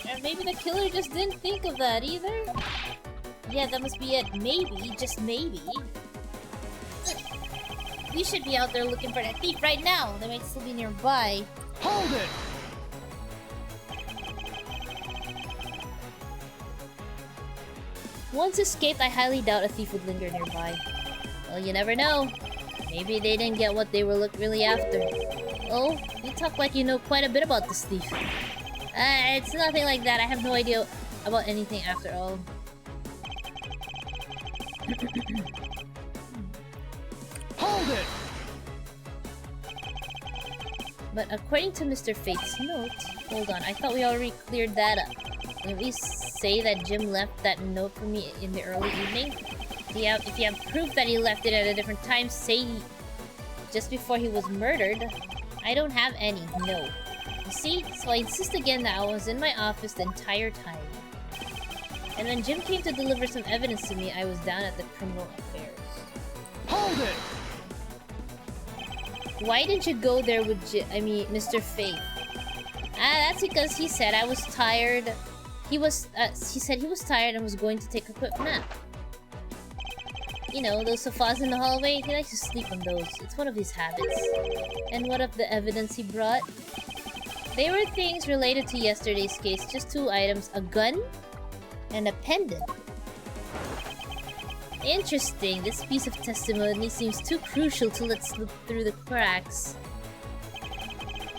Or maybe the killer just didn't think of that either? Yeah, that must be it. Maybe, just maybe. We should be out there looking for that thief right now. They might still be nearby.
Hold it!
Once escaped, I highly doubt a thief would linger nearby. Well, you never know. Maybe they didn't get what they were really after. Oh, you talk like you know quite a bit about this thief. It's nothing like that. I have no idea about anything after all.
Hold it!
But according to Mr. Fate's note... Hold on, I thought we already cleared that up. Did we say that Jim left that note for me in the early evening? If you have proof that he left it at a different time, say just before he was murdered. I don't have any, no. You see? So I insist again that I was in my office the entire time. And when Jim came to deliver some evidence to me, I was down at the criminal affairs.
Hold it!
Why didn't you go there with Mr. Fate? That's because he said I was tired. He said he was tired and was going to take a quick nap. You know, those sofas in the hallway, he likes to sleep on those. It's one of his habits. And what of the evidence he brought? They were things related to yesterday's case, just 2 items, a gun and a pendant. Interesting, this piece of testimony seems too crucial to let slip through the cracks.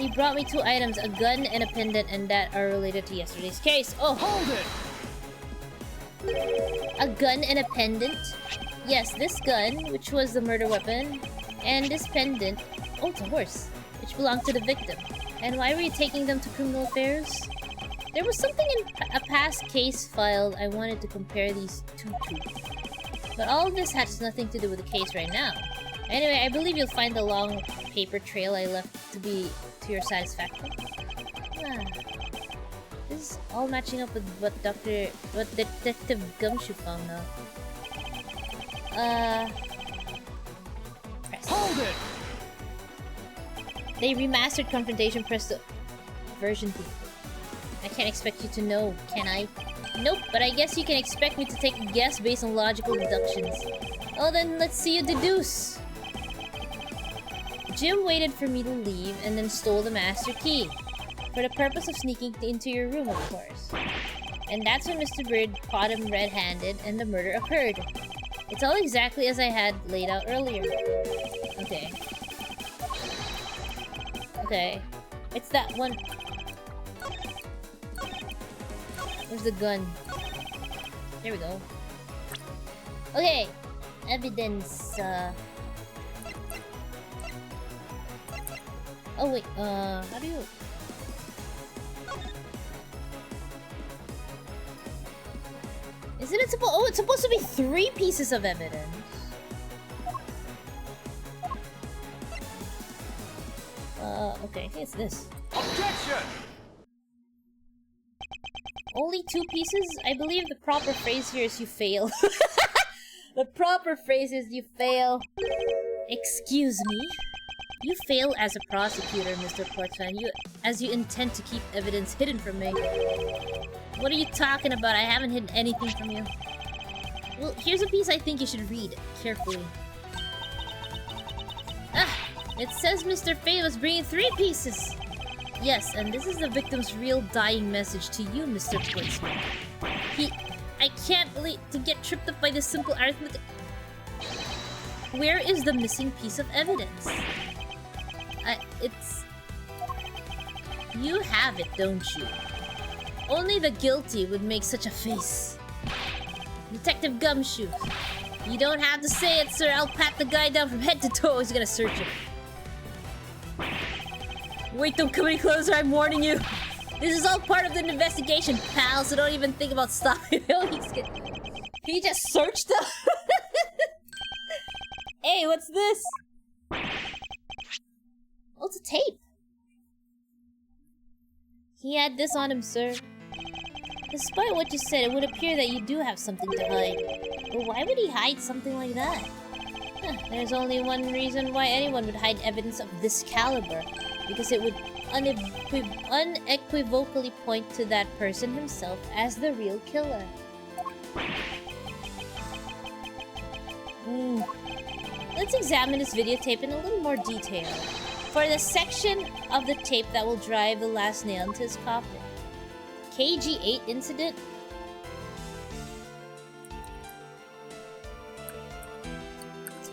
He brought me 2 items, a gun and a pendant, and that are related to yesterday's case. Oh!
Hold it!
A gun and a pendant? Yes, this gun, which was the murder weapon, and this pendant... Oh, it's a horse, which belonged to the victim. And why were you taking them to criminal affairs? There was something in a past case filed I wanted to compare these two to. But all of this has nothing to do with the case right now. Anyway, I believe you'll find the long paper trail I left to be to your satisfaction. Ah. This is all matching up with what Detective Gumshoe found now. Press.
Hold it!
They remastered Confrontation, press the version 2. I can't expect you to know, can I? Nope, but I guess you can expect me to take a guess based on logical deductions. Oh, then let's see you deduce. Jim waited for me to leave and then stole the master key. For the purpose of sneaking into your room, of course. And that's when Mr. Bird caught him red-handed and the murder occurred. It's all exactly as I had laid out earlier. Okay. Okay. It's that one. Where's the gun? There we go. Okay. Evidence, Oh wait, how do you... Isn't it supposed... Oh, it's supposed to be 3 pieces of evidence. Okay, I think it's this.
Objection!
Only 2 pieces? I believe the proper phrase here is you fail. The proper phrase is you fail. Excuse me? You fail as a prosecutor, Mr. Portman, as you intend to keep evidence hidden from me. What are you talking about? I haven't hidden anything from you. Well, here's a piece I think you should read carefully. Ah! It says Mr. Fay was bringing 3 pieces! Yes, and this is the victim's real dying message to you, Mr. Portsman. I can't believe to get tripped up by this simple arithmetic. Where is the missing piece of evidence? It's... You have it, don't you? Only the guilty would make such a face. Detective Gumshoe. You don't have to say it, sir. I'll pat the guy down from head to toe. He's gonna search him. Wait, don't come any closer, I'm warning you. This is all part of the investigation, pal, so don't even think about stopping him. He just searched him? Hey, what's this? Oh, it's a tape. He had this on him, sir. Despite what you said, it would appear that you do have something to hide. But why would he hide something like that? Huh, there's only one reason why anyone would hide evidence of this caliber. Because it would unequivocally point to that person himself as the real killer. Let's examine this videotape in a little more detail. For the section of the tape that will drive the last nail into his coffin. KG8 incident? It's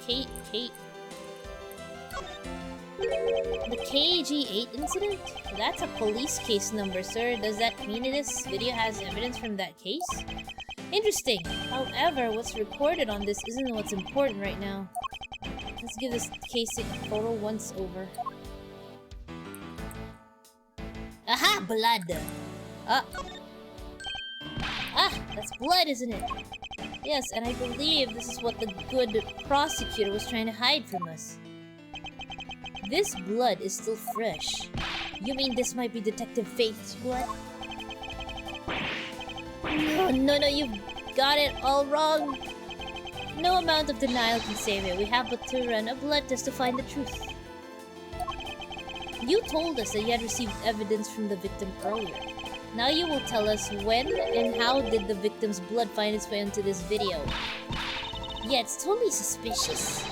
The KG8 incident? That's a police case number, sir. Does that mean this video has evidence from that case? Interesting. However, what's recorded on this isn't what's important right now. Let's give this case a photo once over. Aha! Blood! That's blood, isn't it? Yes, and I believe this is what the good prosecutor was trying to hide from us. This blood is still fresh. You mean this might be Detective Faith's blood? No, you've got it all wrong. No amount of denial can save it. We have but to run a blood test to find the truth. You told us that you had received evidence from the victim earlier. Now you will tell us when and how did the victim's blood find its way into this video. Yeah, it's totally suspicious.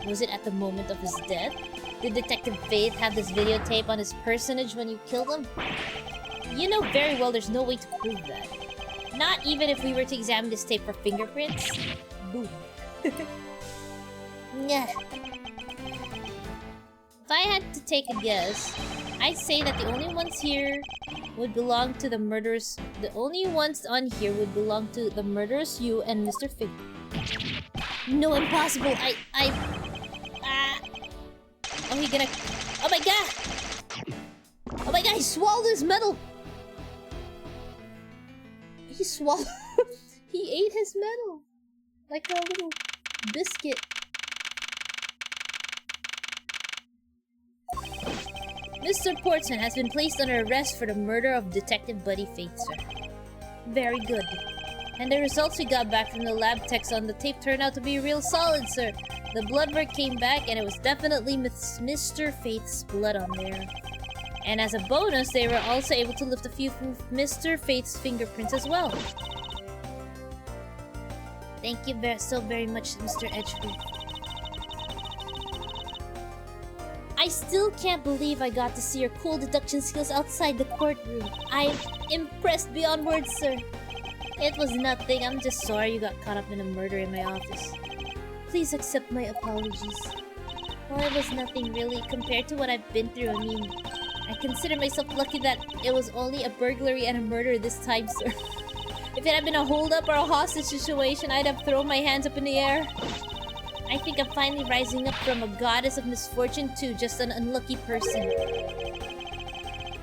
Was it at the moment of his death? Did Detective Faith have this videotape on his personage when you killed him? You know very well there's no way to prove that. Not even if we were to examine this tape for fingerprints. Boom. Yeah. If I had to take a guess, I say that the only ones here would belong to the murderers. The only ones on here would belong to the murderers, you and Mr. Fig. No, impossible. Oh, he gonna. Oh my god! Oh my god! He swallowed his medal. He swallowed. He ate his medal like a little biscuit. Mr. Portsman has been placed under arrest for the murder of Detective Buddy Faith, sir. Very good. And the results we got back from the lab techs on the tape turned out to be real solid, sir. The blood work came back and it was definitely Mr. Faith's blood on there. And as a bonus, they were also able to lift a few from Mr. Faith's fingerprints as well. Thank you so very much, Mr. Edgeworth. I still can't believe I got to see your cool deduction skills outside the courtroom. I'm impressed beyond words, sir. It was nothing. I'm just sorry you got caught up in a murder in my office. Please accept my apologies. Well, it was nothing really compared to what I've been through. I mean, I consider myself lucky that it was only a burglary and a murder this time, sir. If it had been a hold-up or a hostage situation, I'd have thrown my hands up in the air. I think I'm finally rising up from a goddess of misfortune to just an unlucky person.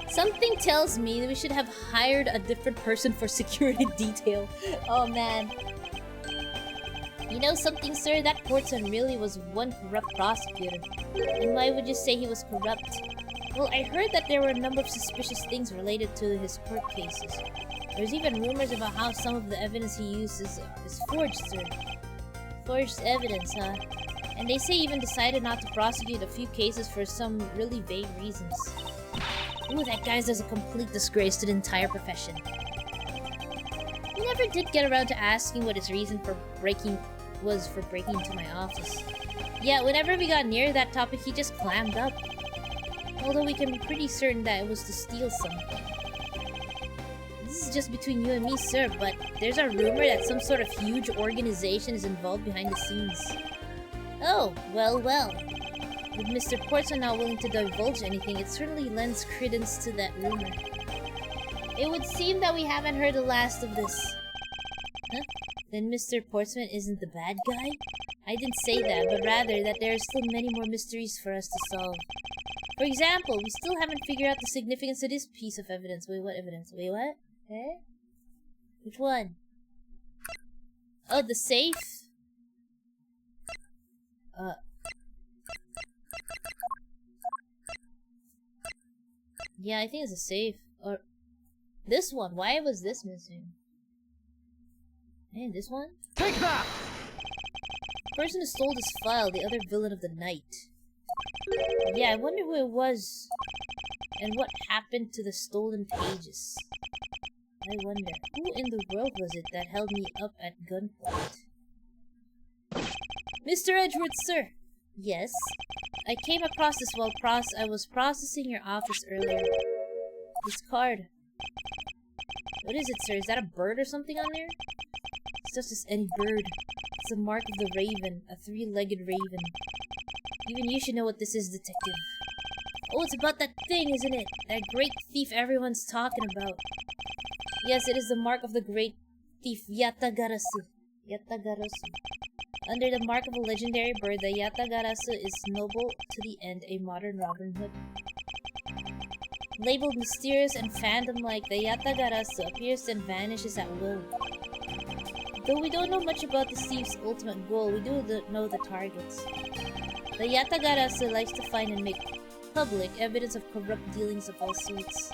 Something tells me that we should have hired a different person for security detail. Oh man. You know something, sir? That Portson really was one corrupt prosecutor. And why would you say he was corrupt? Well, I heard that there were a number of suspicious things related to his court cases. There's even rumors about how some of the evidence he uses is forged, sir. Forged evidence, huh? And they say he even decided not to prosecute a few cases for some really vague reasons. Ooh, that guy's just a complete disgrace to the entire profession. We never did get around to asking what his reason for breaking into my office. Yeah, whenever we got near that topic, he just clammed up. Although we can be pretty certain that it was to steal something. This is just between you and me, sir, but there's a rumor that some sort of huge organization is involved behind the scenes. Oh, well. With Mr. Portson not willing to divulge anything, it certainly lends credence to that rumor. It would seem that we haven't heard the last of this. Huh? Then Mr. Portsman isn't the bad guy? I didn't say that, but rather that there are still many more mysteries for us to solve. For example, we still haven't figured out the significance of this piece of evidence. Wait, what evidence? Wait, what? Eh? Which one? Oh, the safe? Yeah, I think it's a safe. Or this one. Why was this missing? Hey, this one?
Take that!
The person who stole this file, the other villain of the night. Yeah, I wonder who it was. And what happened to the stolen pages. I wonder, who in the world was it that held me up at gunpoint? Mr. Edgeworth, sir! Yes? I came across this while I was processing your office earlier. This card. What is it, sir? Is that a bird or something on there? It's just as any bird. It's a mark of the raven, a three-legged raven. Even you should know what this is, detective. Oh, it's about that thing, isn't it? That great thief everyone's talking about. Yes, it is the mark of the great thief, Yatagarasu. Yatagarasu. Under the mark of a legendary bird, the Yatagarasu is noble to the end, a modern Robin Hood. Labeled mysterious and phantom-like, the Yatagarasu appears and vanishes at will. Though we don't know much about the thief's ultimate goal, we do know the targets. The Yatagarasu likes to find and make public evidence of corrupt dealings of all sorts.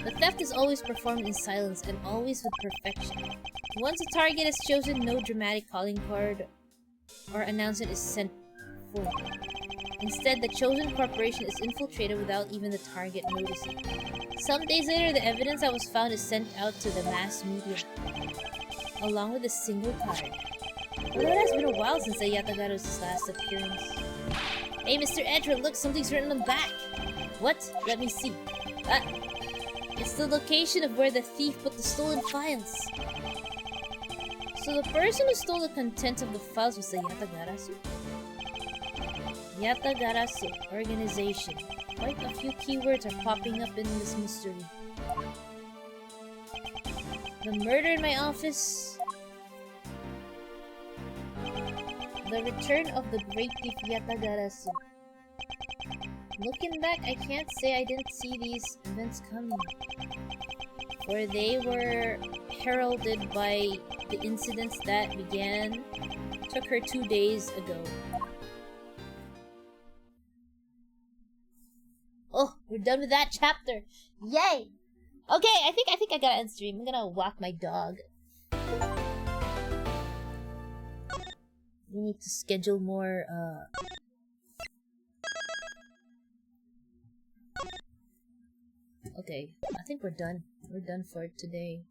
The theft is always performed in silence and always with perfection. Once a target is chosen, no dramatic calling card or announcement is sent forth. Instead, the chosen corporation is infiltrated without even the target noticing. Some days later, the evidence that was found is sent out to the mass media, along with a single card. Although it has been a while since the Yatagara's last appearance. Hey, Mr. Edgeworth, look, something's written on the back. What? Let me see. It's the location of where the thief put the stolen files. So the person who stole the contents of the files was the Yatagarasu? Yatagarasu Organization. Quite a few keywords are popping up in this mystery. The murder in my office. The return of the great thief Yatagarasu. Looking back, I can't say I didn't see these events coming. For they were heralded by the incidents that took her 2 days ago. Oh, we're done with that chapter. Yay! Okay, I think I gotta end stream. I'm gonna walk my dog. We need to schedule more, Okay, I think we're done. We're done for today.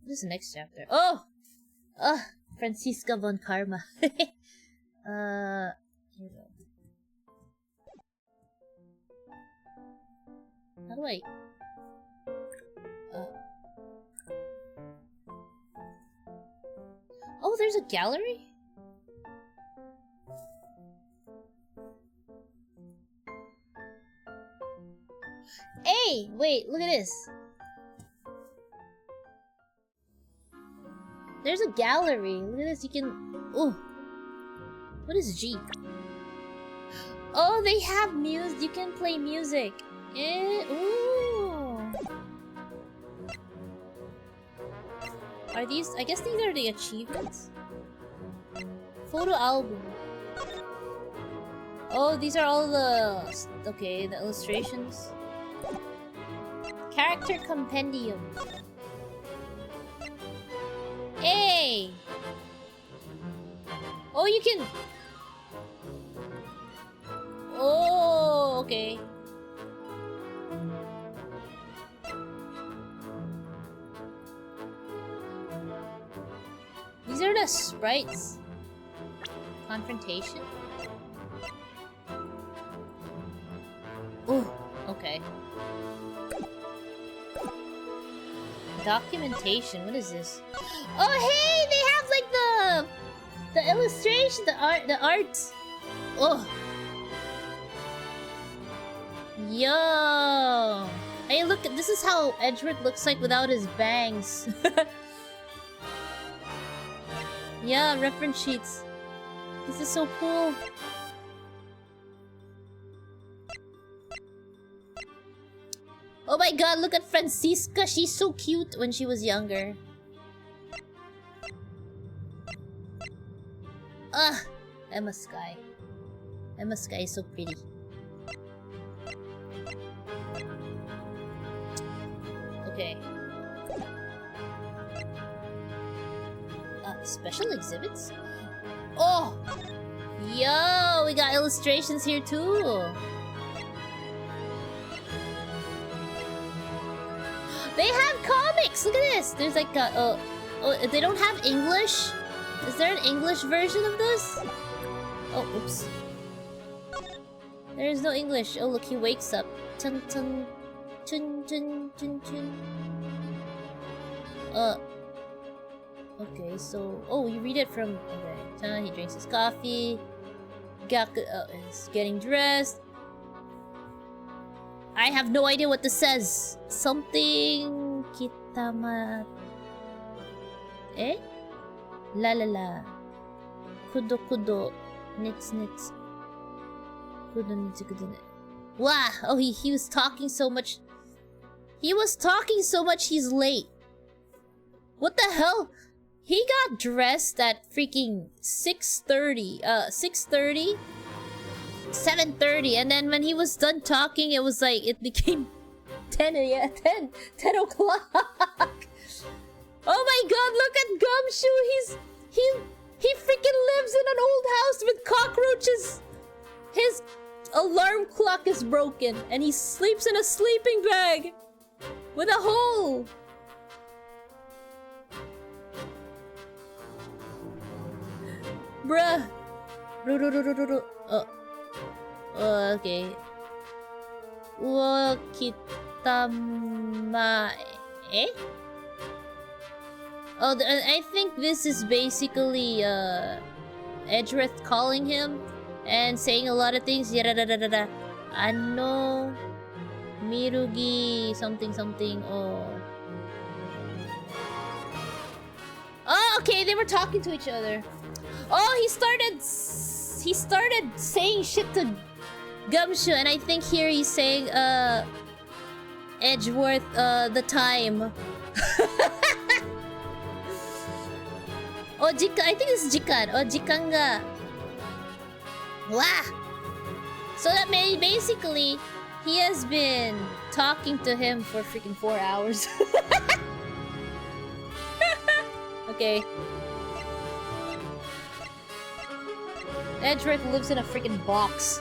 What is the next chapter? Oh! Franziska von Karma. Here we go. How do I... Oh, there's a gallery? Hey! Wait, look at this. There's a gallery. Look at this, you can... Oh! What is G? Oh, they have music. You can play music. Ooh! Are these... I guess these are the achievements. Photo album. Oh, these are all the... Okay, the illustrations. Character compendium. Hey! Oh, you can... Oh, okay. These are the sprites. Confrontation? Oh, okay. Documentation, what is this? Oh hey, they have like the illustration, the art. Oh. Yo. Hey, look, this is how Edward looks like without his bangs. Yeah, reference sheets. This is so cool. Oh my god, look at Franziska. She's so cute when she was younger. Emma Sky. Emma Sky is so pretty. Okay. Special exhibits? Oh! Yo, we got illustrations here too. They have comics! Look at this! There's like a... oh, they don't have English? Is there an English version of this? Oh, oops. There is no English. Oh, look, he wakes up. Chun chun. Chun chun chun chun. Okay, so... Oh, you read it from... Okay. He drinks his coffee. Gaku is getting dressed. I have no idea what this says. Something... Kitama... Eh? La la la. Kudo kudo. Nits nits. Kudo nits kudo nits. Wow! Oh, he was talking so much. He was talking so much he's late. What the hell? He got dressed at freaking 6:30. 6:30? 7:30, and then when he was done talking, it was like it became 10 o'clock. Oh my god, look at Gumshoe! He freaking lives in an old house with cockroaches. His alarm clock is broken, and he sleeps in a sleeping bag with a hole. Bruh. Okay. Wo kitama... Eh? Oh, I think this is basically, Edgeworth calling him and saying a lot of things. Ano Mirugi something something. Oh. Oh, okay, they were talking to each other. Oh, he started saying shit to Gumshoe, and I think here he's saying Edgeworth the time. Oh, Jika, I think it's Jikan. Oh, Jikan ga. Wah! So that basically he has been talking to him for freaking 4 hours. Okay. Edgeworth lives in a freaking box.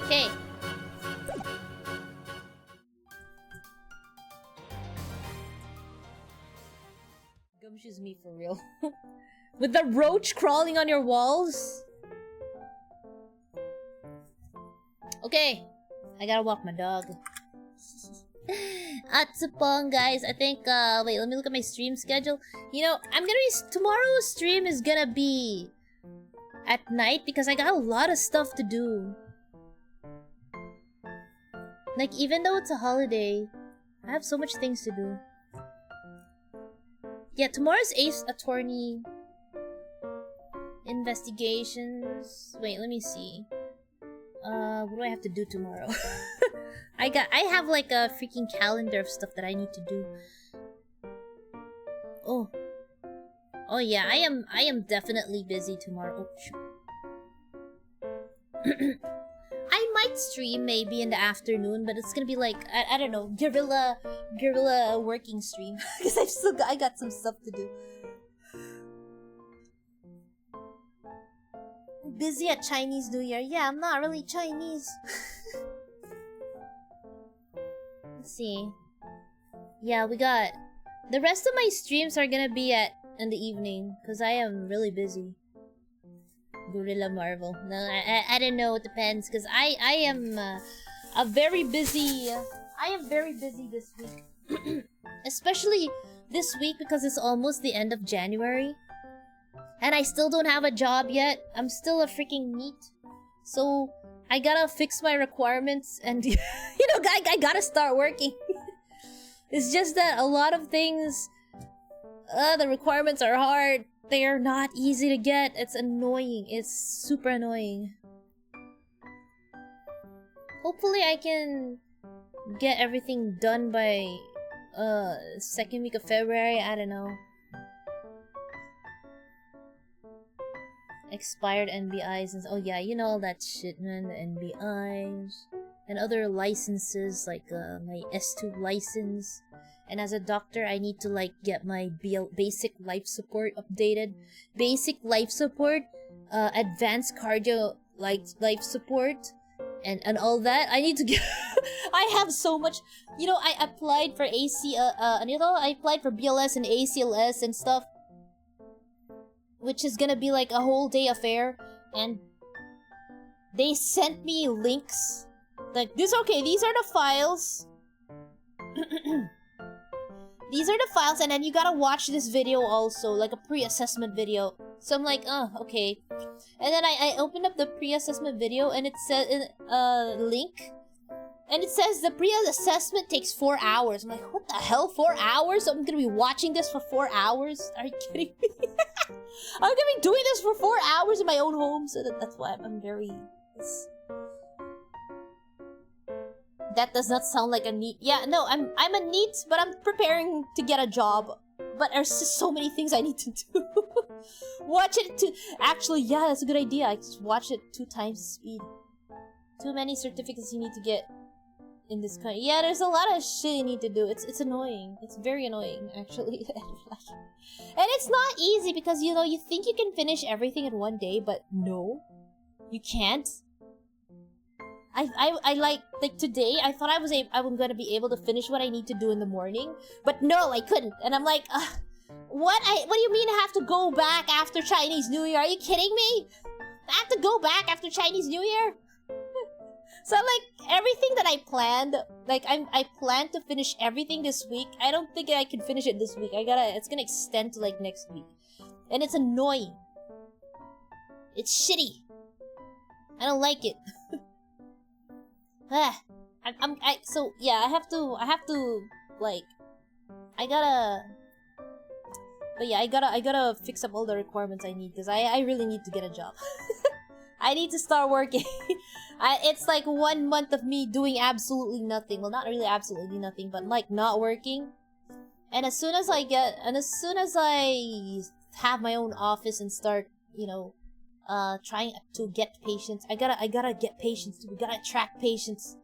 Okay. Gumshoe's me for real. With the roach crawling on your walls? Okay. I gotta walk my dog. Atsupon, guys. I think, wait, let me look at my stream schedule. You know, tomorrow's stream is gonna be at night because I got a lot of stuff to do. Like, even though it's a holiday, I have so much things to do. Yeah, tomorrow's Ace Attorney investigations. Wait, let me see. What do I have to do tomorrow? I have like a freaking calendar of stuff that I need to do. Oh. Oh yeah, I am definitely busy tomorrow. Oh, shoot. I might stream maybe in the afternoon, but it's gonna be like I don't know, guerrilla working stream because I got some stuff to do. Busy at Chinese New Year. Yeah, I'm not really Chinese. Let's see. Yeah, we got the rest of my streams are gonna be in the evening because I am really busy. Gorilla Marvel. No, I don't know. It depends because I am very busy. I am very busy this week, especially this week because it's almost the end of January, and I still don't have a job yet. I'm still a freaking NEET, so I gotta fix my requirements and you know, I gotta start working. It's just that a lot of things, the requirements are hard. They are not easy to get. It's annoying. It's super annoying. Hopefully I can get everything done by second week of February. I don't know. Expired NBIs and oh yeah, you know all that shit, man. The NBIs and other licenses like my S2 license. And as a doctor, I need to like get my basic life support updated. Basic life support, advanced cardio life support, and all that. I need to get. I have so much. You know, I applied for I applied for BLS and ACLS and stuff, which is gonna be like a whole day affair. And they sent me links. Like this. Okay, these are the files. These are the files, and then you gotta watch this video also, like a pre-assessment video. So I'm like, oh, okay. And then I opened up the pre-assessment video, and it said link, and it says the pre-assessment takes 4 hours. I'm like, what the hell, 4 hours? I'm gonna be watching this for 4 hours? Are you kidding me? I'm gonna be doing this for 4 hours in my own home, so that's why I'm very... That does not sound like a NEET. Yeah, no, I'm a NEET, but I'm preparing to get a job. But there's just so many things I need to do. Watch it actually, yeah, that's a good idea. I just watch it 2 times the speed. Too many certificates you need to get in this country. Yeah, there's a lot of shit you need to do. It's annoying. It's very annoying, actually. And it's not easy because, you know, you think you can finish everything in one day, but no. You can't. I like today, I thought I'm gonna be able to finish what I need to do in the morning, but no, I couldn't. And I'm like, what do you mean I have to go back after Chinese New Year? Are you kidding me? I have to go back after Chinese New Year? So like, everything that I planned, like I planned to finish everything this week. I don't think I can finish it this week. It's gonna extend to like next week. And it's annoying. It's shitty. I don't like it. So yeah, I have to like, but yeah, I gotta fix up all the requirements I need, because I really need to get a job. I need to start working. It's like 1 month of me doing absolutely nothing. Well, not really absolutely nothing, but like not working. And as soon as I have my own office and start, you know, trying to get patients, I gotta get patients. We gotta attract patients.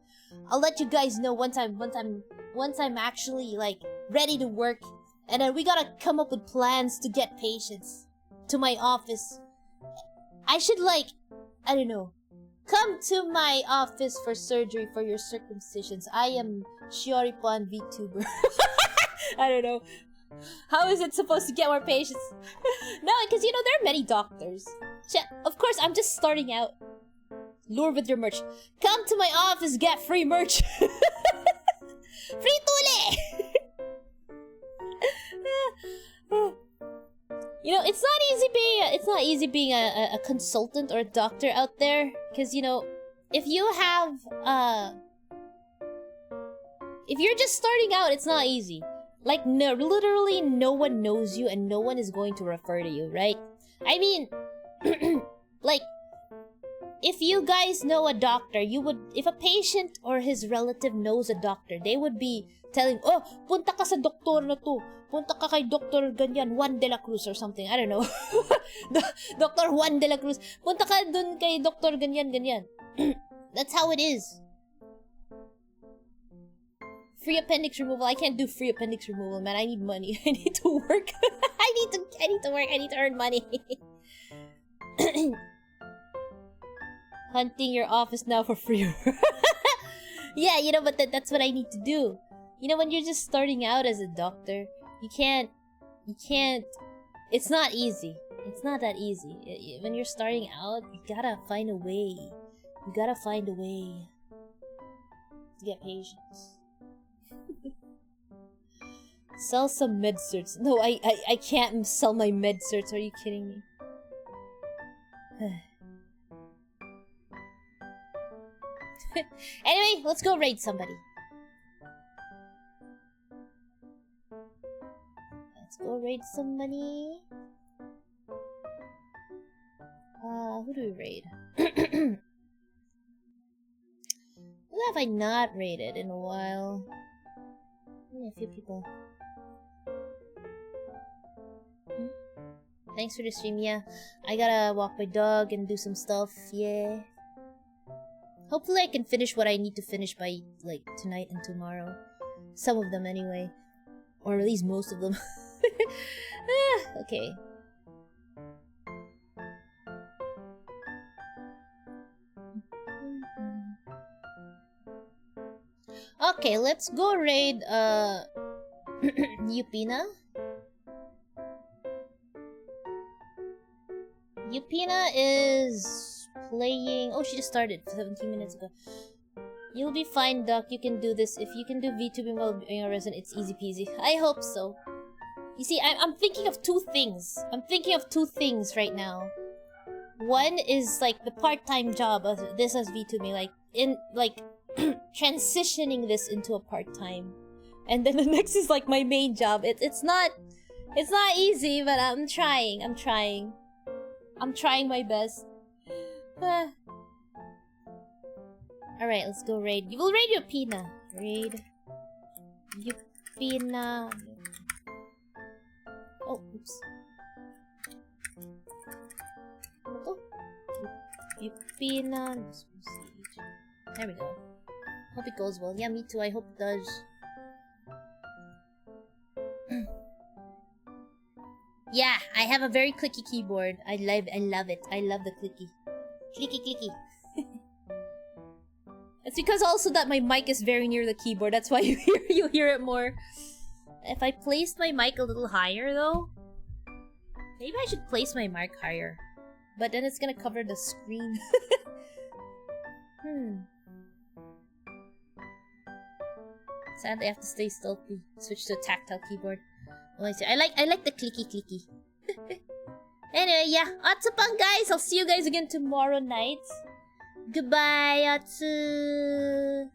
I'll let you guys know once I'm actually like ready to work, and then we gotta come up with plans to get patients to my office. I should, like, I don't know, come to my office for surgery for your circumcisions. I am Shioripon VTuber. I don't know. How is it supposed to get more patients? No, because, you know, there are many doctors. Of course, I'm just starting out. Lure with your merch. Come to my office, get free merch. Free tule! You know, it's not easy being a consultant or a doctor out there, because, you know, if you're just starting out, it's not easy. Like, no, literally no one knows you and no one is going to refer to you, right? I mean, like, if you guys know a doctor, if a patient or his relative knows a doctor, they would be telling, oh, punta ka sa doktor na to. Punta ka kay Dr. Ganyan, Juan de la Cruz or something. I don't know. Dr. Juan de la Cruz. Punta ka dun kay Dr. Ganyan, ganyan. That's how it is. Free appendix removal. I can't do free appendix removal, man. I need money. I need to work. I need to work. I need to earn money. Hunting your office now for free. Yeah, you know, but that's what I need to do. You know, when you're just starting out as a doctor, you can't, it's not easy. It's not that easy. When you're starting out, you gotta find a way. You gotta find a way to get patients. Sell some med certs. No, I can't sell my med certs. Are you kidding me? Anyway, let's go raid somebody. Let's go raid somebody. Who do we raid? Who have I not raided in a while? Only a few people. Thanks for the stream, yeah. I gotta walk my dog and do some stuff, yeah. Hopefully I can finish what I need to finish by, like, tonight and tomorrow. Some of them, anyway. Or at least most of them. Okay. Okay, let's go raid, Yupina. Yupina is playing... Oh, she just started 17 minutes ago. You'll be fine, Doc. You can do this. If you can do VTubing while being a resident, it's easy peasy. I hope so. You see, I'm thinking of two things. I'm thinking of two things right now. One is, like, the part-time job of this as VTubing. Like, transitioning this into a part-time. And then the next is, like, my main job. It's not easy, but I'm trying. I'm trying my best. Alright, let's go raid. You will raid Yupina. Raid Yupina. Oh, oops. Oh, Yupina. There we go. Hope it goes well. Yeah, me too. I hope it does. Yeah, I have a very clicky keyboard. I love it. I love the clicky. Clicky clicky. It's because also that my mic is very near the keyboard. That's why you hear it more. If I placed my mic a little higher though, maybe I should place my mic higher. But then it's gonna cover the screen. Sadly, I have to stay stealthy. Switch to a tactile keyboard. Oh, I see. I like the clicky clicky. Anyway, yeah. Otsupang, guys. I'll see you guys again tomorrow night. Goodbye, Atsu.